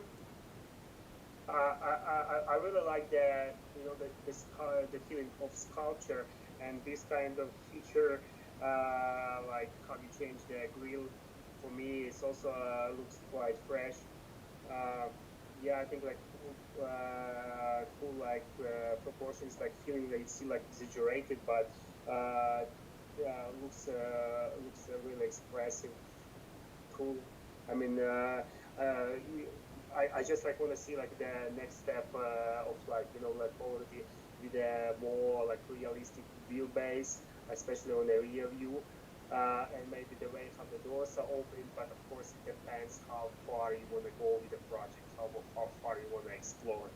I really like the the feeling of sculpture and this kind of feature, like how you change the grill. For me, it's also looks quite fresh. Uh, yeah, I think like cool like proportions, like feeling that it's still like exaggerated, but yeah, looks really expressive. Cool. I mean, I just like want to see like the next step of like like already with a more like realistic wheelbase, especially on the rear view, and maybe the way how the doors are open. But of course, it depends how far you want to go with the project, how far you want to explore.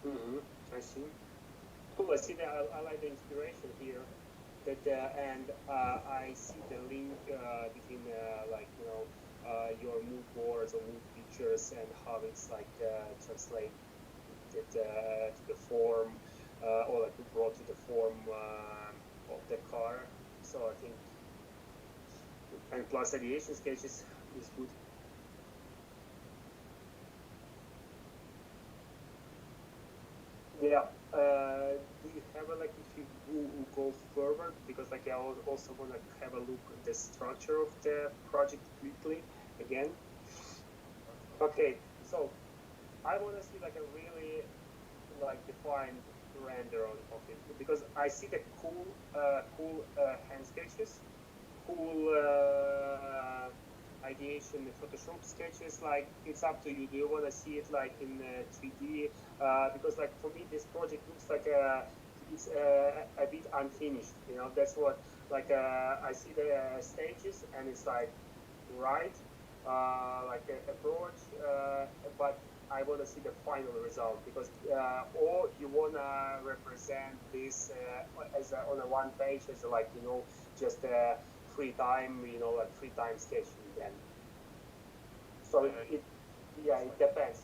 Mm-hmm. I see. Cool. I see that. I like the inspiration here. That and I see the link between like your mood boards or mood pictures and how it's like translated to the form or like brought to the form of the car. So I think and plus aviation sketches is good. Yeah. Do you have a, like if you go forward because like I also want to have a look at the structure of the project quickly again. Okay, so I want to see like a really like defined render of it because I see the cool hand sketches, cool ideation Photoshop sketches. Like it's up to you. Do you want to see it like in 3D? Because like for me, this project looks like it's a bit unfinished. That's what like I see the stages and it's like right, like approach, but I want to see the final result because or you want to represent this as on a one page as like just free time, like free time sketching then. So it yeah, it depends.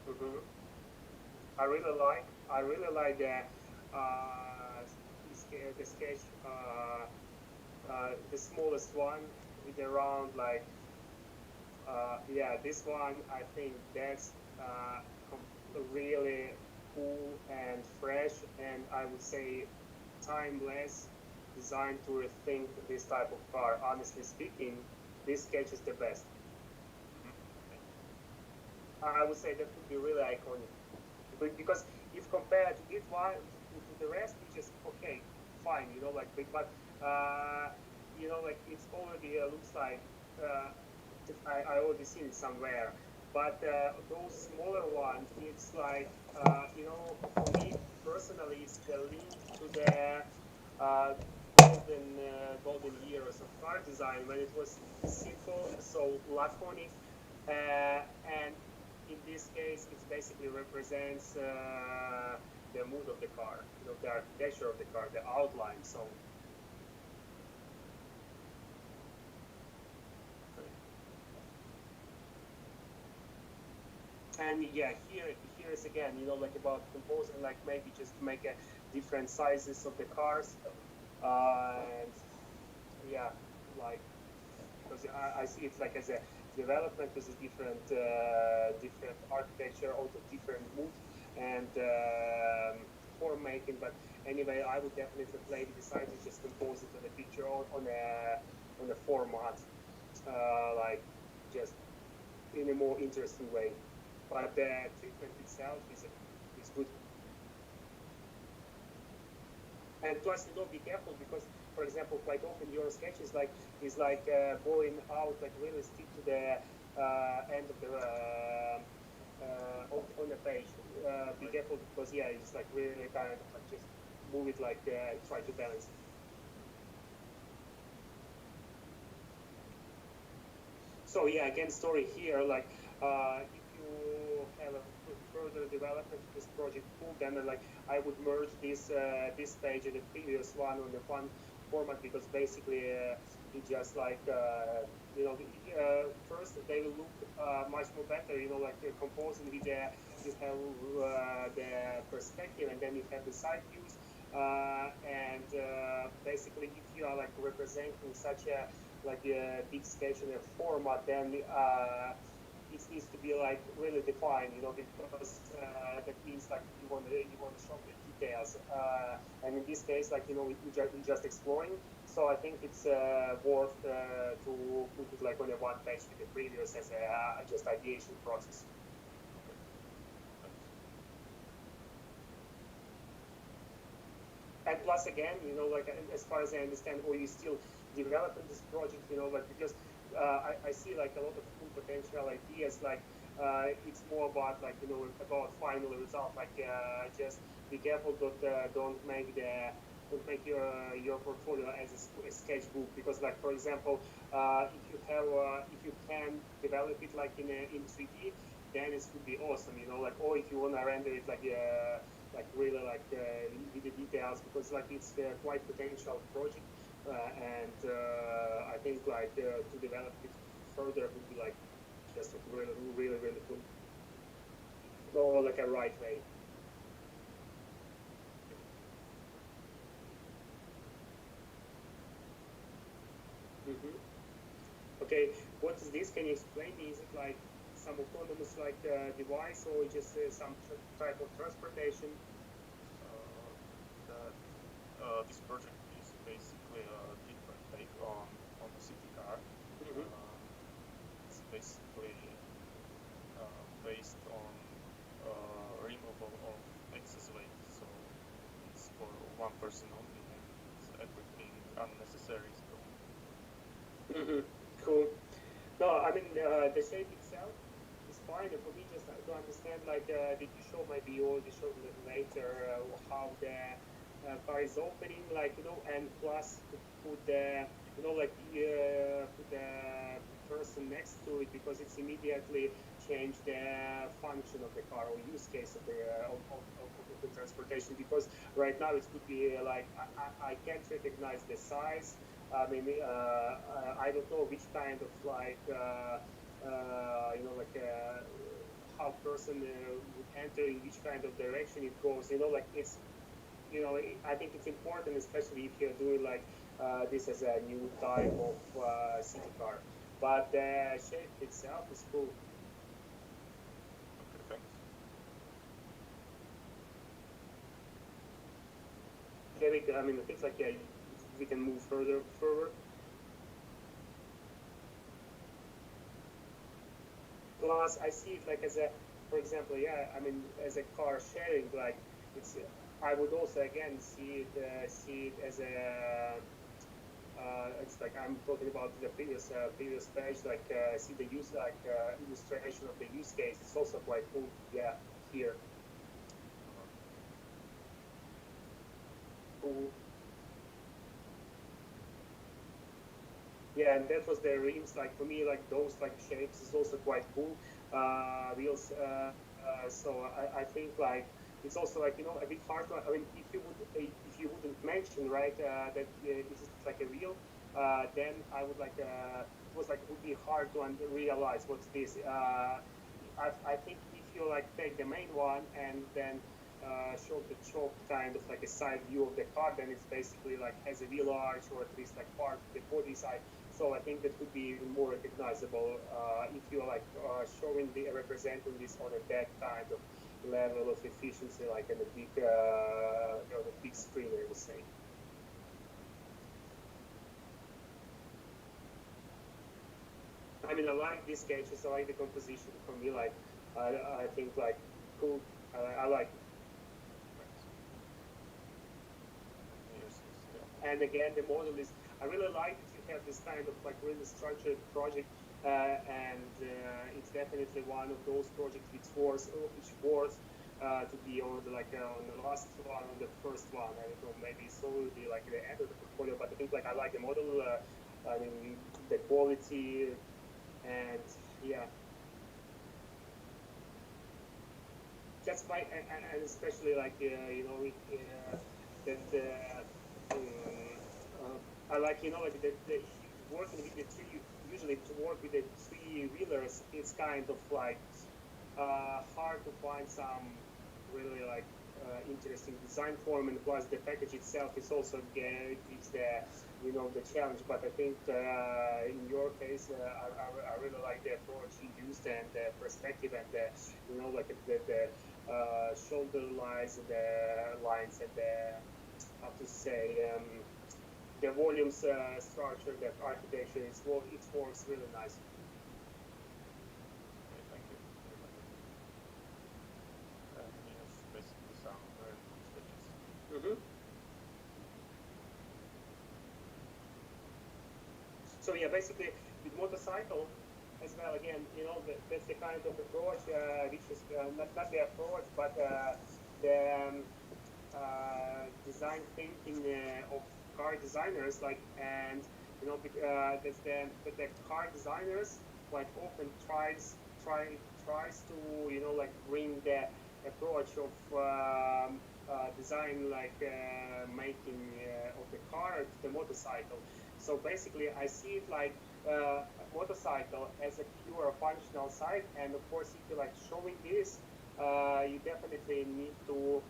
Hmm. I really like uh, the sketch, the smallest one with around like yeah, this one I think that's really cool and fresh, and I would say timeless, designed to rethink this type of car. Honestly speaking, this sketch is the best. I would say that would be really iconic. Because if compared to it one to the rest, it's just okay, fine, like but like it's already looks like I already seen it somewhere. But those smaller ones, it's like for me personally, it's the link to the uh, golden years of car design when it was simple, so laconic, and in this case, it basically represents the mood of the car, the architecture of the car, the outline. So, and yeah, here is again, like about composing, like maybe just make a different sizes of the cars, and yeah, like because I see it like as a development as a different architecture, also different mood and form making. But anyway, I would definitely maybe decide to just compose it on a picture on a format, like just in a more interesting way. But the treatment itself is good. And plus, be careful because, for example, quite often your sketch is like going out, like really stick to the end of the on the page. Be careful because yeah, it's like really kind of like just move it like try to balance. So yeah, again, story here. Like if you have a further development of this project, cool. Then like I would merge this page and the previous one on the one format because basically It just like first they will look much more better. Composing with you have the perspective, and then you have the side views. And basically, if you are like representing such a big sketch in a format, then it needs to be like really defined, because that means like you want to show the details. And in this case, we're just exploring. So I think it's worth to put it like on a one page with the previous as a just ideation process. And plus again, as far as I understand, or you still developing this project, because I see like a lot of full potential ideas, it's more about about final result, just be careful that don't make your portfolio as a sketchbook, because for example, if you can develop it in 3D, then it would be awesome, or if you want to render it really with the details, because it's quite potential project, and I think to develop it further would be just really really really cool. Go a right way. Okay, what is this? Can you explain me? Is it some autonomous device, or just some type of transportation? This project is basically a different take on the city car. It's basically based on removal of excess weight, so it's for one person only, and everything unnecessary is gone. Cool. No, I mean the shape itself is fine. For me, just to understand, did you show maybe you already showed it later how the car is opening, and plus to put the put the person next to it, because it's immediately changed the function of the car or use case of the transportation. Because right now it could be I can't recognize the size. I mean, I don't know which kind of how person would enter, in which kind of direction it goes. It's I think it's important, especially if you're doing this as a new type of city car. But the shape itself is cool. Okay, thanks. Okay, I mean, it looks we can move forward. Plus, I see it as a, for example, I mean, as a car sharing, it's. I would also again see it as a. It's I'm talking about the previous page. See the use illustration of the use case. It's also quite cool. Yeah, here. Cool. Yeah, and that was the rims. For me, those shapes is also quite cool. Wheels. So I think it's also a bit hard to. I mean, if you wouldn't mention that this is a wheel, then I would it was would be hard to realize what's this. I think if you take the main one and then show the chopped kind of a side view of the car, then it's basically has a wheel arch, or at least part of the body side. So I think that could be even more recognizable if you're showing representing this on that kind of level of efficiency, in a big, the big screen, I would say. I mean, I like these sketches. I like the composition. For me, I think cool. I like it. And again, the model is. I really like that you have this kind of really structured project, and it's definitely one of those projects which was to be on the on the last one, on the first one. I don't know, maybe it's already the end of the portfolio, but I think I like the model. I mean, the quality, and yeah. Just and especially that I like the working with the three, usually to work with the three-wheelers, it's kind of like hard to find some really like interesting design form, and plus the package itself is also gives the the challenge. But I think in your case, I really like the approach you used and the perspective and the like the shoulder lines, the lines, and the how to say the volumes structure, that architecture, it works really nice. Okay, thank you. Yes, basically some very good sketches. Mm-hmm. So yeah, basically with motorcycle as well, again, that's the kind of approach which is not the approach, but the design thinking of car designers, like, and that's the car designers quite often tries to like bring the approach of design, like making of the car to the motorcycle. So basically, I see it like motorcycle as a pure functional side, and of course, if you like showing this, you definitely need to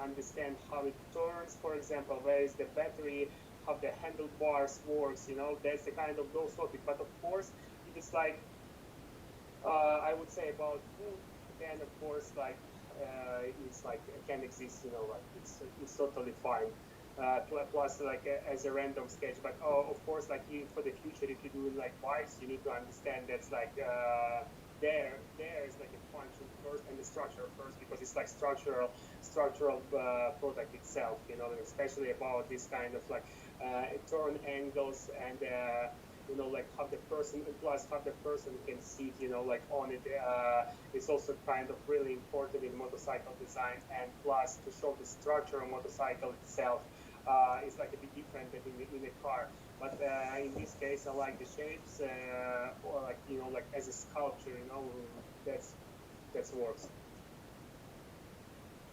understand how it turns, for example, where is the battery, how the handlebars works. That's the kind of those topics. But of course, if it's like I would say about food, then of course like it's like it can exist, like it's totally fine. Plus like as a random sketch, but of course like for the future, if you're doing like bikes, you need to understand that's like there is like a function first and the structure first, because it's like structural product itself, and especially about this kind of like turn angles and like how the person, and plus how the person can sit, like on it. It's also kind of really important in motorcycle design, and plus to show the structure of motorcycle itself is like a bit different than in a car. But in this case, I like the shapes, or like like as a sculpture, that's works.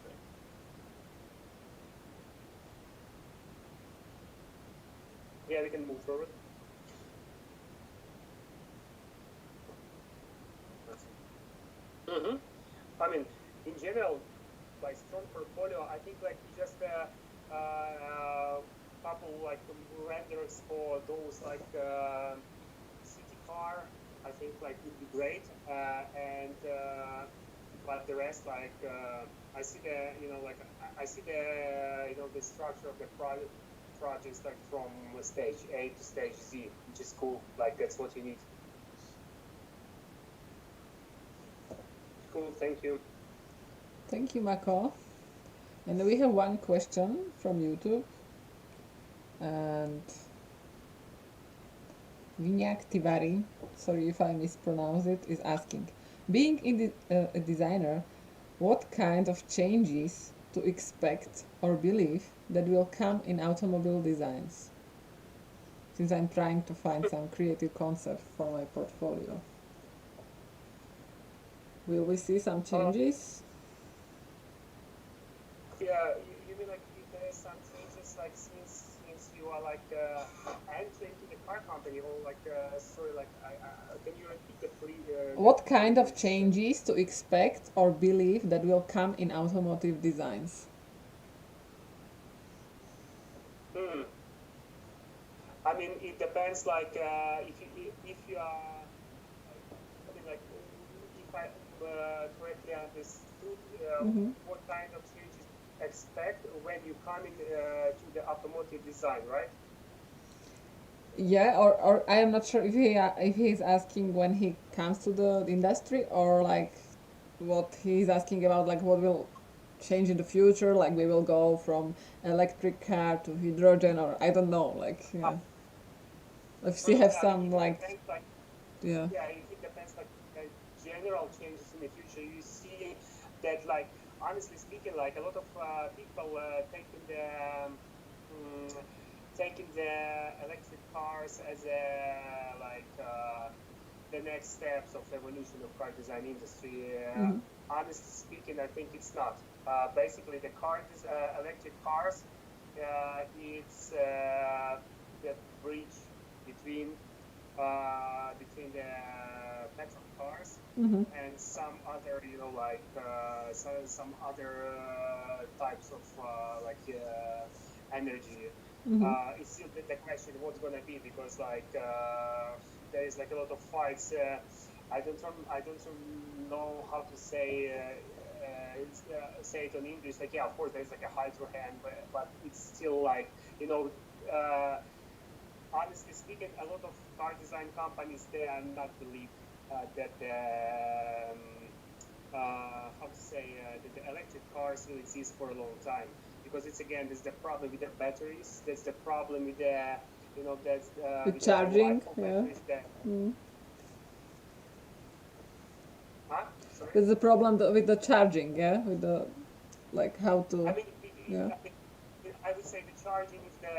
Okay. Yeah, we can move forward. Mm-hmm. I mean, in general, by strong portfolio, I think like just couple like renders for those like city car, I think like would be great. And but the rest, like I see the like I see the the structure of the projects like from stage A to stage Z, which is cool. Like that's what you need. Cool, thank you. Thank you, Mako. And we have one question from YouTube. And Vinyak Tiwari, sorry if I mispronounce it, is asking, being a designer, what kind of changes to expect or believe that will come in automobile designs? Since I'm trying to find some creative concept for my portfolio. Will we see some changes? Yeah, you mean like if there is some changes, like since you are like entering to the car company, or like sorry, like can you repeat the What kind of changes to expect or believe that will come in automotive designs? Hmm. I mean, it depends. Like if you are, I mean, like if I correctly understood, what kind of changes expect when you come in to the automotive design, right? Yeah, or I am not sure if he is asking when he comes to the industry, or like what he's asking about, like what will change in the future, like we will go from electric car to hydrogen, or I don't know, like yeah. If you have Yeah, some it like depends, like yeah. yeah, it depends like general changes in the future. You see that like honestly speaking, like a lot of people mm, taking the electric cars as a like the next steps of evolution of car design industry. Honestly speaking, I think it's not. Basically, the electric cars, it's the bridge between between the petrol cars Mm-hmm. and some other, some other types of energy. Mm-hmm. It's still the question what's gonna be, because there is like a lot of fights. I don't know how to say it in English. Like, yeah, of course there's like a hydro hand, but it's still like, you know. Honestly speaking, a lot of car design companies, they are not believe that how to say that the electric cars will exist for a long time, because it's again, there's the problem with the batteries. There's the problem with the that's The with the charging, life of yeah. batteries. That Mm. sorry. There's a problem with the charging, yeah, with the like how I to, mean, yeah. I would say the charging is the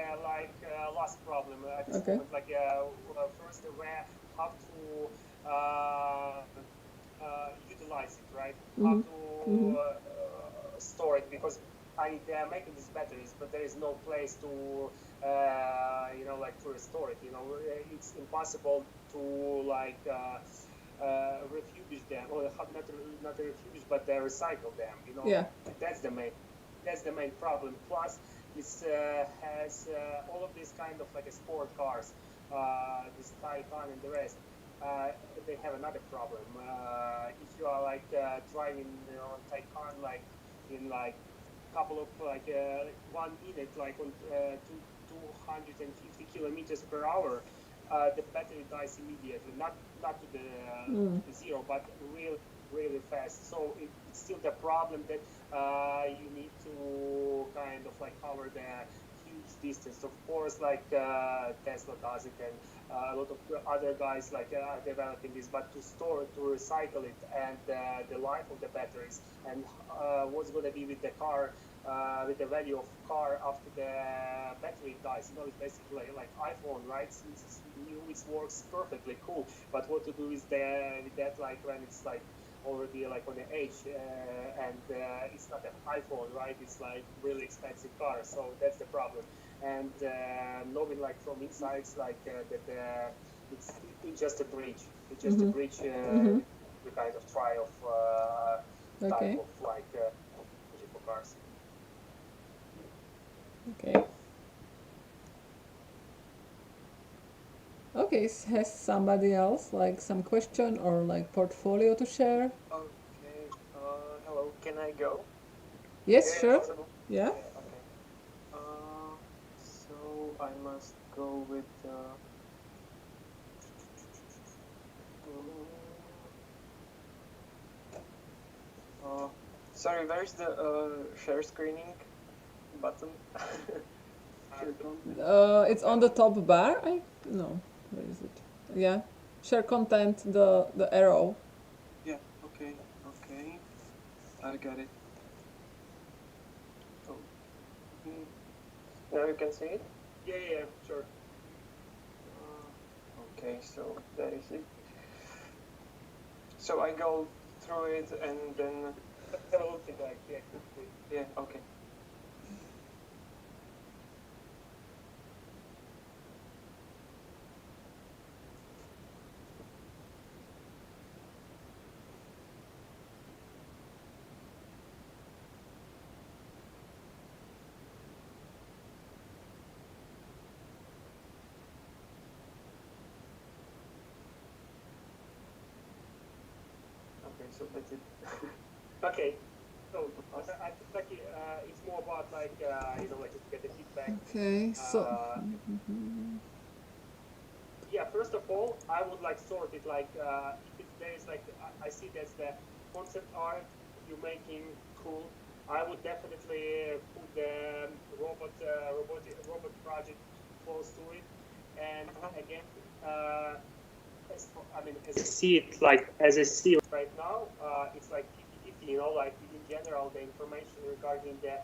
last problem at this Okay. moment. First, where how to utilize it, right? How Mm-hmm. to Mm-hmm. store it, because they are making these batteries, but there is no place to to restore it. It's impossible to refurbish them, or not refurbish, but recycle them. Yeah. That's the main problem. Plus, this has all of these kind of like a sport cars, this Taycan and the rest. They have another problem. If you are driving on Taycan, like in couple of 1 minute, like on 250 kilometers per hour, the battery dies immediately. Not to the zero, but really fast. So it's still the problem that you need to kind of cover the huge distance. Of course, Tesla does it, and a lot of other guys are developing this. But to recycle it, and the life of the batteries, and what's going to be with the car, with the value of car after the battery dies. It's basically like iPhone, right? It's new, it works perfectly, cool. But what to do with that, when it's already on the age, and it's not an iPhone, right? It's really expensive car, so that's the problem. And knowing from insights that it's just a bridge. It's just a bridge. We kind of try of Okay. type of technology for cars. Okay. Okay, has somebody else some question or portfolio to share? Okay. Hello. Can I go? Yes, Yeah, sure. possible. Yeah. Okay. So I must go with. Sorry, where's the share screening button? It's on the top bar. No, where is it? Yeah, share content. The arrow. Yeah. Okay. Okay. I got it. Oh. Now you can see it. Yeah, sure. Okay, so that is it. So I go through it and then. Have a look at that. Yeah, quickly. Yeah. Okay. Okay, so that's it. Okay. So I think it's more about to get the feedback. Okay, so. Yeah, first of all, I would sort it if there is I see that's the concept art you're making cool. I would definitely put the robot project close to it, and again, as I see it as I see it right now, it's 50-50. In general, the information regarding the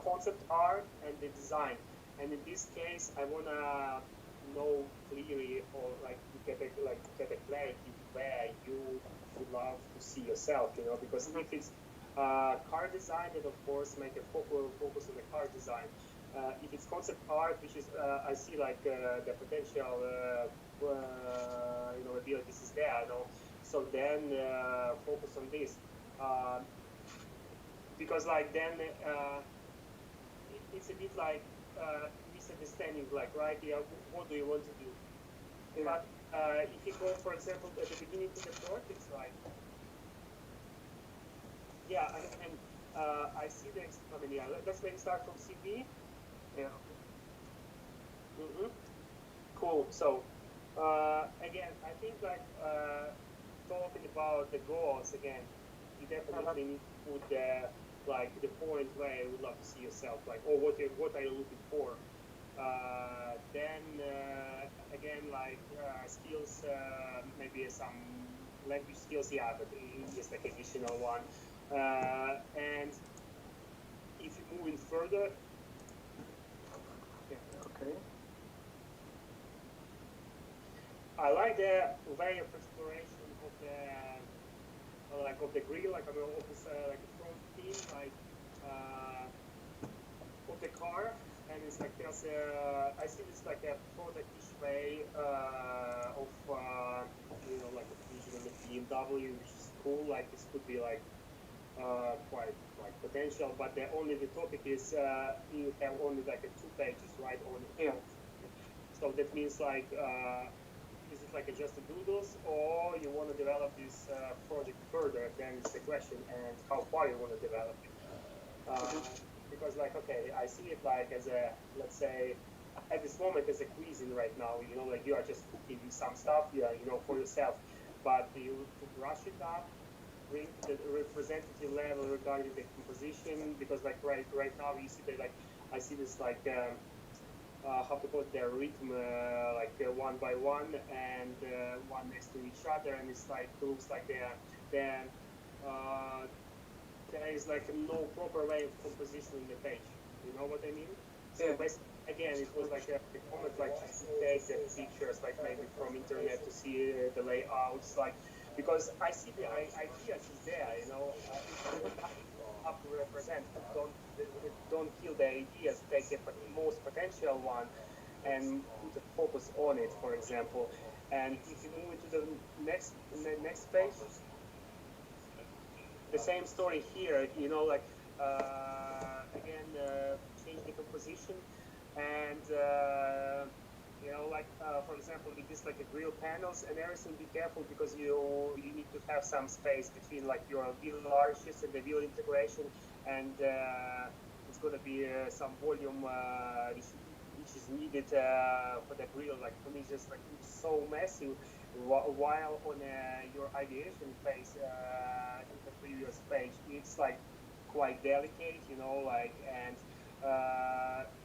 concept art and the design. And in this case, I wanna know clearly, or get a clarity where you would love to see yourself. Because if it's car design, then of course make a focus on the car design. if it's concept art, which is I see like the potential, abilities is there, so then focus on this, because like then it's a bit like misunderstanding, like, right? Yeah, what do you want to do? Yeah. But if you go, for example, at the beginning to the projects, like, yeah, and I see the, I mean, yeah, let's maybe start from CV. Yeah. Cool. So, again, I think like talking about the goals again, you definitely need to put like the point where you would love to see yourself, like, or what are you looking for. Then again, like skills, maybe some language skills, yeah, but just like additional one. And if you're moving further, Okay. I like the way of exploration of the of the grill, like of this like the front fin, like of the car, and it's like there's I see this like a product-ish way of like a vision on the BMW, which is cool. Like this could be like quite like potential, but the topic is you have only like 2 pages, right? On Yeah. So that means like is it like just a doodles, or you want to develop this project further? Then it's the question, and how far you want to develop it. Because like, okay, I see it like as a, let's say, at this moment as a cuisine right now. Like you are just cooking some stuff, for yourself, but you to brush it up, bring to the representative level regarding the composition, because like right now you see that, like I see this like how to put their rhythm like one by one, and one next to each other, and it's like looks like there is like no proper way of composition in the page. You know what I mean? So Yeah. basically, again, it was like a comment, like just take the pictures, like maybe from internet to see the layouts, like, because I see the ideas is there, have to represent. Don't kill the ideas. Take the most potential one and put a focus on it, for example. And if you move to the next page, the same story here. Like again, change the composition, and like for example, with this like a grill panels and everything, be careful, because you need to have some space between like your wheel arches and the wheel integration, and it's going to be some volume which is needed for the grill. Like for me, just like it's so messy, while on your ideation phase in the previous page, it's like quite delicate, like, and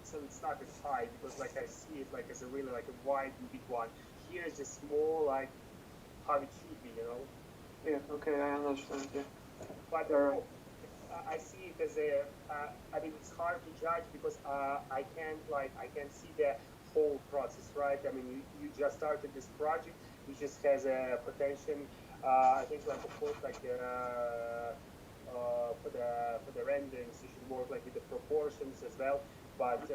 so it's not as high, because like I see it like as a really like a wide and big one. Here it's just small, like how it should be, Yeah. Okay, I understand. Yeah. But I see it as a I mean, it's hard to judge, because I can't see the whole process, right? I mean, you just started this project, it just has a potential. I think, like, of course, like for the renderings, you should work like with the proportions as well. But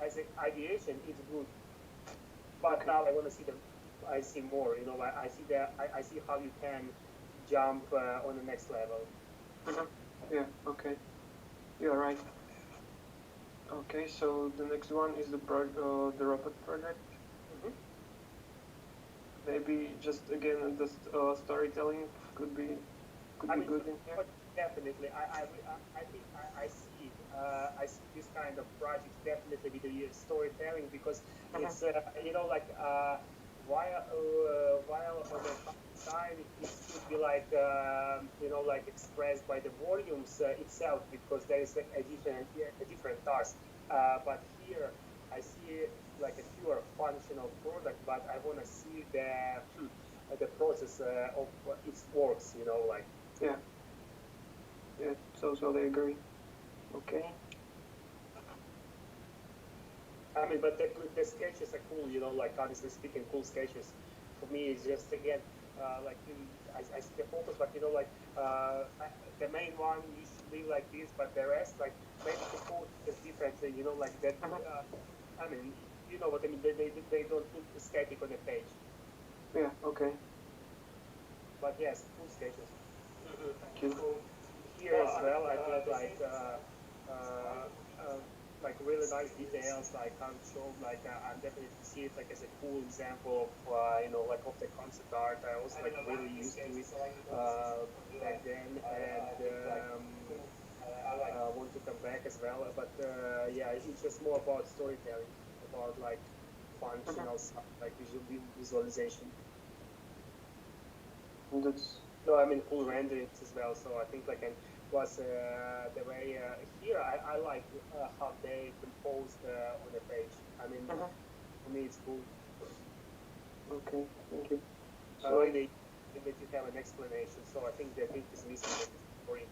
as an ideation, it's good. But now I want to see I see more. I see how you can jump on the next level. Yeah. Okay. You're right. Okay, so the next one is the robot project. Maybe just again the storytelling could be good in here. Definitely, I think I see it. I see this kind of project definitely with the storytelling, because it's while on the side it should be like like expressed by the volumes itself, because there is a different task. But here I see like a pure functional product, but I want to see the process of its works. Like. Yeah. Yeah. Totally agree. Okay. I mean, but the sketches are cool, like honestly speaking, cool sketches. For me, it's just again, like I see the focus, but like the main one, you should be like this, but the rest, like maybe the code is differently, you know, like that. I mean, you know what I mean? They don't put the static on the page. Yeah, okay. But yes, full sketches. Thank you. So here as well, I think like really nice details, like how it showed, like I definitely see it like as a cool example of you know, like of the concept art. I also like really used to it back then, and want to come back as well. But yeah, it's just more about storytelling, about like functional stuff, like visualization. That's No, I mean full renderings as well. So I think like and plus the way here I like how they composed on the page. I mean, for me it's cool. okay. Thank you. I like that you have an explanation. So I think that it is missing in the story.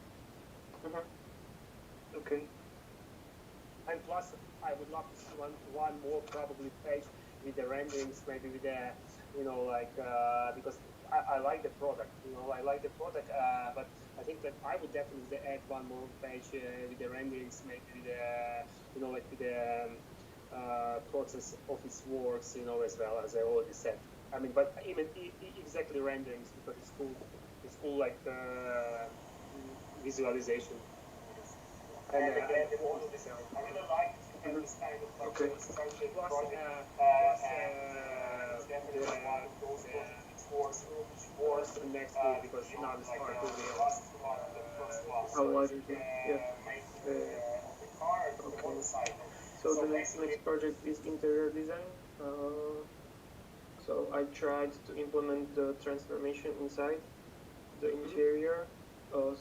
Okay. And plus, I would love to see one more probably page with the renderings, maybe with the, you know, like because I like the product, you know, I like the product, but I think that I would definitely add one more page with the renderings, maybe with the, you know, like with the process of its works, you know, as well as I already said. I mean, but even exactly renderings because it's cool like visualization. And again, the model design. I really like this kind of like structured project. Definitely one of those which was the next week because now it's hard to be last one of the first one. How large is it? Yeah. The car and the motorcycle. So the next project is interior design. So I tried to implement the transformation inside the interior.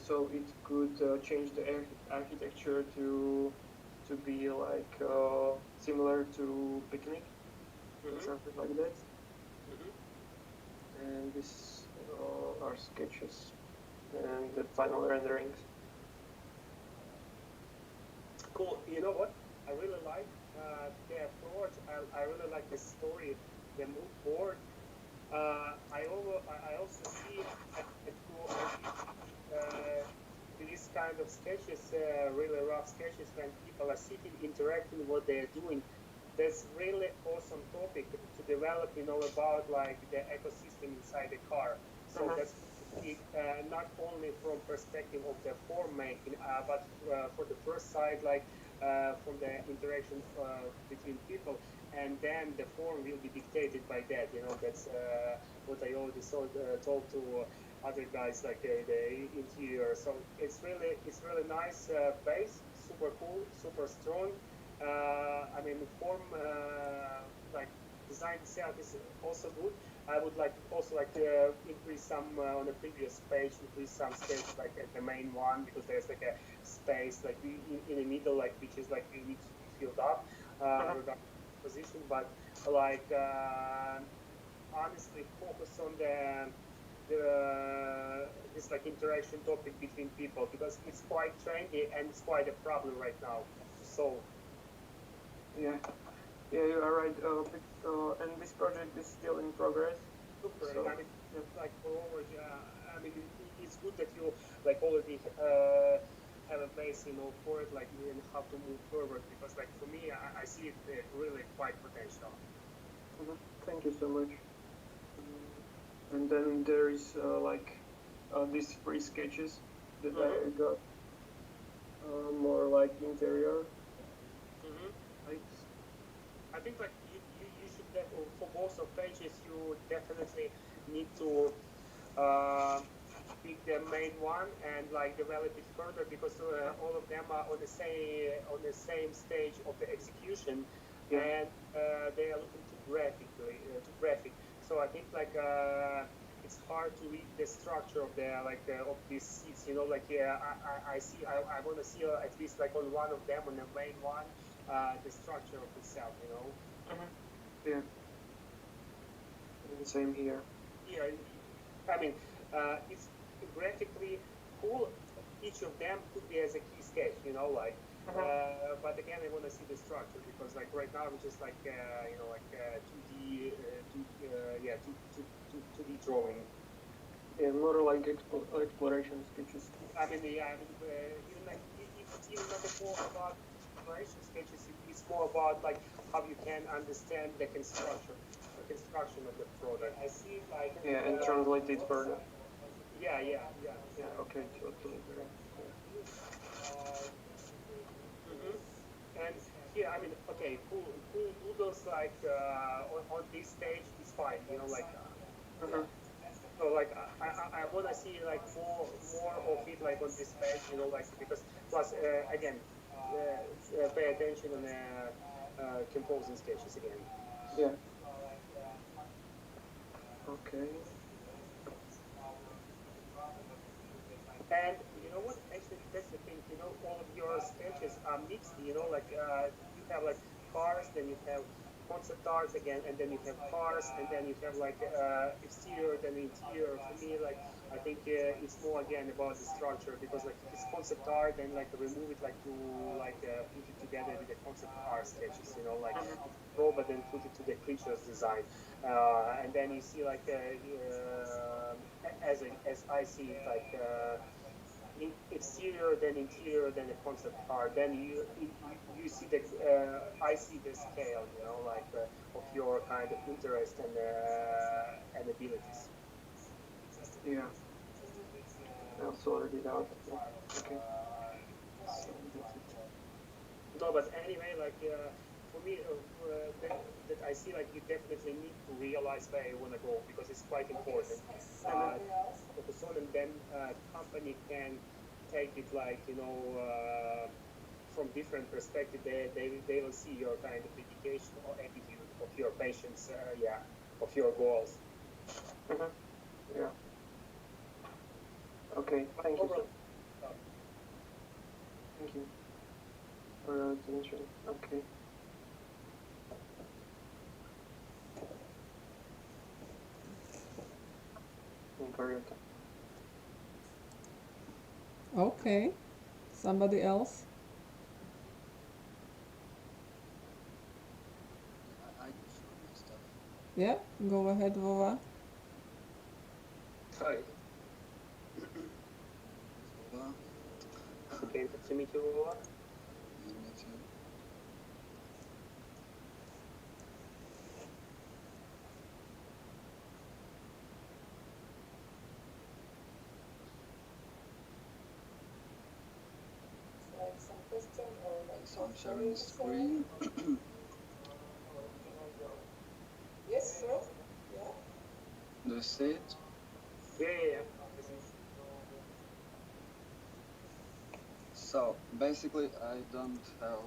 So it could change the architecture to be like similar to picnic, something like that. And this are sketches and the final renderings. Cool. You know what? I really like the approach. I really like the story, the mood board. I also see these kind of sketches, really rough sketches, when people are sitting, interacting what they're doing. That's really awesome topic to develop, you know, about like the ecosystem inside the car. So that's not only from perspective of the form making, but for the first side, like from the interaction between people, and then the form will be dictated by that. You know, that's what I already told to other guys, like the interior. So it's really nice base, super cool, super strong. I mean, the form like design itself is also good. I would also like to increase some on the previous page, increase some space like at the main one, because there's like a space like in the middle, like which is like you need to be filled up regarding position. But like honestly, focus on this like interaction topic between people, because it's quite trendy and it's quite a problem right now to solve. Yeah, you are right. And this project is still in progress. Super. So, I mean, like moreover, I mean, it's good that you like already have a base, you know, for it, like and how to move forward. Because like for me, I see it really quite potential. Thank you so much. And then there is these free sketches that I got, more like interior. I think like you should for both of pages you definitely need to pick the main one and like develop it further, because all of them are on the same stage of the execution, and they are looking too graphic. So I think like it's hard to read the structure of the of these seats. You know, like I want to see at least like on one of them, on the main one, the structure of itself. You know. Yeah. And same here. Yeah, I mean, it's graphically cool. Each of them could be as a key sketch, you know, like. But again, I want to see the structure, because like right now it's just like you know, like 2D, 2D drawing. Yeah, more like exploration sketches. I mean, yeah, I mean, even like it's even not more about exploration sketches. It's more about like how you can understand the construction of the product. I see it like Yeah, and translate it further. yeah, yeah, yeah, Yeah, okay, totally agree. And here, I mean, okay, who doodles like on this stage is fine, you know, like. Mhm. So like I want to see like more of it like on this page, you know, like because plus again, pay attention on composing sketches again. Yeah. Okay. And you know what? Actually, that's the thing. You know, all of your sketches are mixed. You know, like you have like cars, then you have concept art again, and then you have cars, and then you have like exterior, then interior. For me, like I think it's more again about the structure because like if it's concept art, then like remove it like to like put it together with the concept art sketches. You know, like robot then put it to the creatures design, and then you see like as I see it like. Exterior, then interior, then a concept art. Then you see the I see the scale, you know, like of your kind of interest and abilities. Yeah. I'll sort it out. Yeah. Okay. So that's it. No, but anyway, like for me, that I see like you definitely need to realize where you want to go because it's quite important. Focus on, and then company can take it like you know from different perspective. They will see your kind of dedication or attitude of your patience, yeah, of your goals. Mhm. Yeah. Okay. Thank you. Thank you for your attention. Okay. And for your time. Okay. Somebody else? I can show my stuff. Yeah, go ahead, Vova. Hi. Vova. Okay, nice to meet you, Vova. Yeah, me too. So I'm sharing the screen. Yes, sir. Yeah. Do you see it? Yeah. So basically, I don't have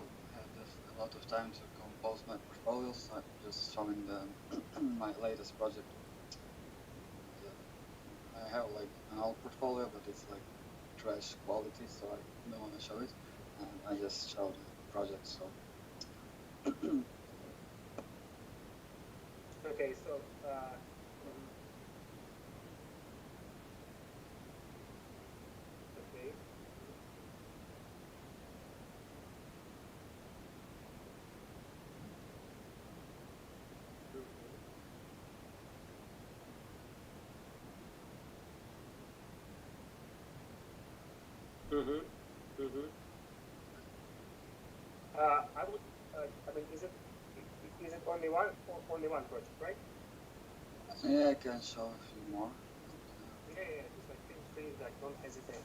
a lot of time to compose my portfolio, so I'm just showing my latest project. I have like an old portfolio, but it's like trash quality, so I don't want to show it. And I just show the project. So Okay, so okay. I would. I mean, is it only one project, right? yeah, I can show a few more. Yeah. Just like feel free, like don't hesitate.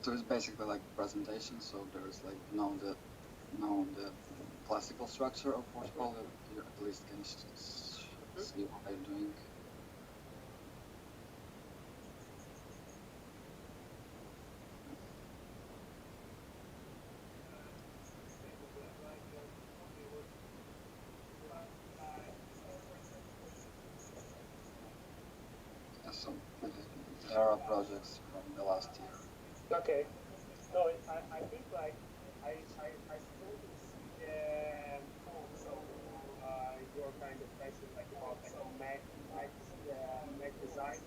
So it's basically like presentation. So there's like now the classical structure of portfolio. You at least can see what I'm doing. So there are projects from the last year. Okay. No, I think like I slowly see the fruits of your kind of passion, like about like Mac design,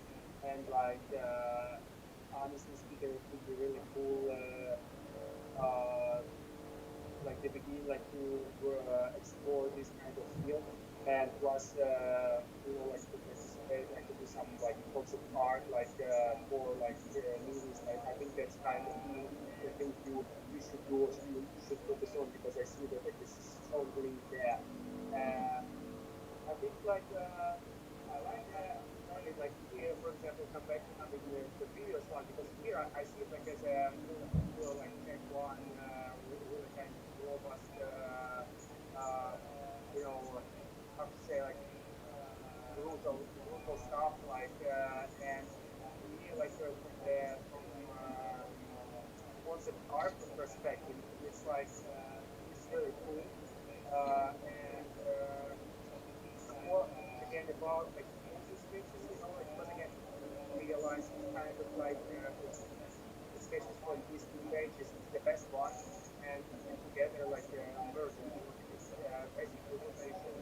and like honestly speaking, it would be really cool. Uh, like the beginning, like to explore this kind of field, and plus, like to participate and to do some like concept art, like for like movies. Like I think that's kind of the thing you should do or you should focus on because I see that like this is strong link there. Uh, I think like I like only like here, for example, come back to the previous one because here I see it like as a more like tech one, really kind of robust, uh, how to say like brutal stuff like and to me like from concept art perspective, it's like it's really cool and. It's more again about like user sketches, like because again you realize it's kind of like the sketches for these two pages is the best one, and together like merging, because basically what I showed